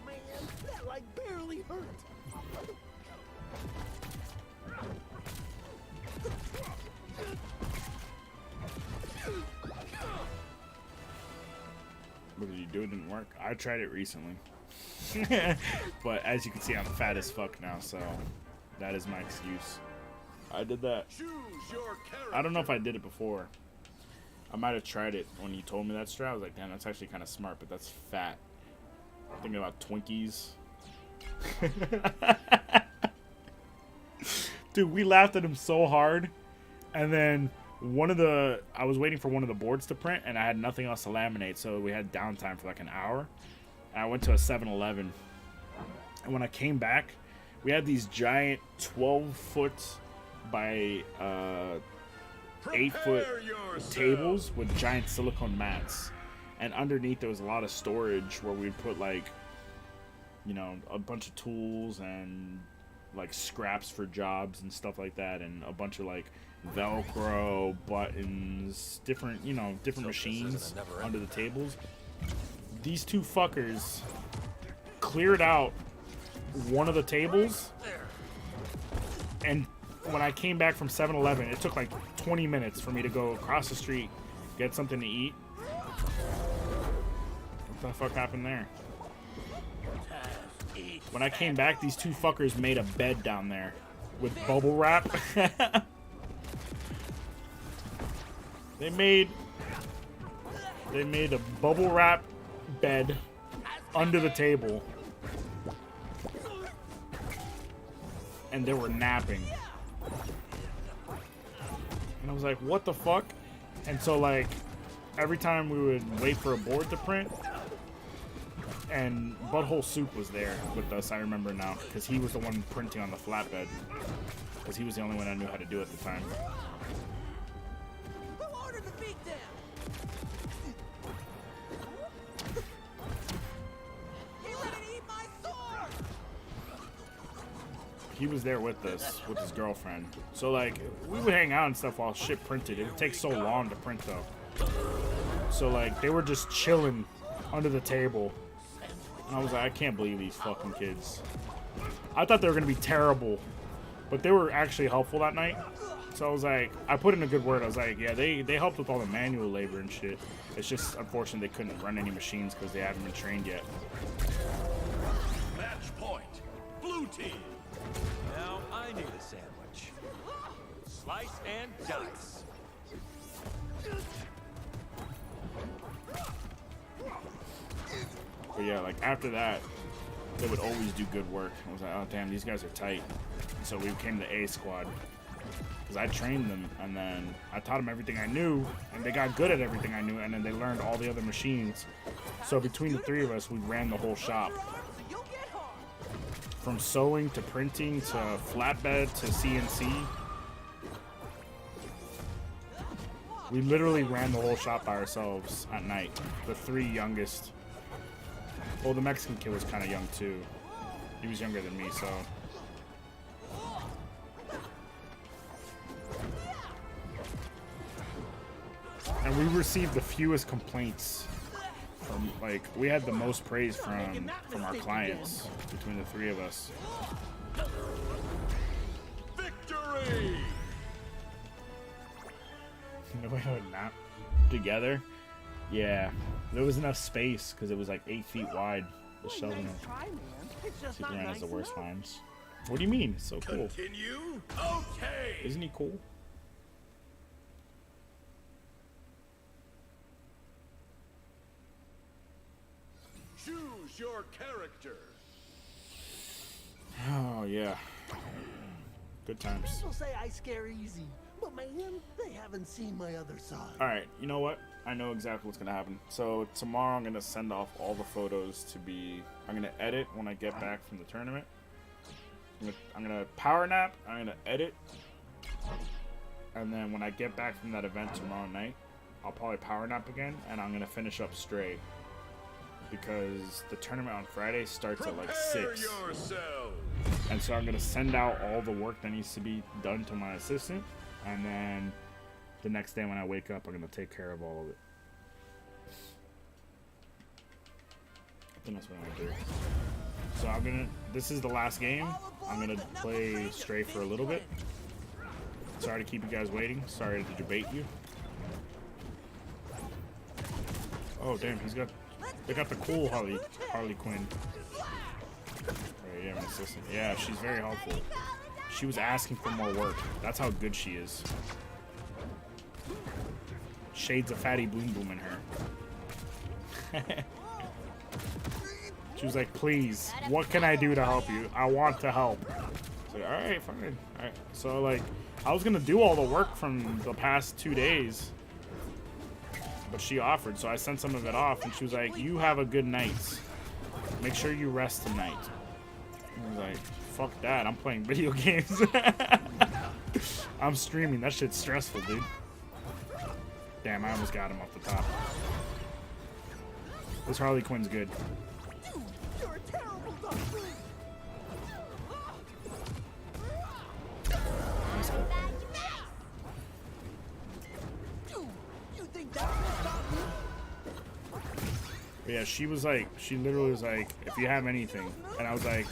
Man, that like barely hurt.
What did you do? It didn't work. I tried it recently. But as you can see, I'm fat as fuck now, so that is my excuse. I did that. I don't know if I did it before. I might have tried it when you told me that strat. I was like, damn, that's actually kind of smart, but that's fat. I'm thinking about Twinkies. Dude, we laughed at him so hard. And then I was waiting for one of the boards to print, and I had nothing else to laminate, so we had downtime for like an hour. And I went to a 7-Eleven. And when I came back, we had these giant 12-foot by 8-foot tables with giant silicone mats, and underneath there was a lot of storage where we'd put like, you know, a bunch of tools and like scraps for jobs and stuff like that, and a bunch of like Velcro, buttons, different machines under the tables. These two fuckers cleared out one of the tables, and when I came back from 7-Eleven, it took like 20 minutes for me to go across the street, get something to eat. What the fuck happened there? When I came back, these two fuckers made a bed down there with bubble wrap. They made a bubble wrap bed under the table. And they were napping. And I was like, what the fuck? And so, like, every time we would wait for a board to print, and Butthole Soup was there with us, I remember now, because he was the one printing on the flatbed. Because he was the only one I knew how to do at the time.
Who ordered the beatdown? He let it eat my sword!
He was there with us, with his girlfriend. So, like, we would hang out and stuff while shit printed. It would take so long to print, though. So, like, they were just chilling under the table. And I was like, I can't believe these fucking kids. I thought they were going to be terrible. But they were actually helpful that night. So I was like, I put in a good word. I was like, yeah, they helped with all the manual labor and shit. It's just unfortunate they couldn't run any machines because they haven't been trained yet.
Match point. Blue team.
Now I need a sandwich. Slice and dice.
But yeah, like after that, they would always do good work. I was like, oh damn, these guys are tight. And so we became the A squad. Because I trained them, and then I taught them everything I knew, and they got good at everything I knew, and then they learned all the other machines. So between the three of us, we ran the whole shop. From sewing to printing to flatbed to CNC. We literally ran the whole shop by ourselves at night. The three youngest. Well, the Mexican kid was kind of young too. He was younger than me, so. And we received the fewest complaints from, like, we had the most praise from our clients between the three of us.
Victory!
No way I would not together. Yeah, there was enough space because it was like 8 feet wide. The shelving. Superman has the worst lines. What do you mean? It's so cool.
Continue? Okay!
Isn't he cool?
Choose your character.
Oh yeah. Good times.
People say I scare easy, but man, they haven't seen my other side.
Alright, you know what? I know exactly what's gonna happen. So tomorrow I'm gonna send off all the photos to be. I'm gonna edit when I get back from the tournament. I'm gonna power nap. I'm gonna edit, and then when I get back from that event tomorrow night, I'll probably power nap again, and I'm gonna finish up Stray because the tournament on Friday starts at like 6. And so I'm gonna send out all the work that needs to be done to my assistant, and then the next day when I wake up, I'm gonna take care of all of it. I think that's what I'm gonna do. So this is the last game. I'm gonna play Stray for a little bit. Sorry to keep you guys waiting. Sorry to debate you. Oh damn, they got the cool Harley Quinn. Right, yeah, my assistant. Yeah, she's very helpful. She was asking for more work. That's how good she is. Shades of Fatty Boom Boom in her. She was like, please, what can I do to help you? I want to help. I was like, alright, fine. Alright. So like, I was gonna do all the work from the past 2 days, but she offered, so I sent some of it off, and she was like, you have a good night. Make sure you rest tonight. I was like, fuck that, I'm playing video games. I'm streaming, that shit's stressful, dude. Damn, I almost got him off the top. This Harley Quinn's good.
Dude, you're a terrible doctor. Dude, you think that will stop me?
But yeah, she literally was like, if you have anything. And I was like,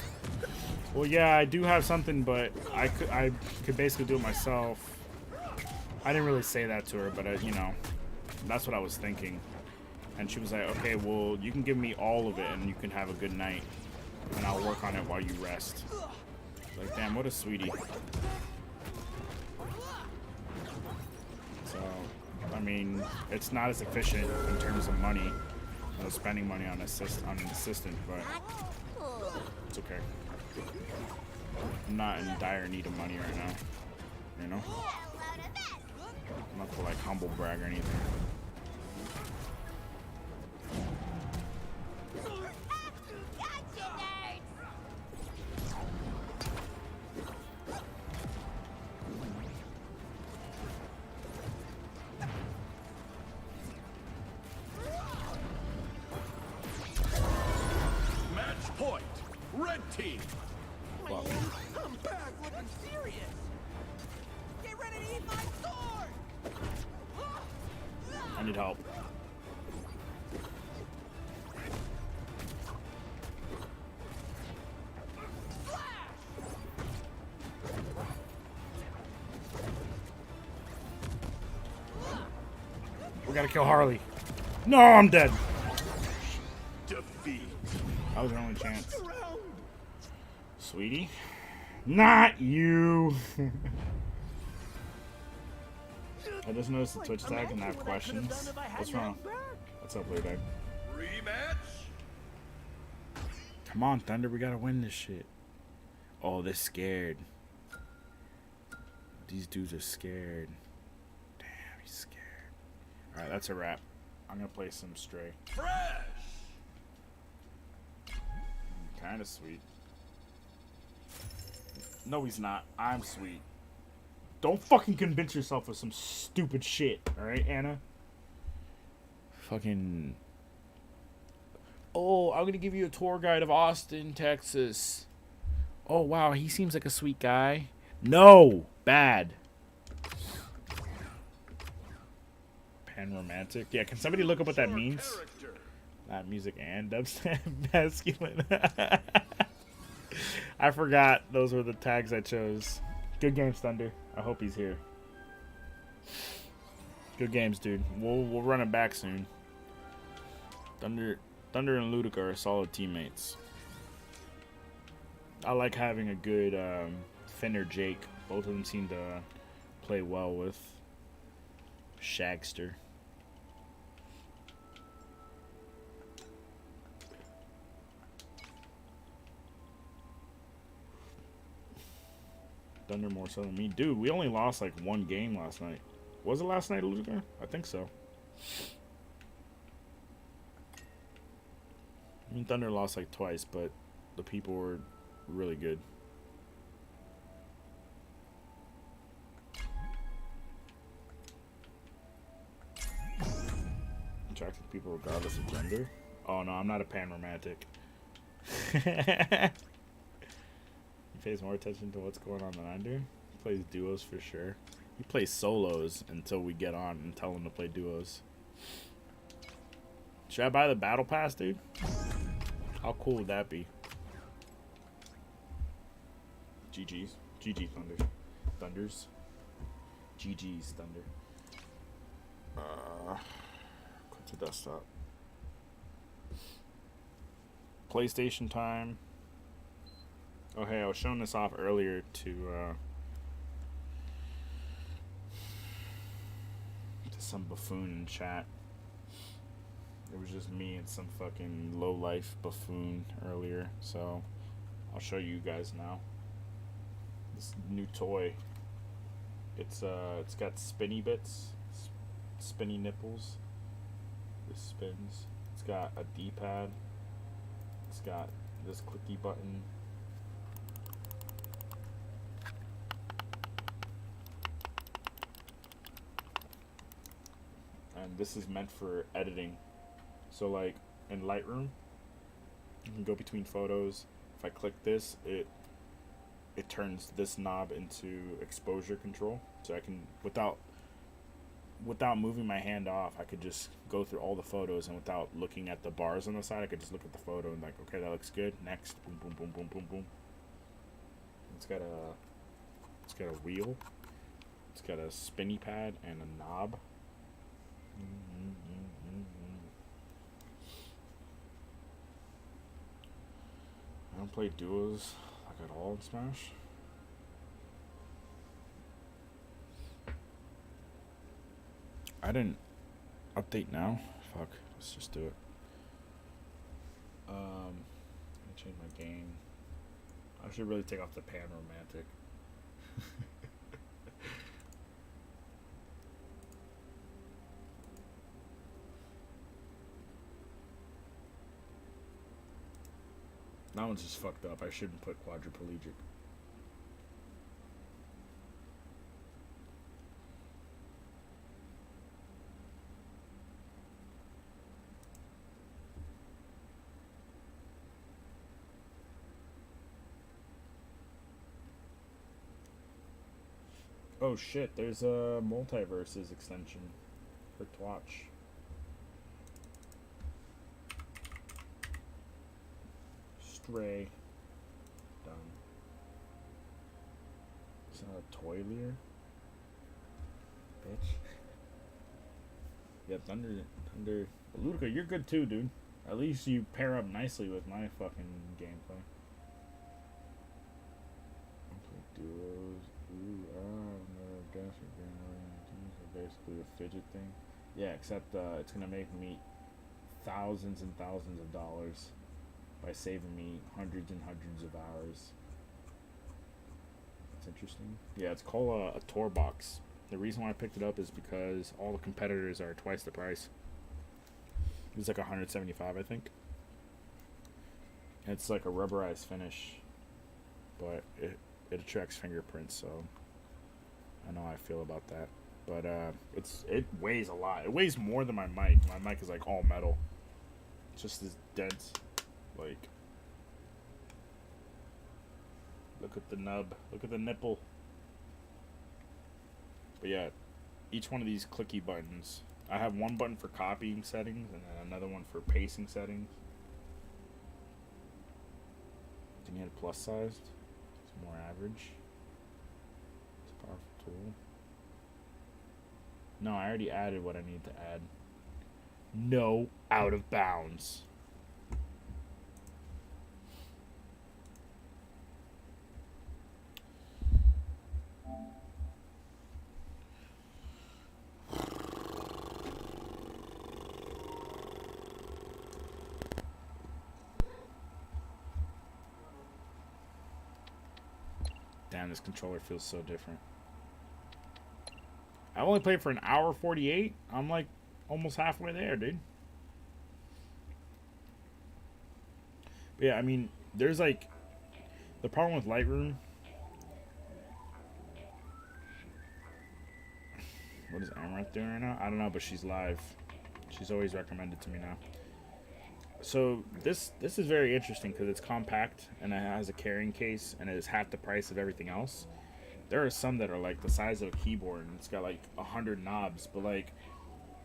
well, yeah, I do have something, but I could basically do it myself. I didn't really say that to her, but you know, that's what I was thinking. And she was like, okay, well, you can give me all of it and you can have a good night, and I'll work on it while you rest. Like, damn, what a sweetie. So, I mean, it's not as efficient in terms of money, you know, spending money on an assistant, but it's okay. I'm not in dire need of money right now, you know? I'm not to like humble brag or anything.
Match point. Red team.
Man, I'm back looking serious. Get ready to eat my sword.
I need help. We gotta kill Harley. No, I'm dead.
Defeat.
That was our only chance. Sweetie? Not you. I just noticed the Twitch tag and I have questions. What's wrong? What's up, Blue Dog?
Rematch.
Come on, Thunder. We gotta win this shit. Oh, they're scared. These dudes are scared. Damn, he's scared. Alright, that's a wrap. I'm gonna play some Stray.
Fresh!
Kinda sweet. No, he's not. I'm sweet. Don't fucking convince yourself of some stupid shit, alright, Anna? Fucking... Oh, I'm gonna give you a tour guide of Austin, Texas. Oh, wow, he seems like a sweet guy. No! Bad. Pan-romantic? Yeah, can somebody look up what that means? Not music and dubstep. Masculine. I forgot those were the tags I chose. Good games, Thunder. I hope he's here. Good games, dude. We'll run it back soon. Thunder and Ludica are solid teammates. I like having a good Fenner Jake. Both of them seem to play well with Shagster. Thunder more so than me. Dude, we only lost like one game last night. Was it last night, Ludica? I think so. I mean, Thunder lost like twice, but the people were really good. Attracting people regardless of gender? Oh no, I'm not a pan-romantic. He pays more attention to what's going on than I do. He plays duos for sure. He plays solos until we get on and tell him to play duos. Should I buy the battle pass, dude? How cool would that be? GG's. GG Thunder. Thunders. GG's Thunder. Quit the desktop. PlayStation time. Oh hey, I was showing this off earlier to some buffoon in chat. It was just me and some fucking low-life buffoon earlier, so I'll show you guys now. This new toy. It's got spinny bits, spinny nipples. This spins. It's got a D-pad. It's got this clicky button. And this is meant for editing. So like in Lightroom, you can go between photos. If I click this, it turns this knob into exposure control. So I can, without moving my hand off, I could just go through all the photos, and without looking at the bars on the side, I could just look at the photo and like, okay, that looks good. Next, boom, boom, boom, boom, boom, boom. It's got a wheel. It's got a spinny pad and a knob. I don't play duos like at all in Smash. I didn't update now. Fuck, let's just do it. I'm gonna change my game. I should really take off the pan romantic. That one's just fucked up. I shouldn't put quadriplegic. Oh shit, there's a MultiVersus extension for Twatch. Stray. Done. It's not a toilier. Bitch. Yeah, Thunder. Ludica, you're good too, dude. At least you pair up nicely with my fucking gameplay. Okay, duos. Ooh, no, gas or basically a fidget thing. Yeah, except it's gonna make me thousands and thousands of dollars. by saving me hundreds and hundreds of hours. That's interesting. Yeah, it's called a tour box. The reason why I picked it up is because all the competitors are twice the price. It's like 175, I think. It's like a rubberized finish, but it attracts fingerprints, so I know how I feel about that. But it weighs a lot. It weighs more than my mic. My mic is like all metal. It's just as dense. Like, look at the nub. Look at the nipple. But yeah, each one of these clicky buttons. I have one button for copying settings and then another one for pacing settings. Can you get it plus sized? It's more average. It's a powerful tool. No, I already added what I need to add. No out of bounds. Damn, this controller feels so different. I only played for an hour 48. I'm like almost halfway there, dude. But yeah, I mean, there's like the problem with Lightroom. What is Amaranth doing right now? I don't know, but she's live. She's always recommended to me now. So this is very interesting because it's compact and it has a carrying case and it is half the price of everything else. There are some that are like the size of a keyboard and it's got like 100 knobs, but like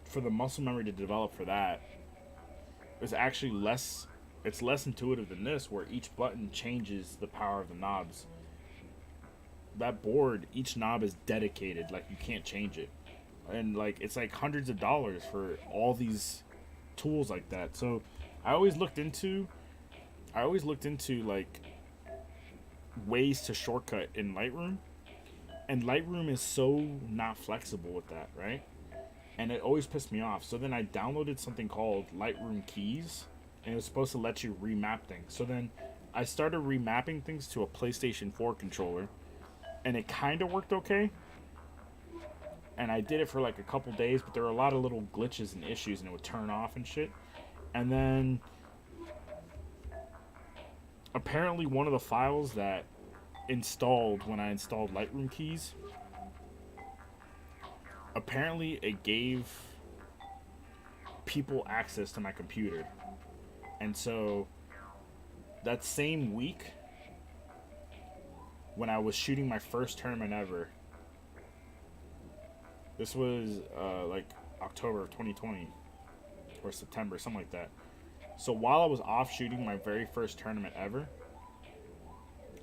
for the muscle memory to develop for that, it's actually less. It's less intuitive than this, where each button changes the power of the knobs. That board, each knob is dedicated, like you can't change it, and like it's like hundreds of dollars for all these tools like that. So I always looked into like ways to shortcut in Lightroom, and Lightroom is so not flexible with that, right? And it always pissed me off. So then I downloaded something called Lightroom Keys, and it was supposed to let you remap things. So then I started remapping things to a PlayStation 4 controller, and it kind of worked okay. And I did it for like a couple days, but there were a lot of little glitches and issues, and it would turn off and shit. And then apparently one of the files that installed when I installed Lightroom Keys, apparently it gave people access to my computer. And so that same week, when I was shooting my first tournament ever, this was like October of 2020 or September, something like that. So while I was off shooting my very first tournament ever,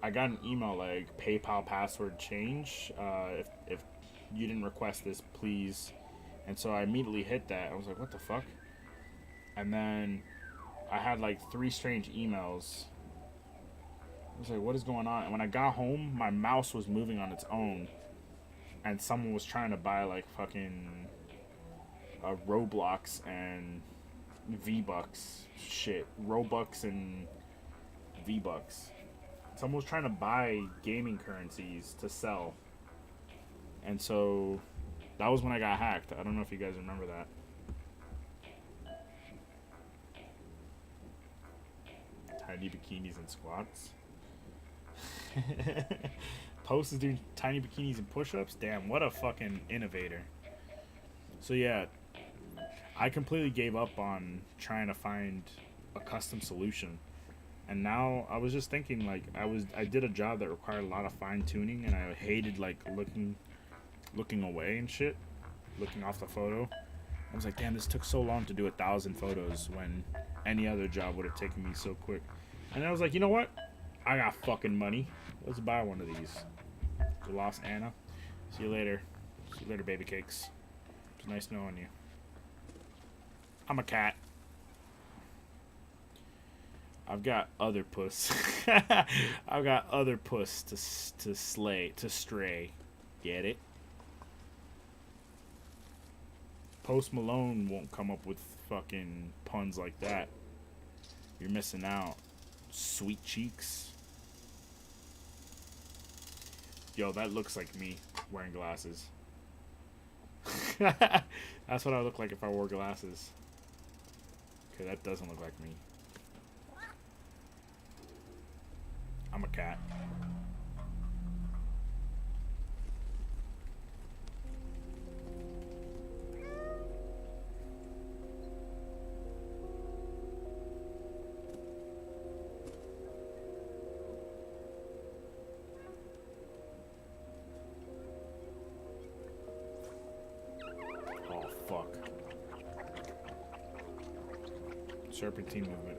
I got an email like PayPal password change. If you didn't request this, please. And so I immediately hit that. I was like, what the fuck? And then I had like 3 strange emails. I was like, what is going on? And when I got home, my mouse was moving on its own. And someone was trying to buy like fucking Roblox and V-Bucks shit. Robux and V-Bucks. Someone was trying to buy gaming currencies to sell. And so that was when I got hacked. I don't know if you guys remember that. Tiny bikinis and squats. Post is doing tiny bikinis and push-ups. Damn, what a fucking innovator. So yeah, I completely gave up on trying to find a custom solution. And now I was just thinking, like, I did a job that required a lot of fine-tuning, and I hated like looking away and shit, looking off the photo. I was like, damn, this took so long to do 1,000 photos when any other job would have taken me so quick. And I was like, you know what? I got fucking money. Let's buy one of these. We lost Anna. See you later. See you later, baby cakes. It's nice knowing you. I'm a cat. I've got other puss. I've got other puss to stray. Get it? Post Malone won't come up with fucking puns like that. You're missing out. Sweet cheeks. Yo, that looks like me wearing glasses. That's what I look like if I wore glasses. Okay, that doesn't look like me. I'm a cat. Oh, fuck. Serpentine movement.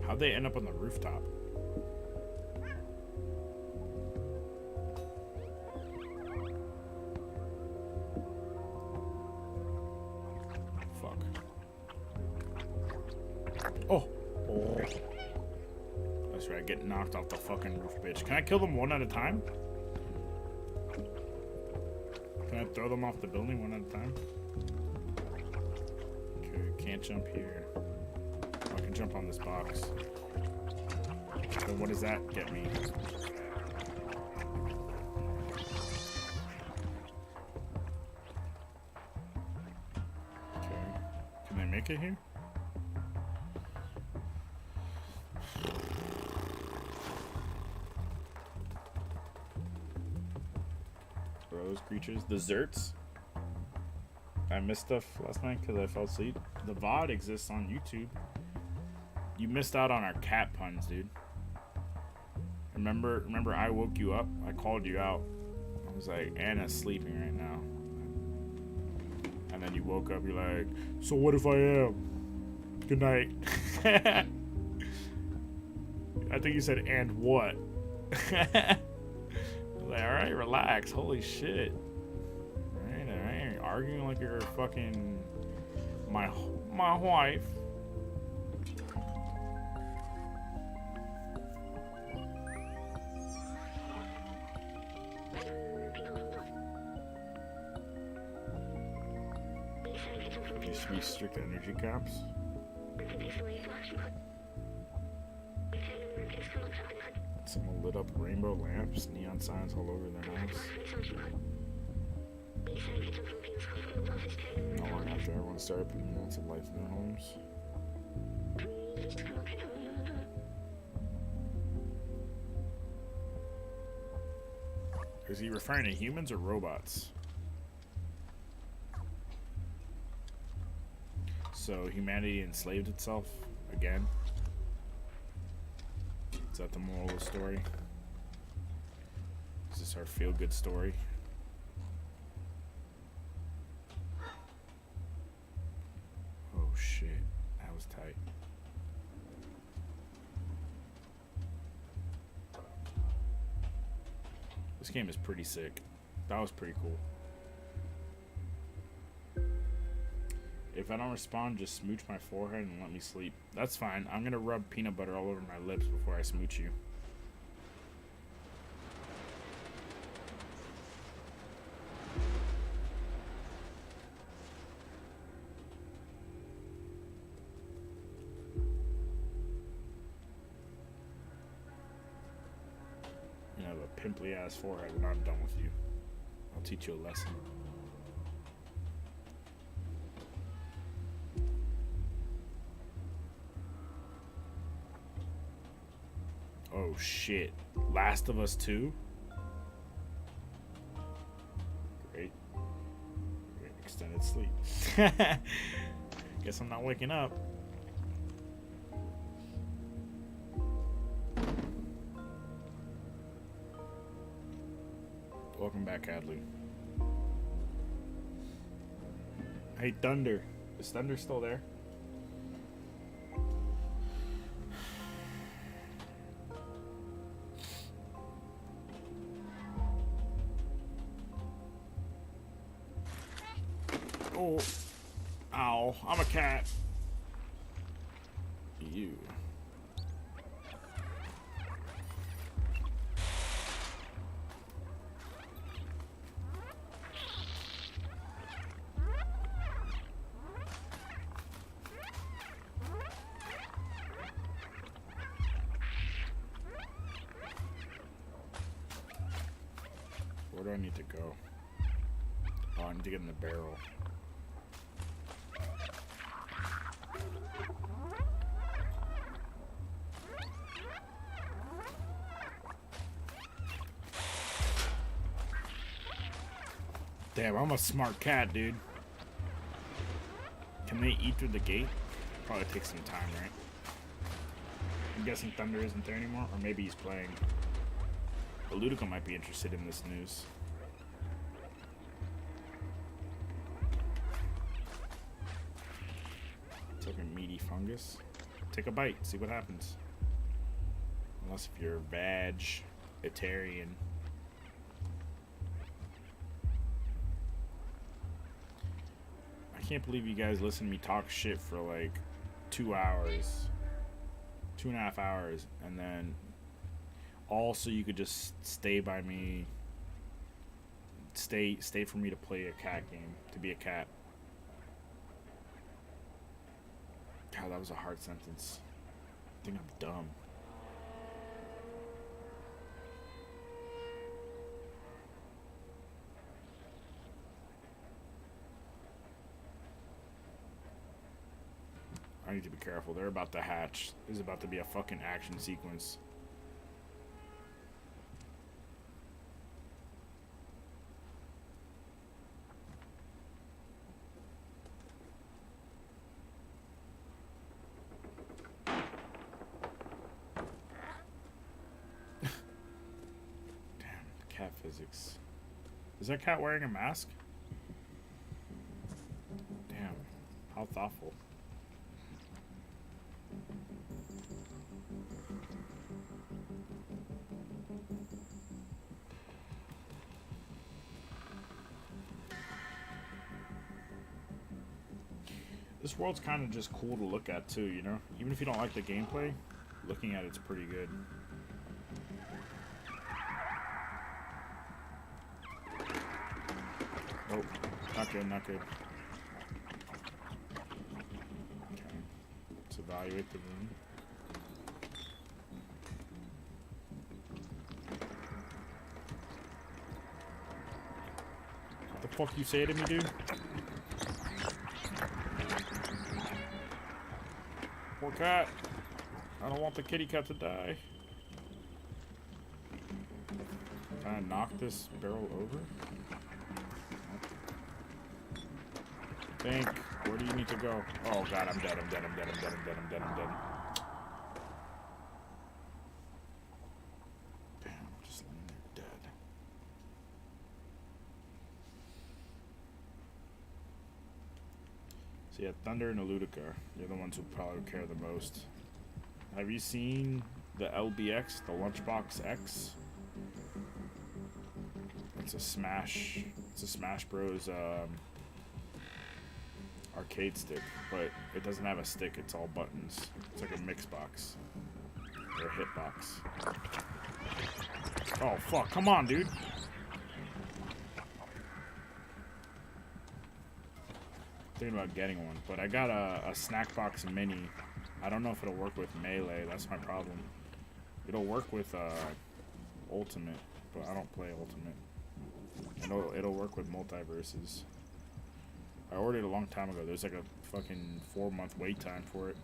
How'd they end up on the rooftop? Fuck. Oh! Oh. That's right, get knocked off the fucking roof, bitch. Can I kill them one at a time? Can I throw them off the building one at a time? Okay, can't jump here. I can jump on this box. So what does that get me? Okay. Can they make it here? What are those creatures? The Zerts? I missed stuff last night because I fell asleep. The VOD exists on YouTube. You missed out on our cat puns, dude. Remember I woke you up? I called you out. I was like, Anna's sleeping right now. And then you woke up, you're like, so what if I am? Good night. I think you said, and what? I was like, alright, relax. Holy shit. Alright. Arguing like you're fucking my wife. These three strict energy caps. Someone lit up rainbow lamps, neon signs all over their house. Not long after everyone started putting lots of lights in their homes. Is he referring to humans or robots? So humanity enslaved itself again? Is that the moral of the story? Is this our feel-good story? Oh shit, that was tight. This game is pretty sick. That was pretty cool. If I don't respond, just smooch my forehead and let me sleep. That's fine. I'm gonna rub peanut butter all over my lips before I smooch you. You have a pimply ass forehead when I'm done with you. I'll teach you a lesson. Oh shit. Last of Us 2? Great. Great extended sleep. Guess I'm not waking up. Welcome back, Hadley. Hey, Thunder. Is Thunder still there? Oh. Ow. I'm a cat. Yeah. you. Where do I need to go? Oh, I need to get in the barrel. Damn, I'm a smart cat, dude. Can they eat through the gate? Probably takes some time, right? I'm guessing Thunder isn't there anymore, or maybe he's playing. But Ludica might be interested in this news. It's like a meaty fungus. Take a bite, see what happens. Unless if you're vegetarian. I can't believe you guys listen to me talk shit for like 2 hours. 2.5 hours, and then also you could just stay by me. Stay for me to play a cat game, to be a cat. God, that was a hard sentence. I think I'm dumb. I need to be careful. They're about to hatch. There's about to be a fucking action sequence. Damn, cat physics. Is that cat wearing a mask? Damn, how thoughtful. This world's kind of just cool to look at too, you know? Even if you don't like the gameplay, looking at it's pretty good. Oh, not good, not good. Okay, let's evaluate the room. What the fuck you say to me, dude? Poor cat. I don't want the kitty cat to die. Can I knock this barrel over? Think. Where do you need to go? Oh god, I'm dead, I'm dead, I'm dead, I'm dead, I'm dead, I'm dead, I'm dead. Damn, I'm just laying there dead. So yeah, Thunder and Ludica, they're the ones who probably care the most. Have you seen the LBX, the Lunchbox X? It's a Smash Bros. Arcade stick, but it doesn't have a stick, it's all buttons. It's like a mix box. Or a hitbox. Oh fuck, come on, dude. Thinking about getting one, but I got a snack box mini. I don't know if it'll work with Melee, that's my problem. It'll work with Ultimate, but I don't play Ultimate. It'll work with MultiVersus. I ordered it a long time ago. There's like a fucking 4-month wait time for it.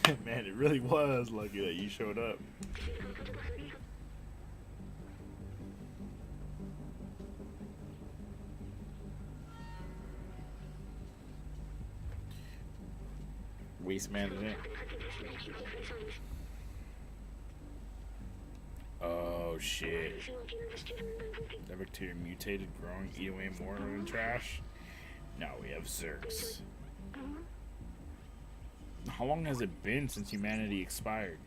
Man, it really was lucky that you showed up. Waste management. Oh shit. That bacteria mutated, growing, eat away more than trash. Now we have Zerks. How long has it been since humanity expired?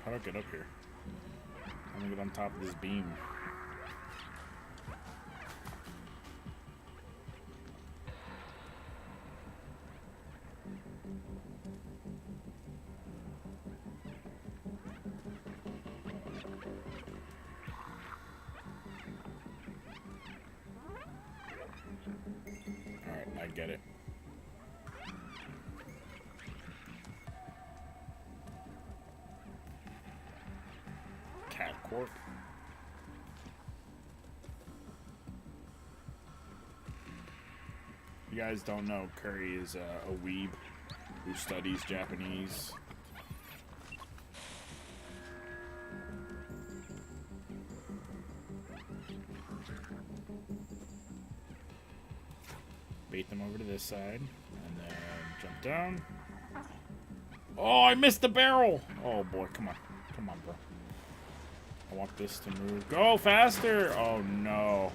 How do I get up here? I'm gonna get on top of this beam. Alright, I get it. Cat Corp. You guys don't know, Curry is a weeb who studies Japanese. Bait them over to this side, and then jump down. Oh, I missed the barrel! Oh boy, come on. Come on, bro. I want this to move. Go faster! Oh no.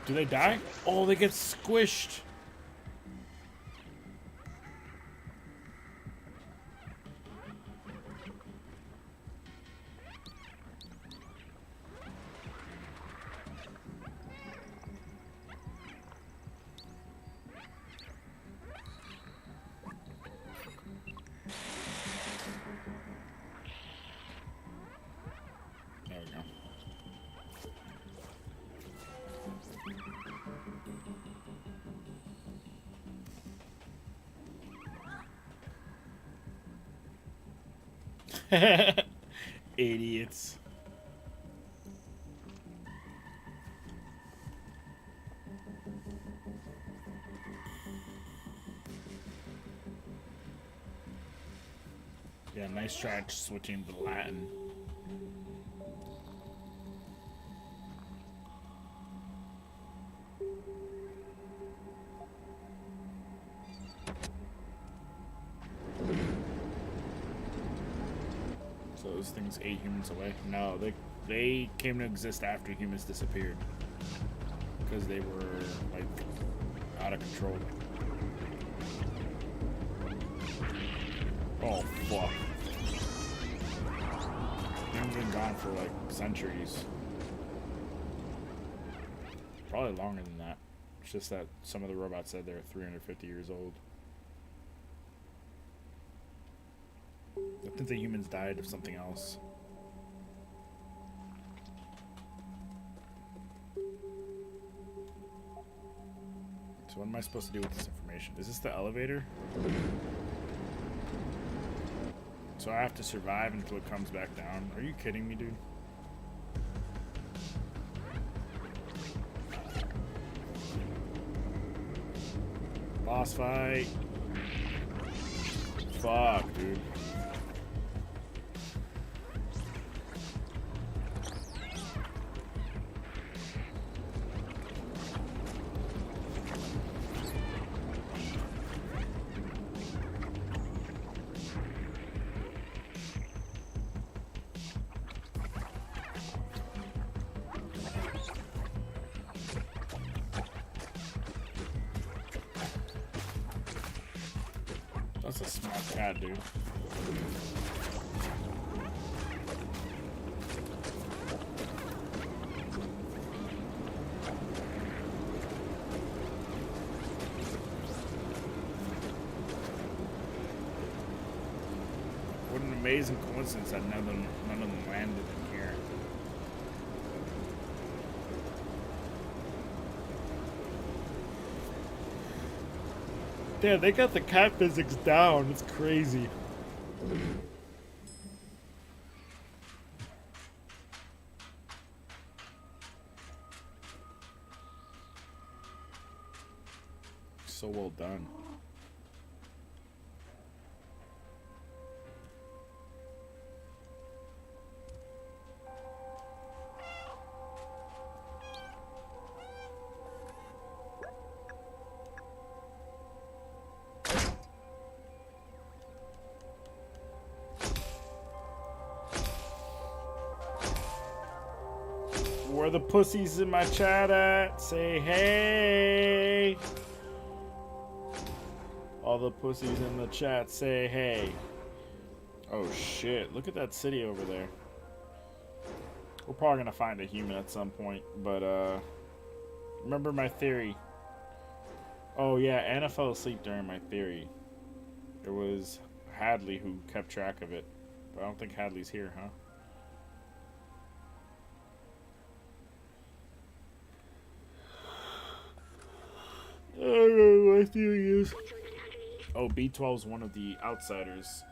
Do they die? Oh, they get squished. There we go. Idiots. Yeah, nice try switching to Latin. So those things ate humans away? No, they came to exist after humans disappeared. Because they were, like, out of control. Oh, fuck. They've been gone for, like, centuries. Probably longer than that. It's just that some of the robots said they're 350 years old. I think the humans died of something else. So what am I supposed to do with this information? Is this the elevator? So I have to survive until it comes back down. Are you kidding me, dude? Boss fight. Fuck, dude. That's a smart cat, dude. What an amazing coincidence that none of them landed in here. Damn, they got the cat physics down. It's crazy. So well done. Where the pussies in my chat at? Say hey. All the pussies in the chat say hey. Oh shit, look at that city over there. We're probably gonna find a human at some point, but remember my theory. Oh yeah, Anna fell asleep during my theory. It was Hadley who kept track of it. But I don't think Hadley's here, huh? I don't know what my theory is. Oh, B12 is one of the outsiders.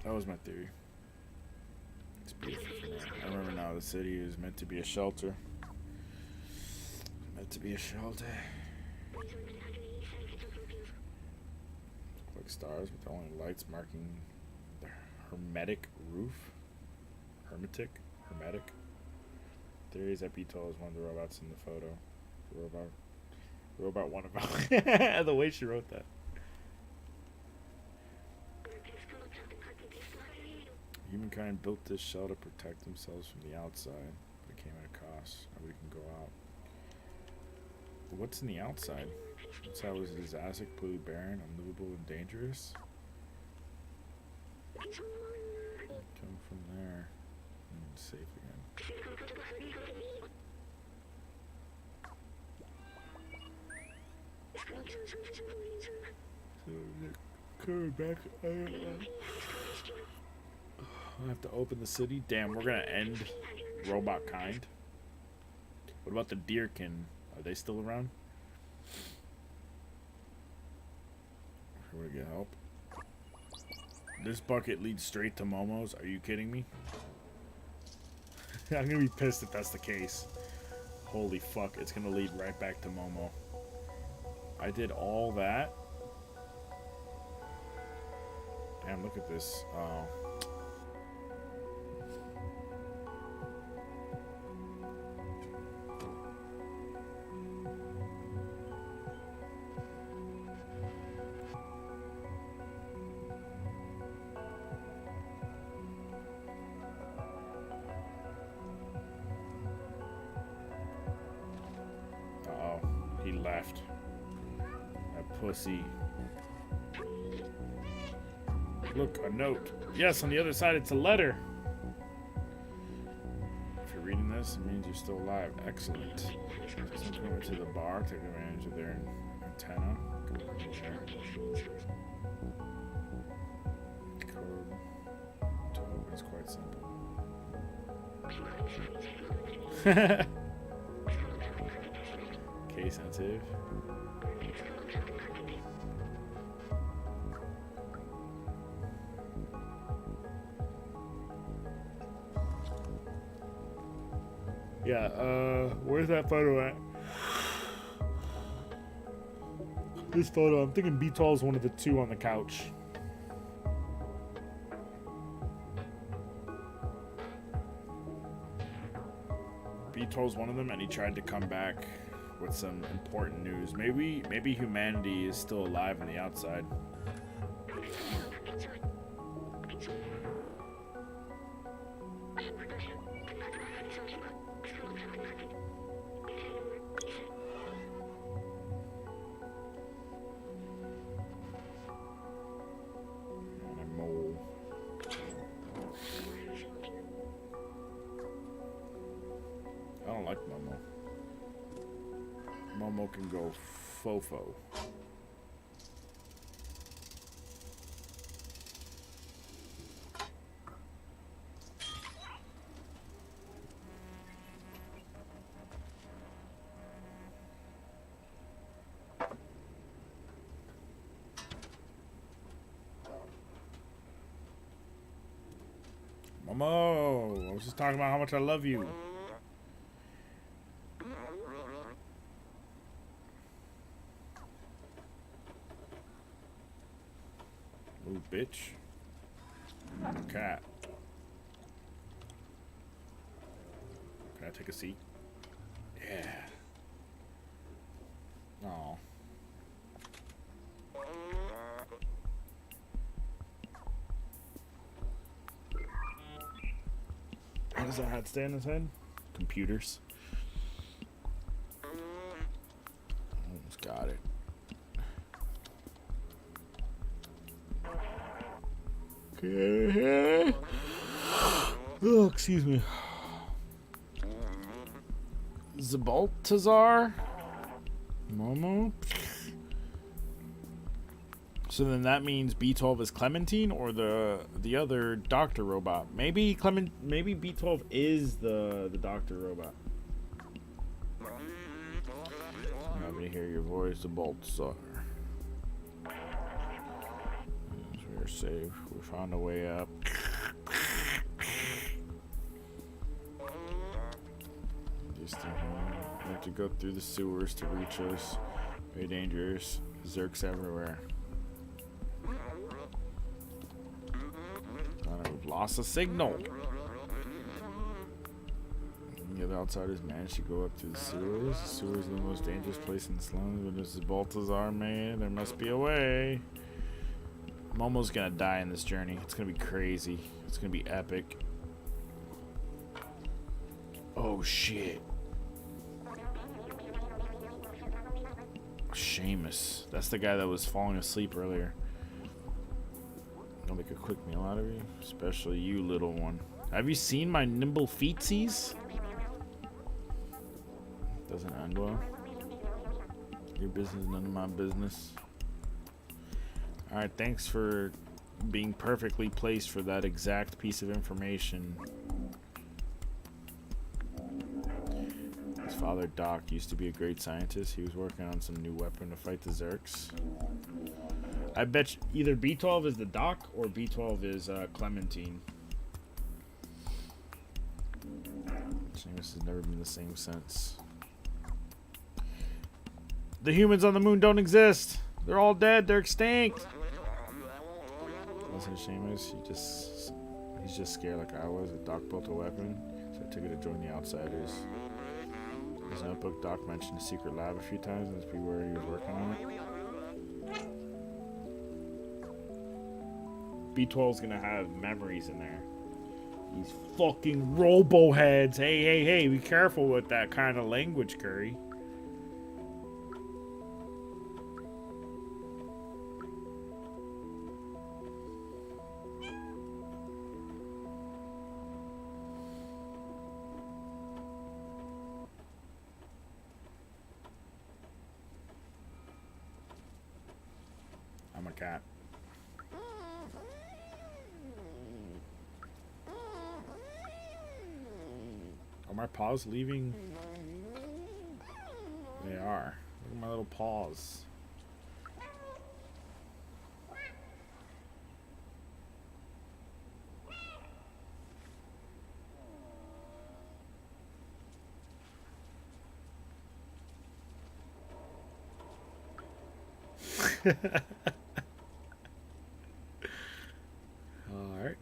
That was my theory. It's beautiful for now. I remember now the city is meant to be a shelter. Meant to be a shelter. Like stars with the only lights marking the hermetic roof. Hermetic? Theory is that B12 is one of the robots in the photo. Robot one about the way she wrote that. Humankind built this shell to protect themselves from the outside, but it came at a cost. Nobody can go out. But what's in the outside? Outside was disaster, completely barren, unlivable, and dangerous. Come from there and safe again. So coming back. I have to open the city. Damn, we're gonna end robot kind. What about the deerkin? Are they still around? Here we get help. This bucket leads straight to Momo's. Are you kidding me? I'm gonna be pissed if that's the case. Holy fuck, it's gonna lead right back to Momo. I did all that. Damn, look at this. Oh. He left. That pussy. Look, a note. Yes, on the other side it's a letter. If you're reading this, it means you're still alive. Excellent. Just come over to the bar, take advantage of their antenna. Go over there. Code to open is quite simple. Case sensitive. Yeah, where's that photo at? This photo, I'm thinking B12 is one of the two on the couch. B12's one of them, and he tried to come back with some important news. Maybe humanity is still alive on the outside. I don't like Momo. Momo can go fofo. Momo, I was just talking about how much I love you. Ooh, bitch. Cat. Can I take a seat? Yeah. Aw. How does that hat stay on his head? Computers. Almost got it. Okay. Oh, excuse me. Zabaltazar? Momo? So then that means B12 is Clementine or the other doctor robot. Maybe maybe B12 is the doctor robot. I'm happy to hear your voice, Zabaltazar. We're safe. We found a way up. Just we have to go through the sewers to reach us. Very dangerous. Zerks everywhere. We've lost a signal. The other outsiders managed to go up to the sewers. The sewers are the most dangerous place in the slums, but this is Baltazar, man. There must be a way. Momo's gonna die in this journey. It's gonna be crazy. It's gonna be epic. Oh shit. Seamus. That's the guy that was falling asleep earlier. I'll make a quick meal out of you. Especially you, little one. Have you seen my nimble feetsies? Doesn't end well. Your business, none of my business. Alright, thanks for being perfectly placed for that exact piece of information. His father, Doc, used to be a great scientist. He was working on some new weapon to fight the Zerks. I bet either B12 is the Doc or B12 is Clementine. Seamus has never been the same since. The humans on the moon don't exist. They're all dead. They're extinct. Listen, Seamus, he's just scared like I was. Doc built a weapon, so I took it to join the outsiders. His notebook, Doc mentioned a secret lab a few times, and that's where he was working on it. B12's gonna have memories in there. These fucking robo heads. Hey, hey, hey, be careful with that kind of language, Curry. I'm a cat. Are my paws leaving? They are. Look at my little paws. All right.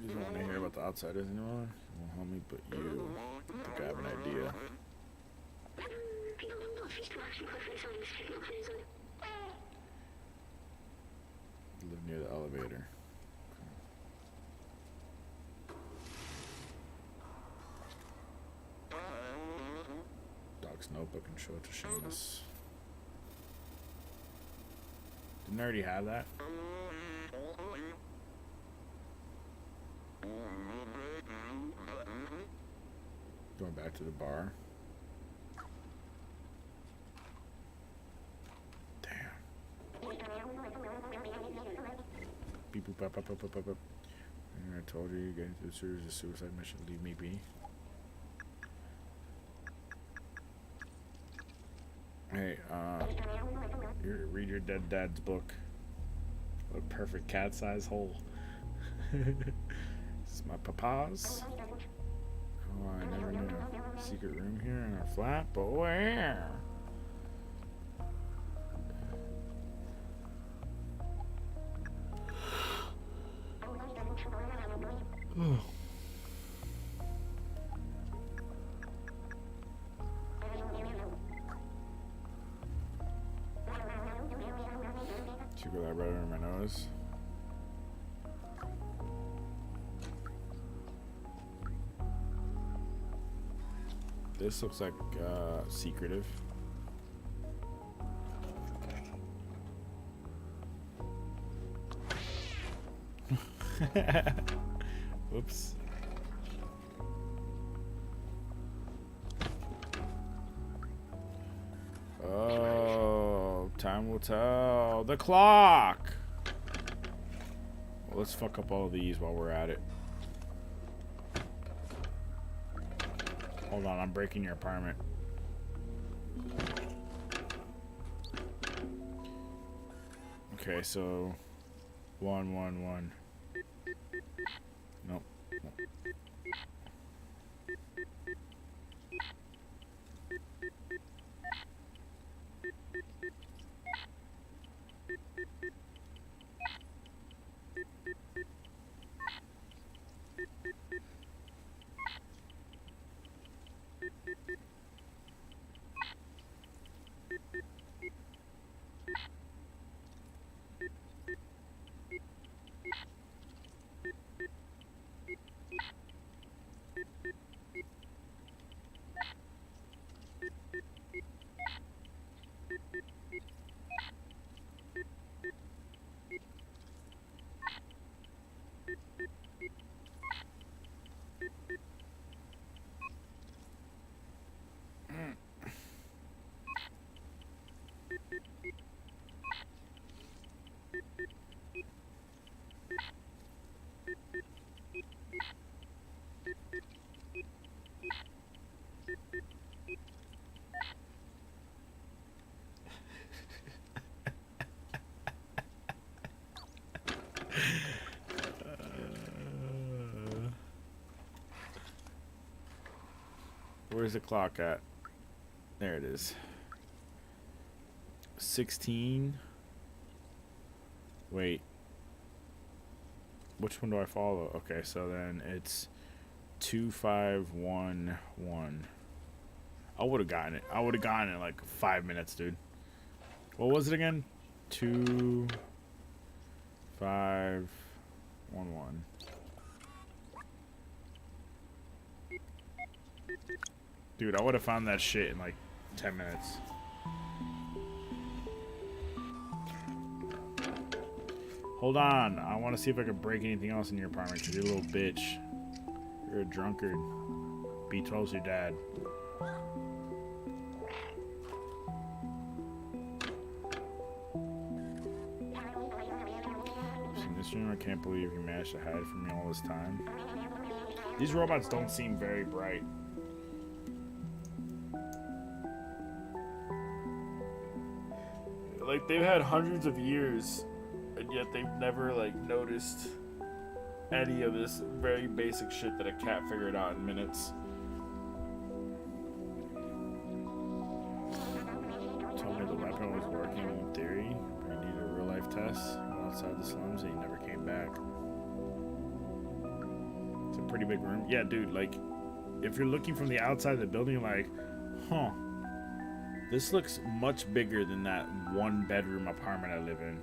You don't want to hear about the outsiders anymore? Well, homie, but you. I think I have an idea. Live near the elevator. Doc's notebook and show it to Seamus. Didn't I already have that? Going back to the bar. Damn. Beep boop up up up up up up. I told you getting to the sewers is a suicide mission. Leave me be. Hey, read your dead dad's book. What a perfect cat-sized hole. This is my papa's. Oh, I never knew. Secret room here in our flat, but where? Should go that right under my nose. This looks like secretive. Whoops. Oh, time will tell. The clock! Well, let's fuck up all of these while we're at it. Hold on, I'm breaking your apartment. Okay, so 1 1 1. Nope. Where's the clock at? There it is. 16. Wait. Which one do I follow? Okay, so then it's 2 5 1 1. I would have gotten it. I would have gotten it in like 5 minutes, dude. What was it again? 2 5 1 1. Dude, I would have found that shit in like 10 minutes. Hold on. I want to see if I can break anything else in your apartment, because you're a little bitch. You're a drunkard. B12's your dad. In this room, I can't believe you managed to hide from me all this time. These robots don't seem very bright. Like, they've had hundreds of years, and yet they've never, like, noticed any of this very basic shit that a cat figured out in minutes. Told me the weapon was working in theory, but he needed a real-life test. He went outside the slums and he never came back. It's a pretty big room. Yeah, dude, like, if you're looking from the outside of the building, you're like, huh. This looks much bigger than that one-bedroom apartment I live in.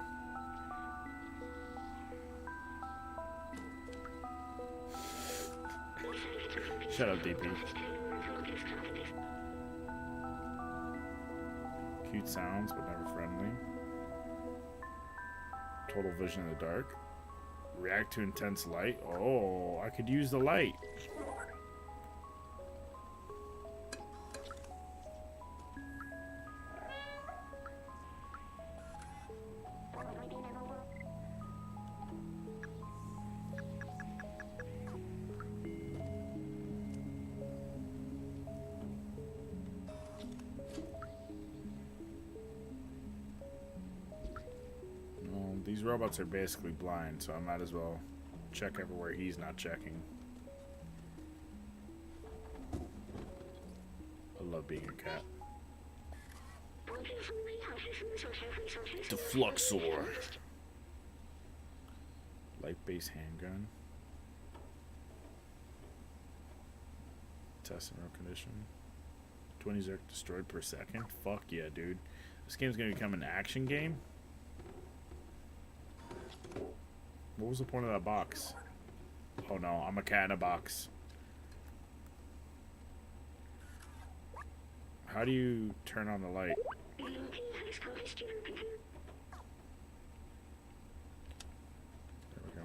Shut up, DP. Cute sounds, but never friendly. Total vision in the dark. React to intense light. Oh, I could use the light. These robots are basically blind, so I might as well check everywhere he's not checking. I love being a cat. The Fluxor. Light base handgun. Test in road condition. 20 Zerk destroyed per second. Fuck yeah, dude. This game's gonna become an action game. What was the point of that box? Oh no, I'm a cat in a box. How do you turn on the light? There we go.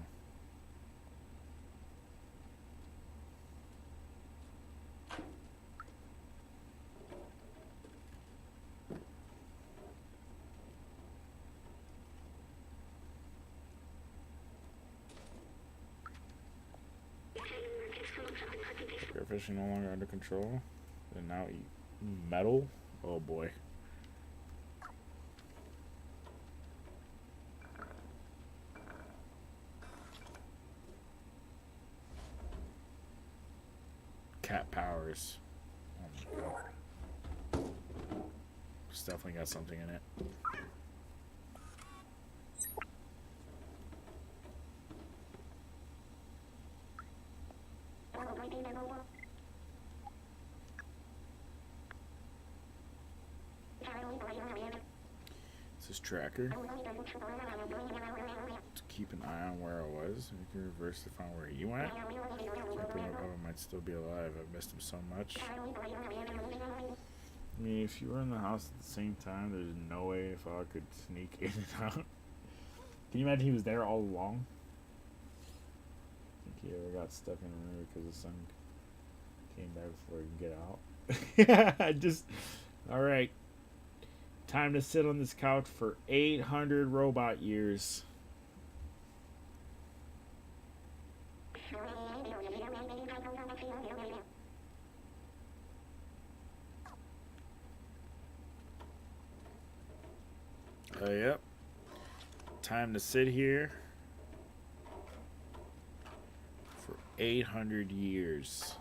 Spearfish no longer under control. They now eat metal. Oh boy. Cat powers. Oh my god. It's definitely got something in it. This is tracker. To keep an eye on where I was. You can reverse to find where you went. Can't bring up how I might still be alive. I've missed him so much. I mean, if you were in the house at the same time, there's no way if I could sneak in and out. Can you imagine he was there all along? I think he ever got stuck in a room because the sun came back before he could get out. Alright. Time to sit on this couch for 800 robot years. Yep. Time to sit here for 800 years.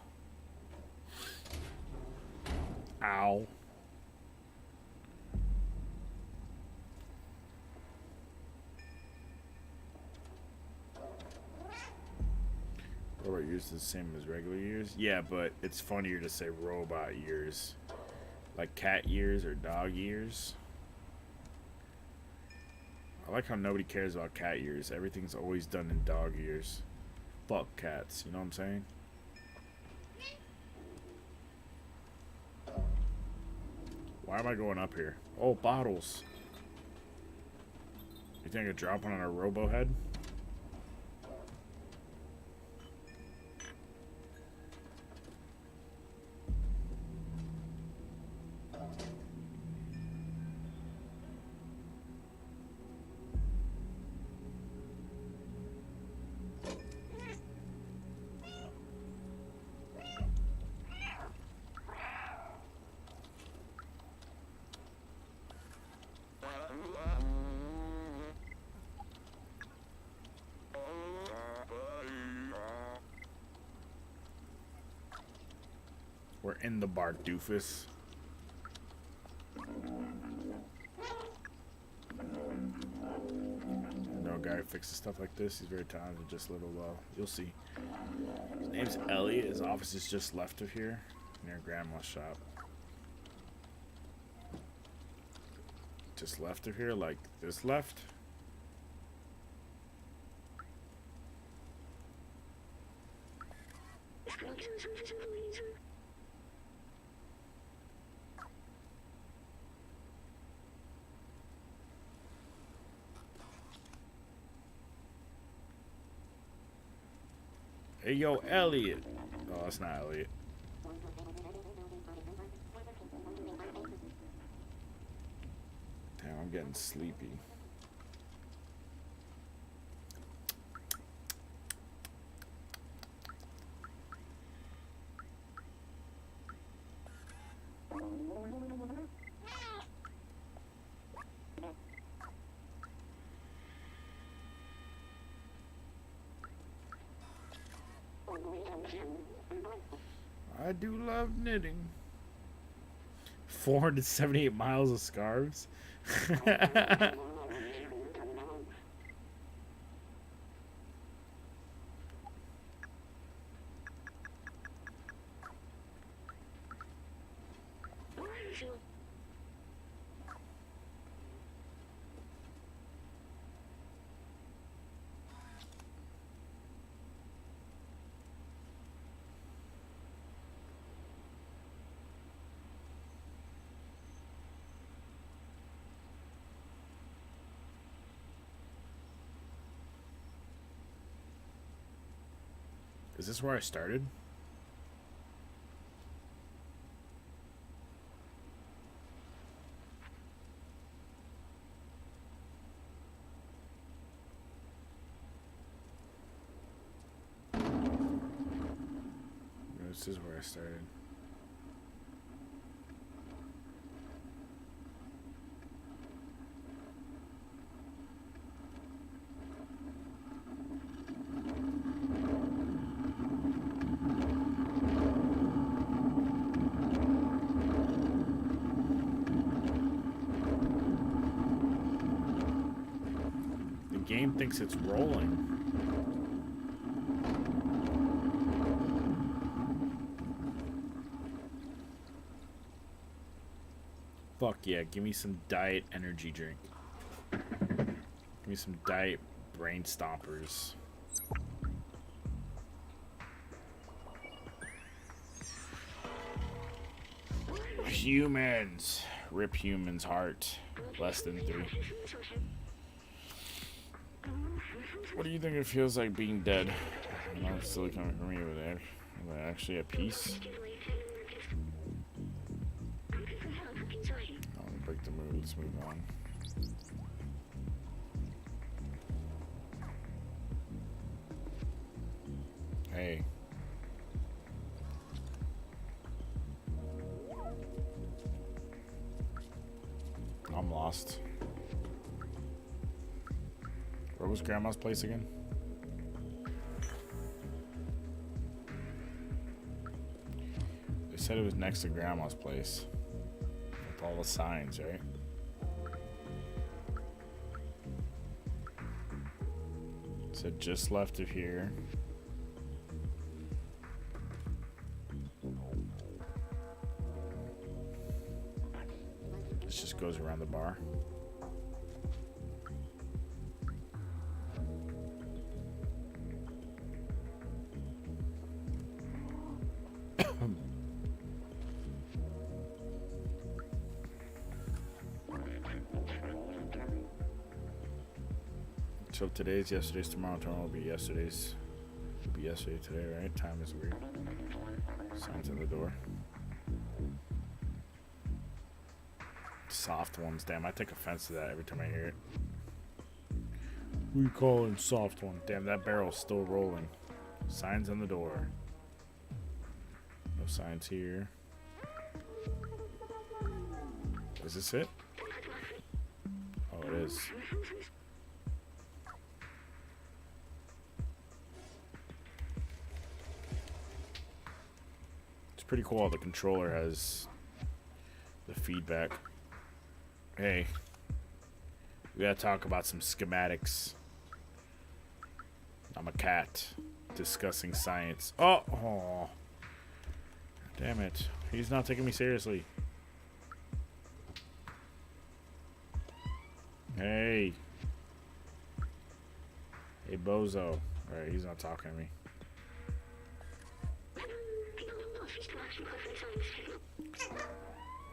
Ow. Robot years is the same as regular years? Yeah, but it's funnier to say robot years. Like cat years or dog years. I like how nobody cares about cat years. Everything's always done in dog years. Fuck cats, you know what I'm saying? Why am I going up here? Oh, bottles. You think I could drop one on a robo head? We're in the bar, doofus. No guy who fixes stuff like this. He's very talented, just a little low. You'll see. His name's Elliot. His office is just left of here, near Grandma's shop. Just left of here, like this left. Hey, yo, Elliot. Oh, that's not Elliot. Damn, I'm getting sleepy. I do love knitting. 478 miles of scarves. Is this where I started? No, this is where I started. The game thinks it's rolling. Fuck yeah, give me some diet energy drink. Give me some diet brain stompers. Humans. Rip humans heart. Less than 3. What do you think it feels like being dead? No, it's still coming from me over there. Am I actually at peace? I want to break the mood. Let's move on. Hey. I'm lost. Where was Grandma's place again? They said it was next to Grandma's place. With all the signs, right? It said just left of here. This just goes around the bar. So today's yesterday's, tomorrow will be yesterday's. It'll be yesterday today, right? Time is weird. Signs on the door. Soft ones, damn, I take offense to that every time I hear it. We call it soft one. Damn, that barrel's still rolling. Signs on the door. No signs here. Is this it? Oh, it is. It's pretty cool how the controller has the feedback. Hey, we gotta talk about some schematics. I'm a cat discussing science. Oh, damn it. He's not taking me seriously. Hey. Hey, bozo. Alright, he's not talking to me.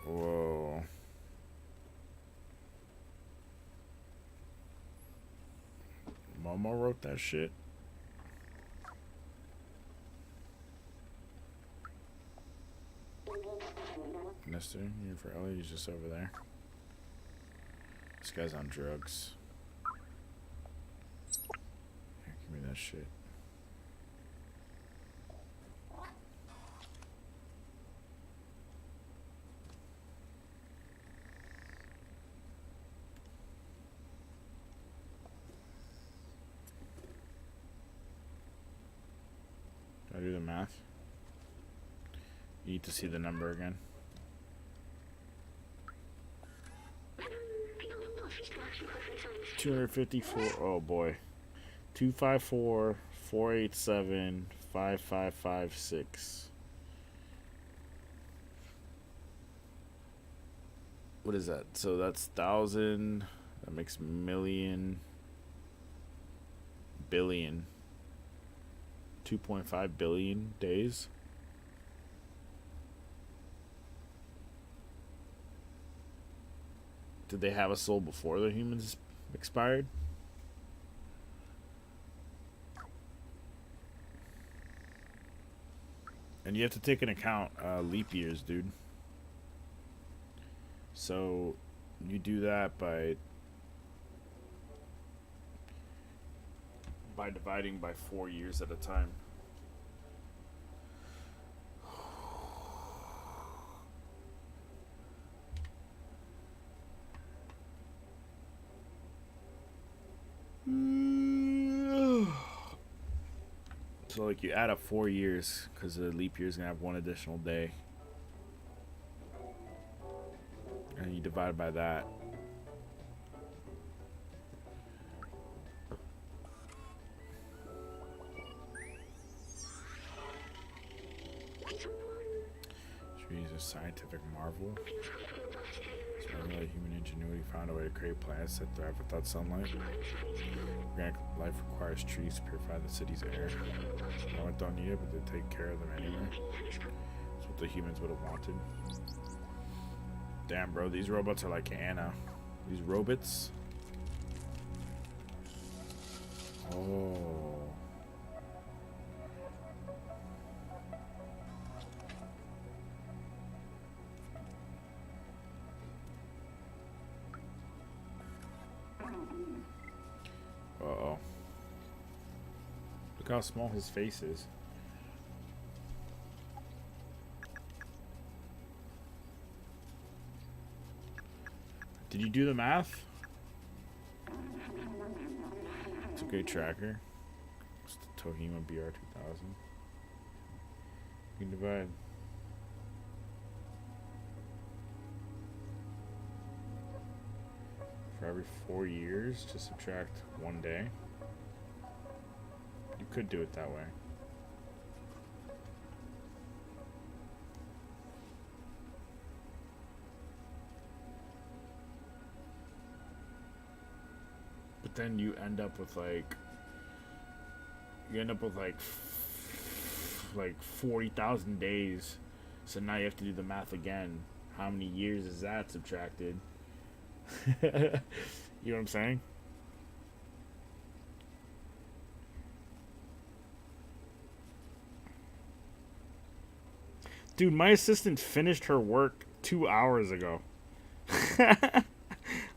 Whoa. Momo wrote that shit. Mister, you're for Ellie, he's just over there. This guy's on drugs. Here, give me that shit. I do the math. You need to see the number again. 254. Oh boy. 254-487-5556. What is that? So that's 1,000. That makes million. Billion. 2.5 billion days. Did they have a soul before the humans expired? And you have to take into account leap years, dude. So you do that by dividing by 4 years at a time. So like you add up 4 years because the leap year is gonna have 1 additional day, and you divide by that. Trees a scientific marvel. So human ingenuity found a way to create plants that thrive without sunlight. Organic life requires trees to purify the city's air. No one don't need it, but they take care of them anyway. That's what the humans would have wanted. Damn, bro, these robots are like Anna. These robots. Oh. Uh-oh. Look how small his face is. Did you do the math? It's a great tracker. It's the Tohima BR2000. You can divide. For every 4 years to subtract 1 day. You could do it that way. But then you end up with like 40,000 days. So now you have to do the math again. How many years is that subtracted? You know what I'm saying? Dude, my assistant finished her work 2 hours ago.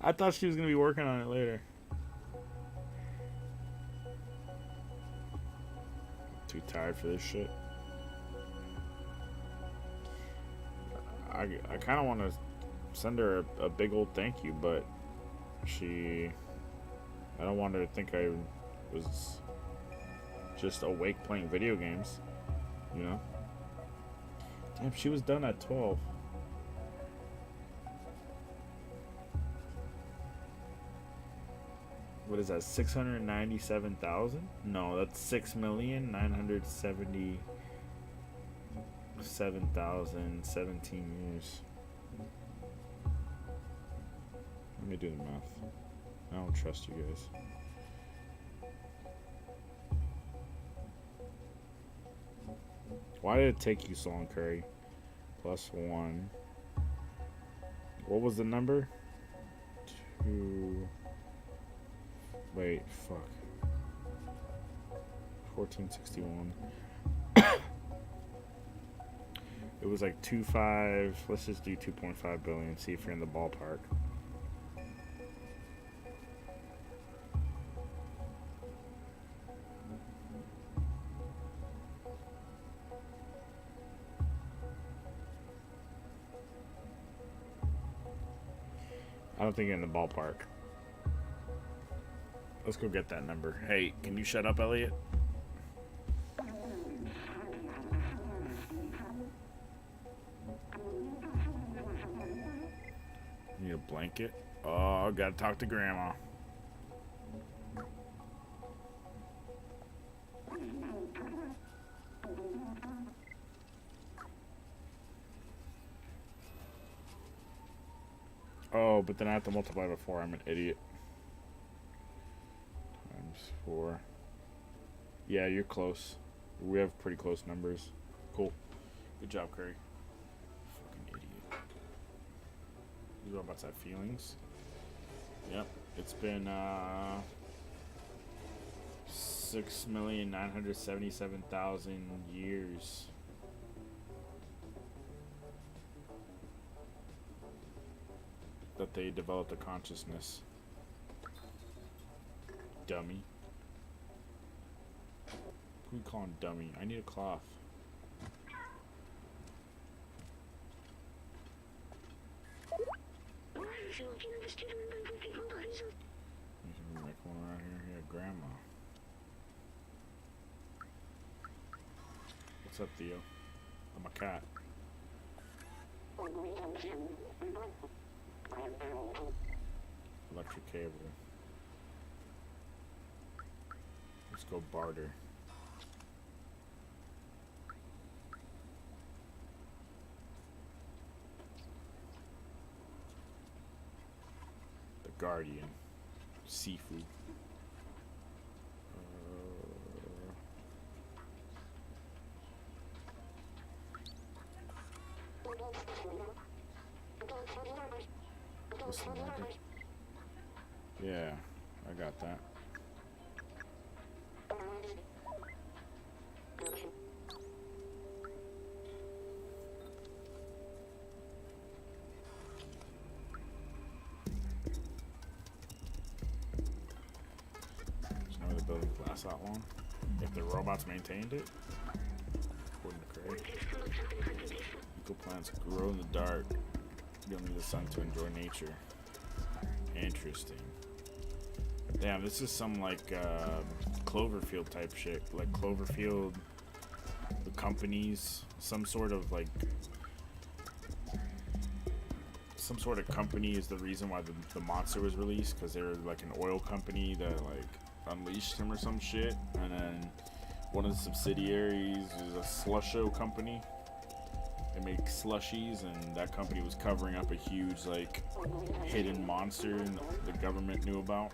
I thought she was gonna be working on it later. Too tired for this shit. I kind of want to send her a big old thank you, but I don't want her to think I was just awake playing video games, you know? Damn, she was done at 12. What is that, 697,000? No, that's 6,977,017 years. Let me do the math. I don't trust you guys. Why did it take you so long, Curry? +1. What was the number? 2. Wait, fuck. 1461. It was like 2.5. Let's just do 2.5 billion. See if you're in the ballpark. I don't think you're in the ballpark. Let's go get that number. Hey, can you shut up, Elliot? Blanket. Oh, gotta talk to Grandma. Oh, but then I have to multiply by 4. I'm an idiot. Times 4. Yeah, you're close. We have pretty close numbers. Cool. Good job, Curry. Fucking idiot. You robots have feelings. Yep. It's been 6,977,000 years. That they developed a consciousness. Dummy. Who you calling dummy? I need a cloth. You can make one around here. Yeah, Grandma. What's up, Theo? I'm a cat. Electric cable. Let's go barter. The Guardian. Seafood. Yeah, I got that. There's no way the building lasts that long. If the robots maintained it, wouldn't have created. Eco plants grow in the dark. You don't need the sun to enjoy nature. Interesting. Damn, this is some like Cloverfield type shit. Like Cloverfield, the companies, some sort of company is the reason why the monster was released, because they were like an oil company that like unleashed him or some shit, and then one of the subsidiaries is a slusho company. They make slushies, and that company was covering up a huge like hidden monster and the government knew about.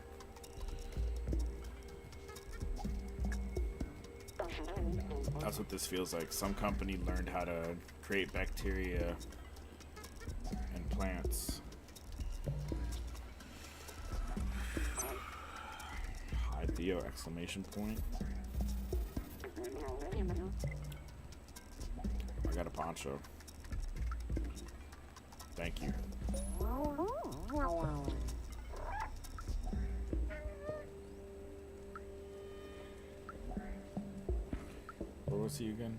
That's what this feels like. Some company learned how to create bacteria and plants. Hi Theo, exclamation point. I got a poncho. Thank you. Where was he again?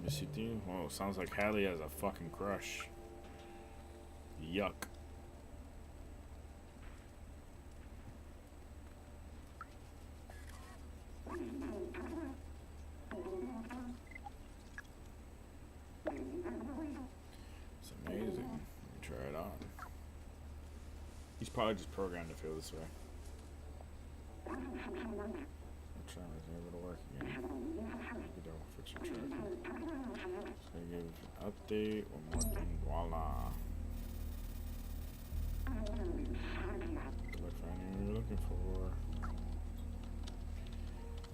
Miss you, Theo? Oh, sounds like Hallie has a fucking crush. Yuck. It's amazing. Let me try it on. He's probably just programmed to feel this way. I'm trying to be able to work again. We don't fix your tracking. So I give update, one more thing, voila. Good luck finding what you're looking for.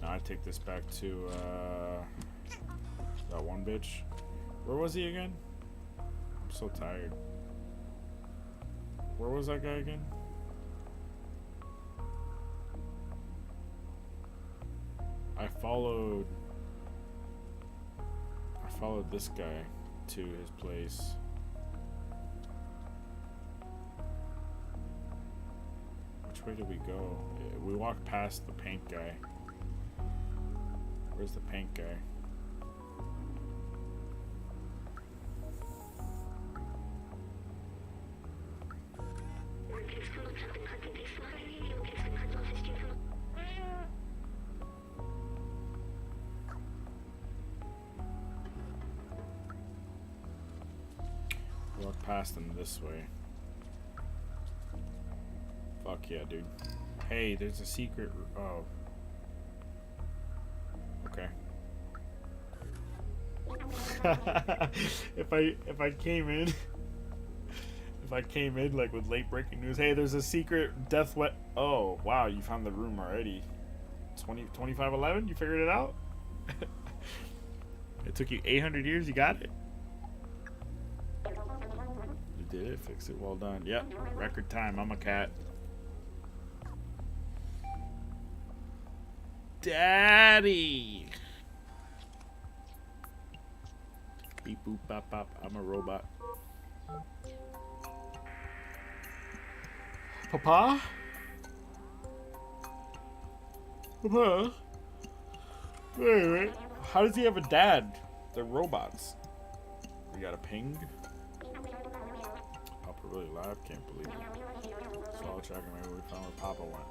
Now I take this back to that one bitch. Where was he again? I'm so tired. Where was that guy again? I followed this guy to his place. Which way did we go? We walked past the paint guy. Where's the paint guy? past them this way. Fuck yeah, dude. Hey, there's a secret. Oh. Okay. If I came in, if I came in like with late breaking news, hey, there's a secret death wet. Oh wow, you found the room already. 2511. You figured it out. It took you 800 years. You got it. You did it. Fix it. Well done. Yep. Record time. I'm a cat. Daddy. Beep boop bop bop. I'm a robot. Papa? Papa? Wait. How does he have a dad? They're robots. We got a ping. Papa really live? Can't believe it. Swallow tracking maybe we found where Papa went.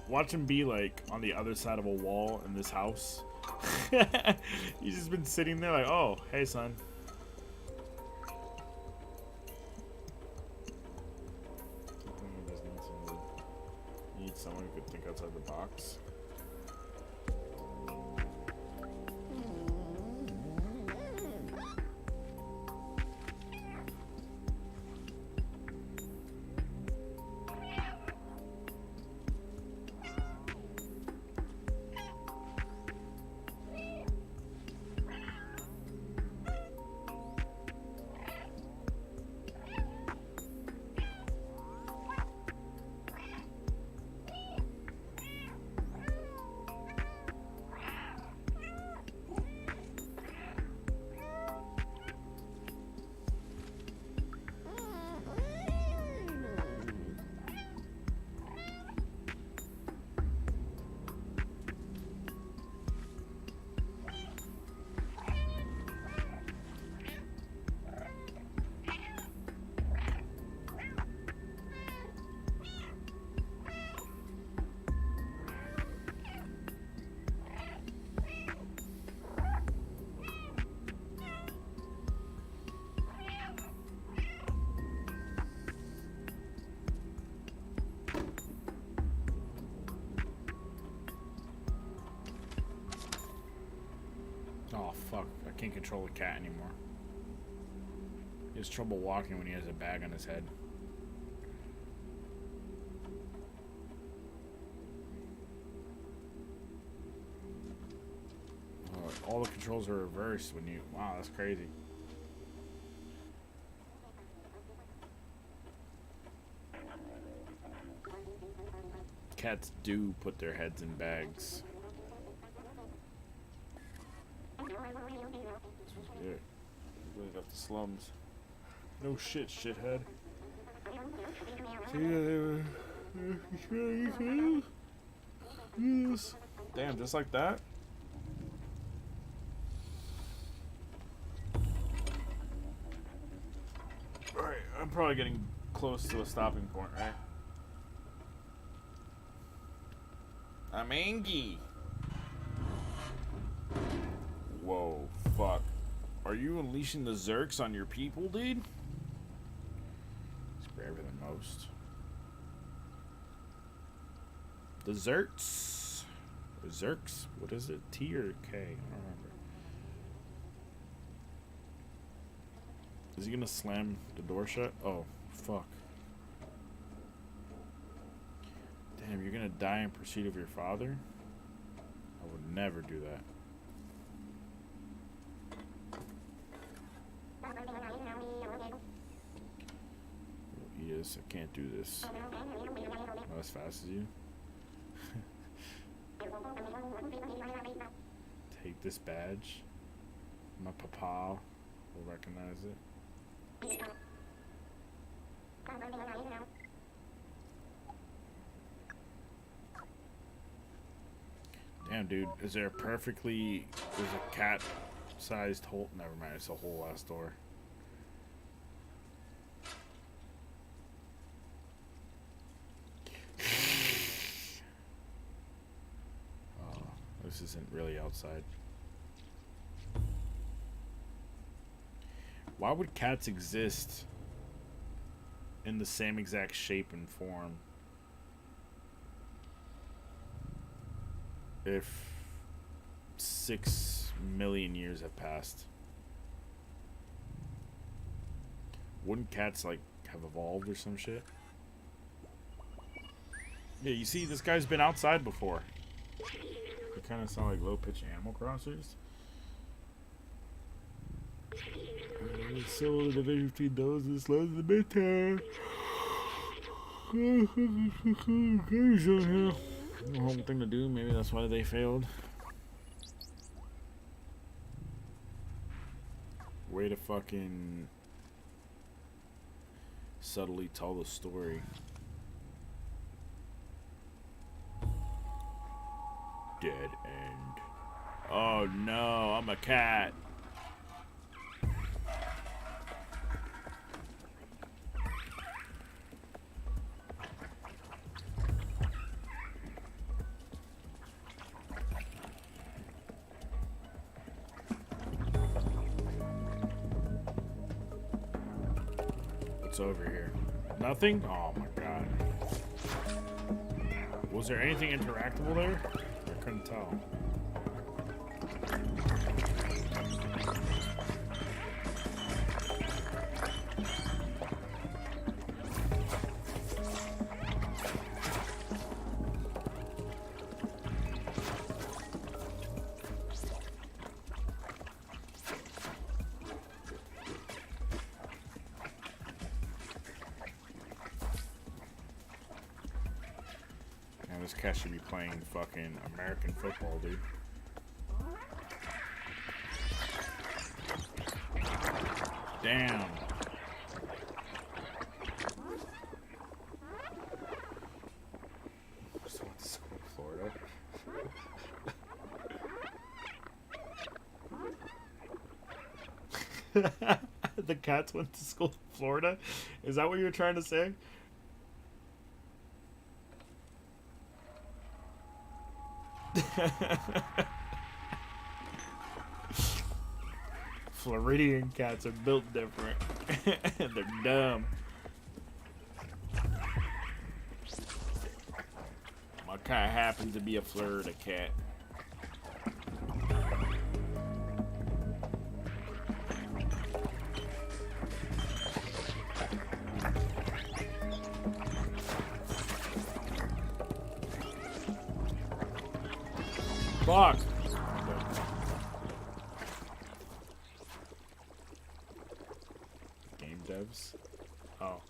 Watch him be like on the other side of a wall in this house. He's just been sitting there like, oh, hey son. Need someone who could think outside the box. Oh fuck, I can't control the cat anymore. He has trouble walking when he has a bag on his head. Oh, all the controls are reversed when you... Wow, that's crazy. Cats do put their heads in bags. Yeah, really got the slums. No shit, shithead. Damn, just like that? Alright, I'm probably getting close to a stopping point, right? I'm angry. Whoa, fuck. Are you unleashing the Zerks on your people, dude? It's braver than most. The Zerks? Or Zerks? What is it? T or K? I don't remember. Is he gonna slam the door shut? Oh, fuck. Damn, you're gonna die in pursuit of your father? I would never do that. Yes, I can't do this. Not as fast as you. Take this badge. My papa will recognize it. Damn, dude. Is there a perfectly... There's a cat-sized hole... Never mind, it's a whole ass door. This isn't really outside. Why would cats exist in the same exact shape and form if 6 million years have passed? Wouldn't cats like have evolved or some shit? Yeah, you see, this guy's been outside before. They kind of sound like low-pitch Animal Crossers. So the division between those and slows the midterm. No home thing to do. Maybe that's why they failed. Way to fucking subtly tell the story. Dead end. Oh no, I'm a cat. What's over here? Nothing? Oh my god. Was there anything interactable there? I couldn't tell. This cat should be playing fucking American football, dude. Damn. So went to school in Florida. The cats went to school in Florida? Is that what you're trying to say? Floridian cats are built different. They're dumb. My cat happens to be a Florida cat. Fuck. Game devs? Oh,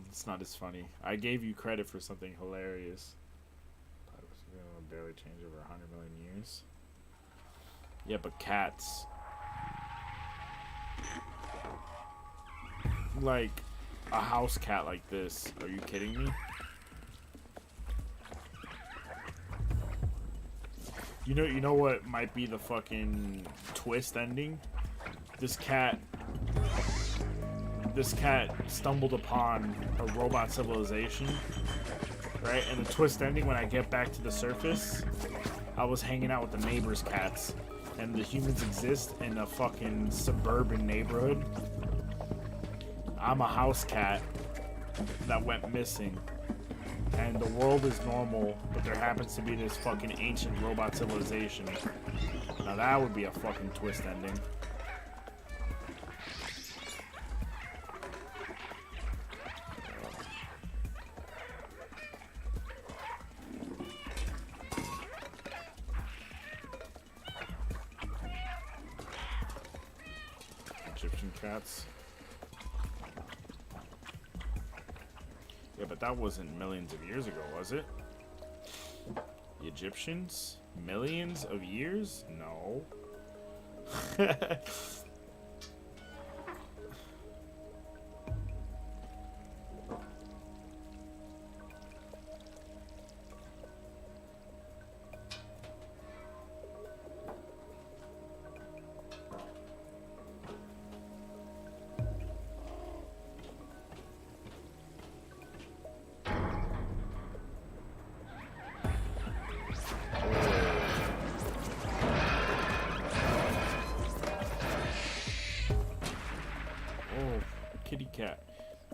it's not as funny. I gave you credit for something hilarious. I was gonna barely change over 100 million years. Yeah, but cats. Like a house cat like this. Are you kidding me? You know what might be the fucking twist ending? This cat stumbled upon a robot civilization, right? And the twist ending, when I get back to the surface, I was hanging out with the neighbor's cats, and the humans exist in a fucking suburban neighborhood. I'm a house cat that went missing. And the world is normal, but there happens to be this fucking ancient robot civilization. Now that would be a fucking twist ending. Egyptian cats. Yeah, but that wasn't millions of years ago, was it? The Egyptians? Millions of years? No.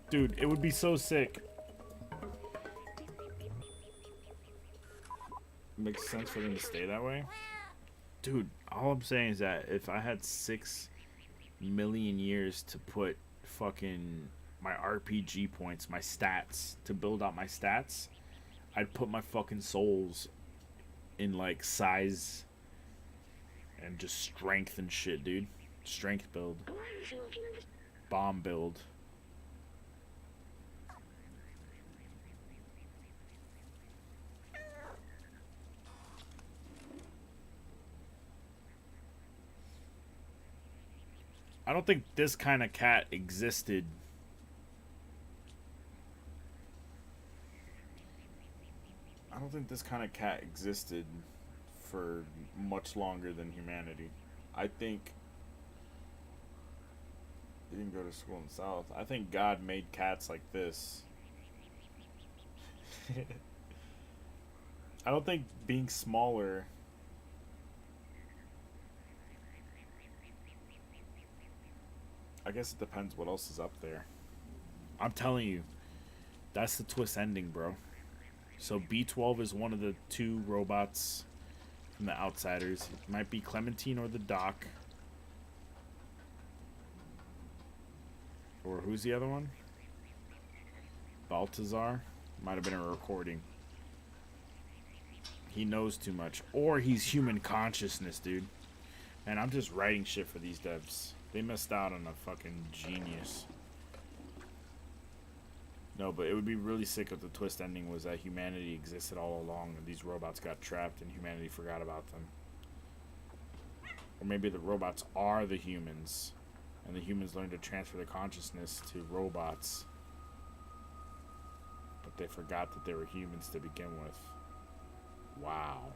Dude, it would be so sick. Makes sense for them to stay that way. Dude, all I'm saying is that if I had 6 million years to put fucking my RPG points, my stats, to build out my stats, I'd put my fucking souls in like size and just strength and shit, dude. Strength build. Bomb build. I don't think this kind of cat existed. I don't think this kind of cat existed for much longer than humanity. I think he didn't go to school in the South. I think God made cats like this. I don't think being smaller. I guess it depends what else is up there. I'm telling you, that's the twist ending, bro. So B12 is one of the 2 robots from the Outsiders. It might be Clementine or the Doc. Or who's the other one? Baltazar? Might have been a recording. He knows too much. Or he's human consciousness, dude. And I'm just writing shit for these devs. They missed out on a fucking genius. No, but it would be really sick if the twist ending was that humanity existed all along and these robots got trapped and humanity forgot about them. Or maybe the robots are the humans and the humans learned to transfer their consciousness to robots. But they forgot that they were humans to begin with. Wow.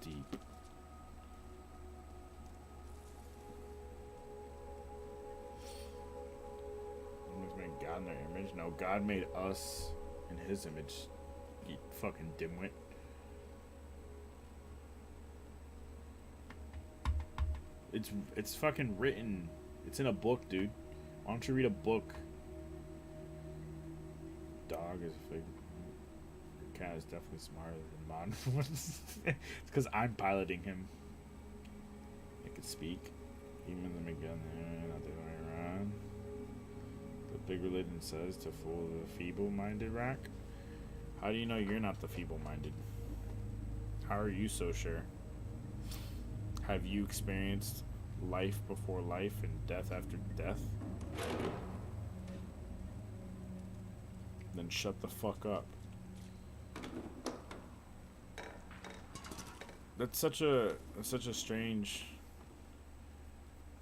Deep. Made God in their image. No, God made us in his image. You fucking dimwit. It's fucking written. It's in a book, dude. Why don't you read a book? Dog is a fake. Cat is definitely smarter than mine. It's because I'm piloting him. It could speak. Humans make gun there, not the other way around. The big religion says to fool the feeble-minded, Rack. How do you know you're not the feeble-minded? How are you so sure? Have you experienced life before life and death after death? Then shut the fuck up. That's such a strange.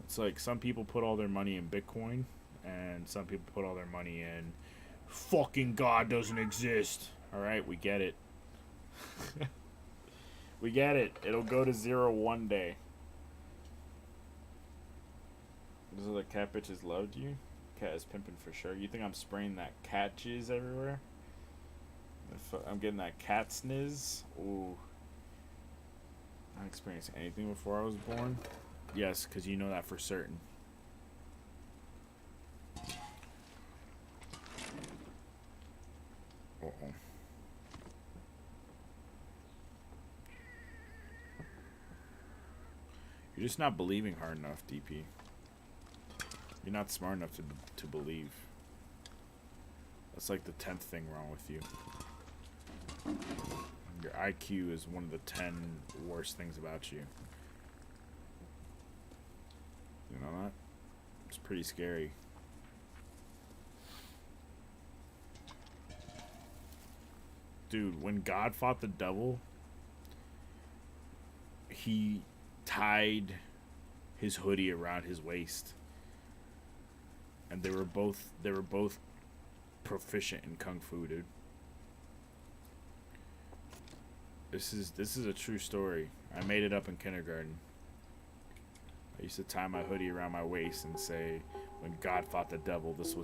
It's like some people put all their money in Bitcoin and some people put all their money in fucking God doesn't exist. Alright, we get it. We get it. It'll go to 0 one day. Those other cat bitches loved you? Cat is pimping for sure. You think I'm spraying that cat jizz everywhere? If I'm getting that cat sniz? Ooh. I didn't experience anything before I was born? Yes, because you know that for certain. Uh-oh. You're just not believing hard enough, DP. You're not smart enough to believe. That's like the 10th thing wrong with you. Your IQ is one of the 10 worst things about you. You know that? It's pretty scary. Dude, when God fought the devil, he tied his hoodie around his waist. And they were both proficient in kung fu, dude. This is a true story. I made it up in kindergarten. I used to tie my hoodie around my waist and say, when God fought the devil, this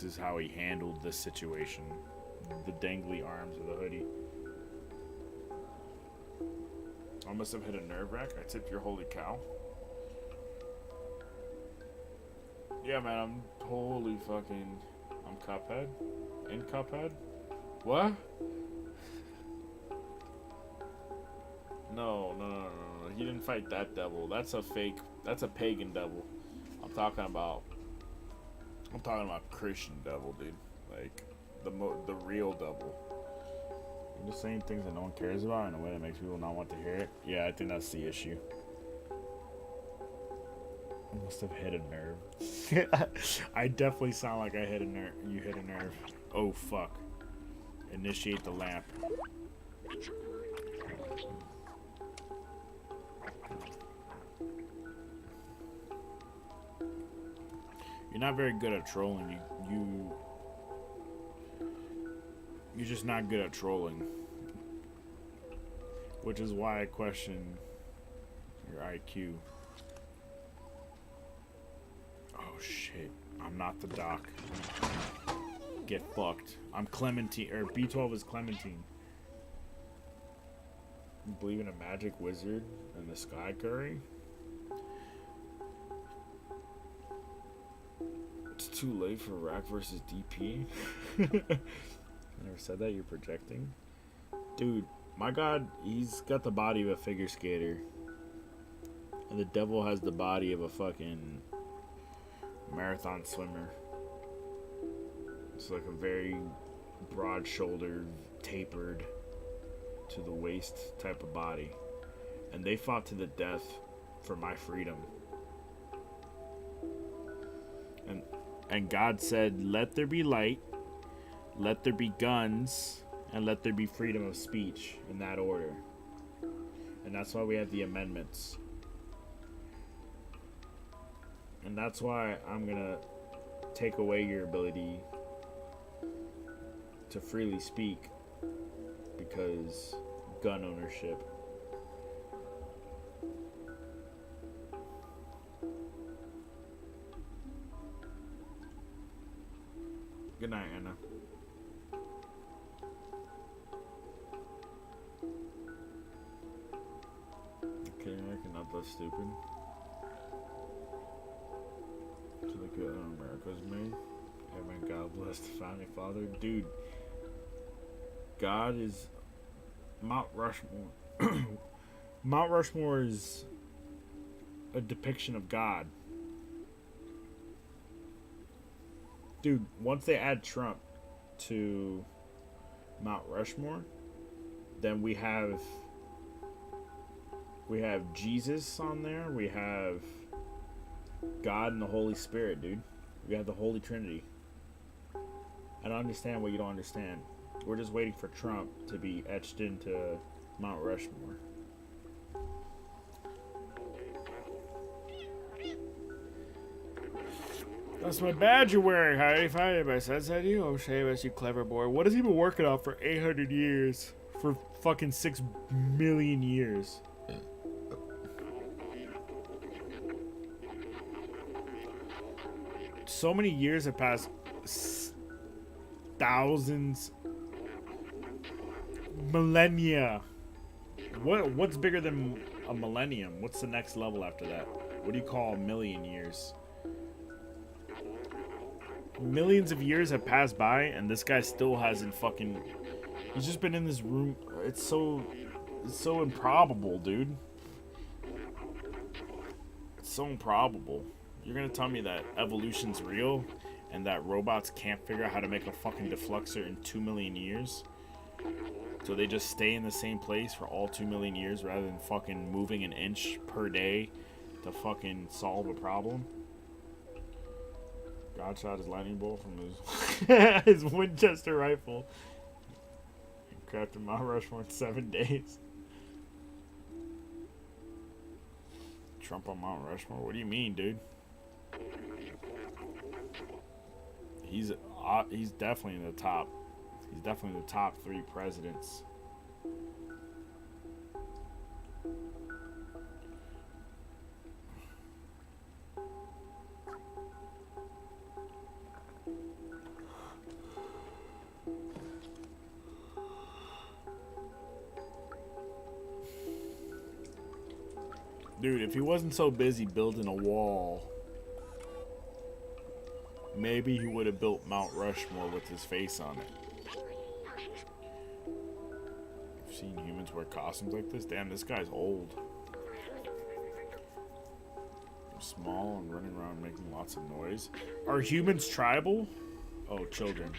is how he handled this situation. The dangly arms of the hoodie. I must have hit a nerve rack. I tipped your holy cow. Yeah, man, I'm totally fucking. I'm Cuphead? In Cuphead? What? No. He didn't fight that devil. That's a fake. That's a pagan devil. I'm talking about Christian devil, dude. Like the real devil. I'm just saying things that no one cares about in a way that makes people not want to hear it. Yeah, I think that's the issue. I must have hit a nerve. I definitely sound like I hit a nerve. You hit a nerve. Oh fuck. Initiate the lamp. You're not very good at trolling. You're just not good at trolling. Which is why I question your IQ. Oh shit. I'm not the doc. Get fucked. I'm Clementine, or B12 is Clementine. You believe in a magic wizard and the Sky Curry? It's too late for Rack versus DP. Never said that. You're projecting, dude. My God, he's got the body of a figure skater, and the devil has the body of a fucking marathon swimmer. It's like a very broad-shouldered, tapered to the waist type of body, and they fought to the death for my freedom. And God said, "Let there be light, let there be guns, and let there be freedom of speech," in that order. And that's why we have the amendments. And that's why I'm gonna take away your ability to freely speak, because gun ownership. Good night, Anna. Okay, America, not that stupid. To the good America's made. Amen. God bless the founding father. Dude, God is Mount Rushmore. Mount Rushmore is a depiction of God. Dude, once they add Trump to Mount Rushmore, then we have Jesus on there. We have God and the Holy Spirit, dude. We have the Holy Trinity. I don't understand what you don't understand. We're just waiting for Trump to be etched into Mount Rushmore. That's my badge you're wearing. Howdy, five. I said that you. Oh, Seamus, you clever boy. What has he been working on for 800 years? For fucking 6 million years. So many years have passed. Thousands. Millennia. What's bigger than a millennium? What's the next level after that? What do you call a million years? Millions of years have passed by, and this guy still hasn't fucking. He's just been in this room. It's so improbable, dude. It's so improbable. You're gonna tell me that evolution's real, and that robots can't figure out how to make a fucking defluxor in 2 million years? So they just stay in the same place for all 2 million years rather than fucking moving an inch per day to fucking solve a problem? God shot his lightning bolt from his his Winchester rifle. He crafted Mount Rushmore in 7 days. Trump on Mount Rushmore? What do you mean, dude? He's definitely in the top. He's definitely in the top 3 presidents. Dude, if he wasn't so busy building a wall Maybe he would have built Mount Rushmore with his face on it. I've seen humans wear costumes like this. Damn, this guy's old. They're small and running around making lots of noise. Are humans tribal? Oh, children.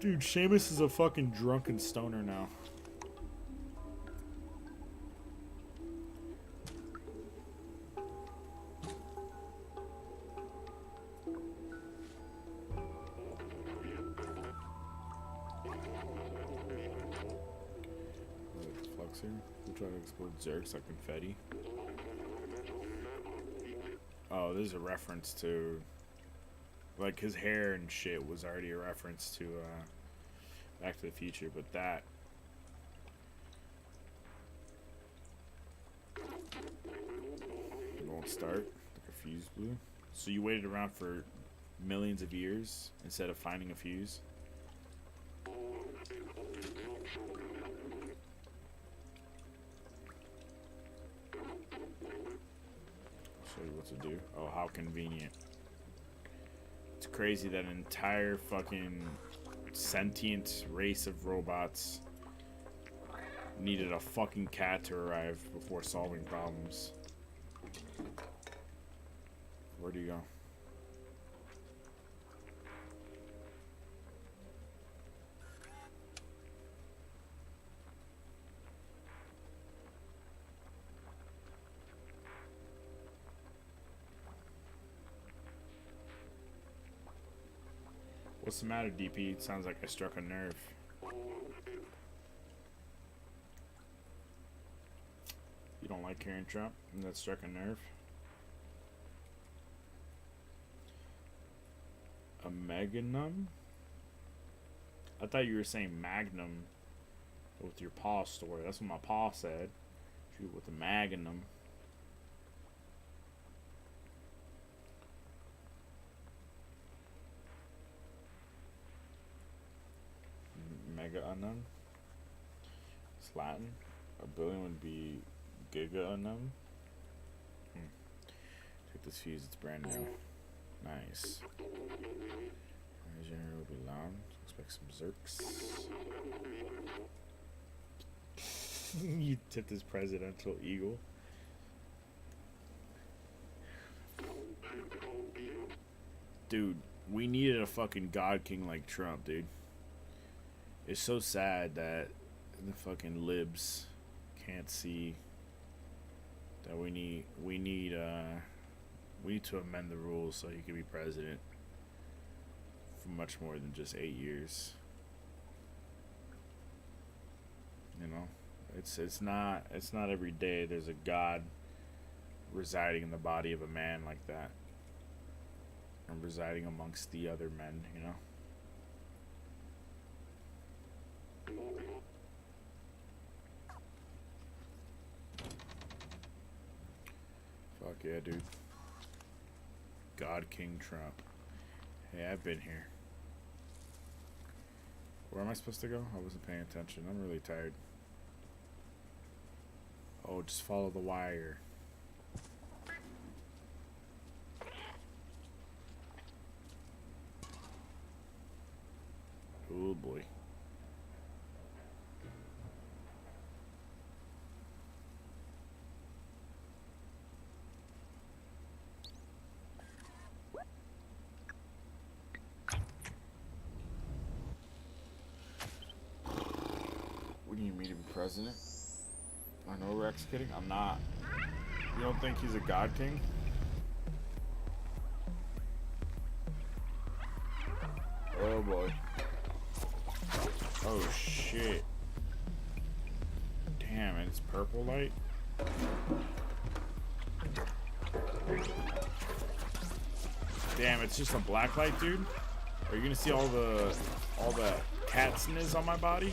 Dude, Seamus is a fucking drunken stoner now. Flux here. We'll try to explode Zergs like confetti. Oh, this is a reference to... Like, his hair and shit was already a reference to, Back to the Future, but that... It won't start. Like a fuse blew. So you waited around for millions of years instead of finding a fuse? I'll show you what to do. Oh, how convenient. It's crazy that an entire fucking sentient race of robots needed a fucking cat to arrive before solving problems. Where do you go? What's the matter, DP? It sounds like I struck a nerve. You don't like hearing Trump? And that struck a nerve? A Magnum? I thought you were saying Magnum with your paw story. That's what my paw said. Shoot with a Magnum. Mega unknown. It's Latin. A billion would be giga unknown. Take this fuse, it's brand new. Nice. Generator will be loud. Expect some zerks. You tipped his presidential eagle. Dude, we needed a fucking God King like Trump, dude. It's so sad that the fucking libs can't see that we need to amend the rules so he can be president for much more than just 8 years. You know, it's not every day there's a God residing in the body of a man like that, and residing amongst the other men, you know. Fuck yeah, dude. God King Trump. Hey, I've been here. Where am I supposed to go? I wasn't paying attention. I'm really tired. Oh, just follow the wire. Oh boy. What do you mean to be president? I know Rex kidding. I'm not. You don't think he's a God King? Oh boy. Oh shit. Damn, and it's purple light? Damn, it's just a black light, dude? Are you gonna see all the cat sniz on my body?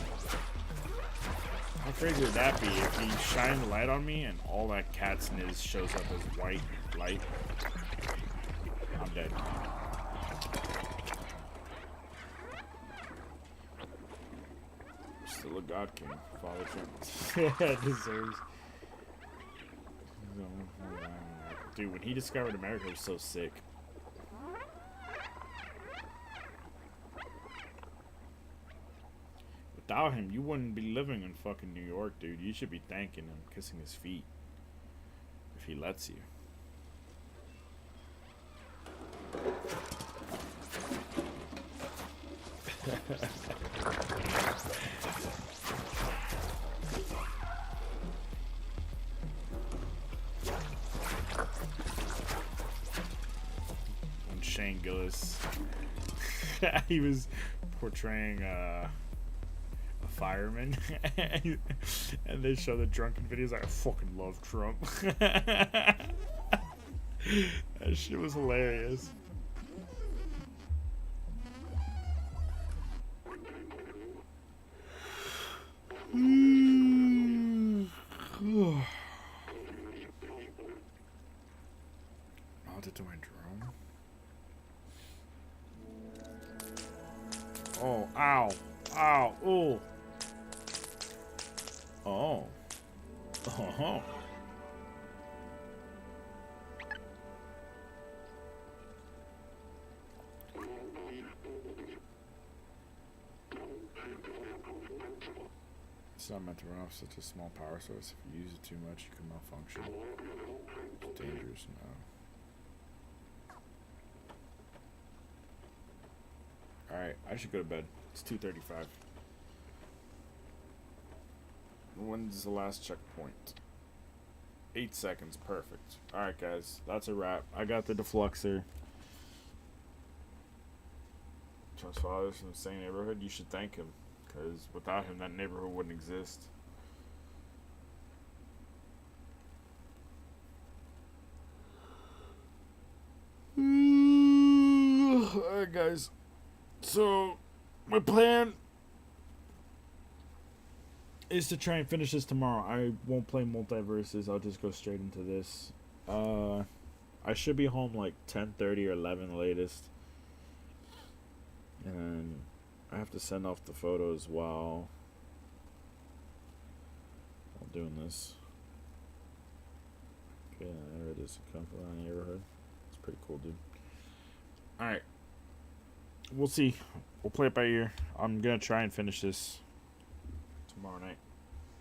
How crazy would that be if he shined the light on me and all that cat sniz shows up as white light? I'm dead. Still a God King. Father Trump. Yeah, deserves. Dude, when he discovered America, it was so sick. Without him, you wouldn't be living in fucking New York, dude. You should be thanking him, kissing his feet. If he lets you. When Shane Gillis, he was portraying a fireman, and they show the drunken videos. I fucking love Trump. That shit was hilarious. To my drone. Oh, ow, ow, oh, oh, oh. It's not meant to run off such a small power source. If you use it too much, you can malfunction. It's dangerous now. Alright, I should go to bed. It's 2:35. When's the last checkpoint? 8 seconds. Perfect. Alright, guys. That's a wrap. I got the defluxer. Trump's father's from the same neighborhood. You should thank him. Because without him, that neighborhood wouldn't exist. Alright, guys. So, my plan is to try and finish this tomorrow. I won't play MultiVersus. I'll just go straight into this. I should be home like 10:30 or 11 latest. And I have to send off the photos while doing this. Okay, there it is. Come from the neighborhood. It's pretty cool, dude. Alright. We'll see. We'll play it by ear. I'm gonna try and finish this tomorrow night.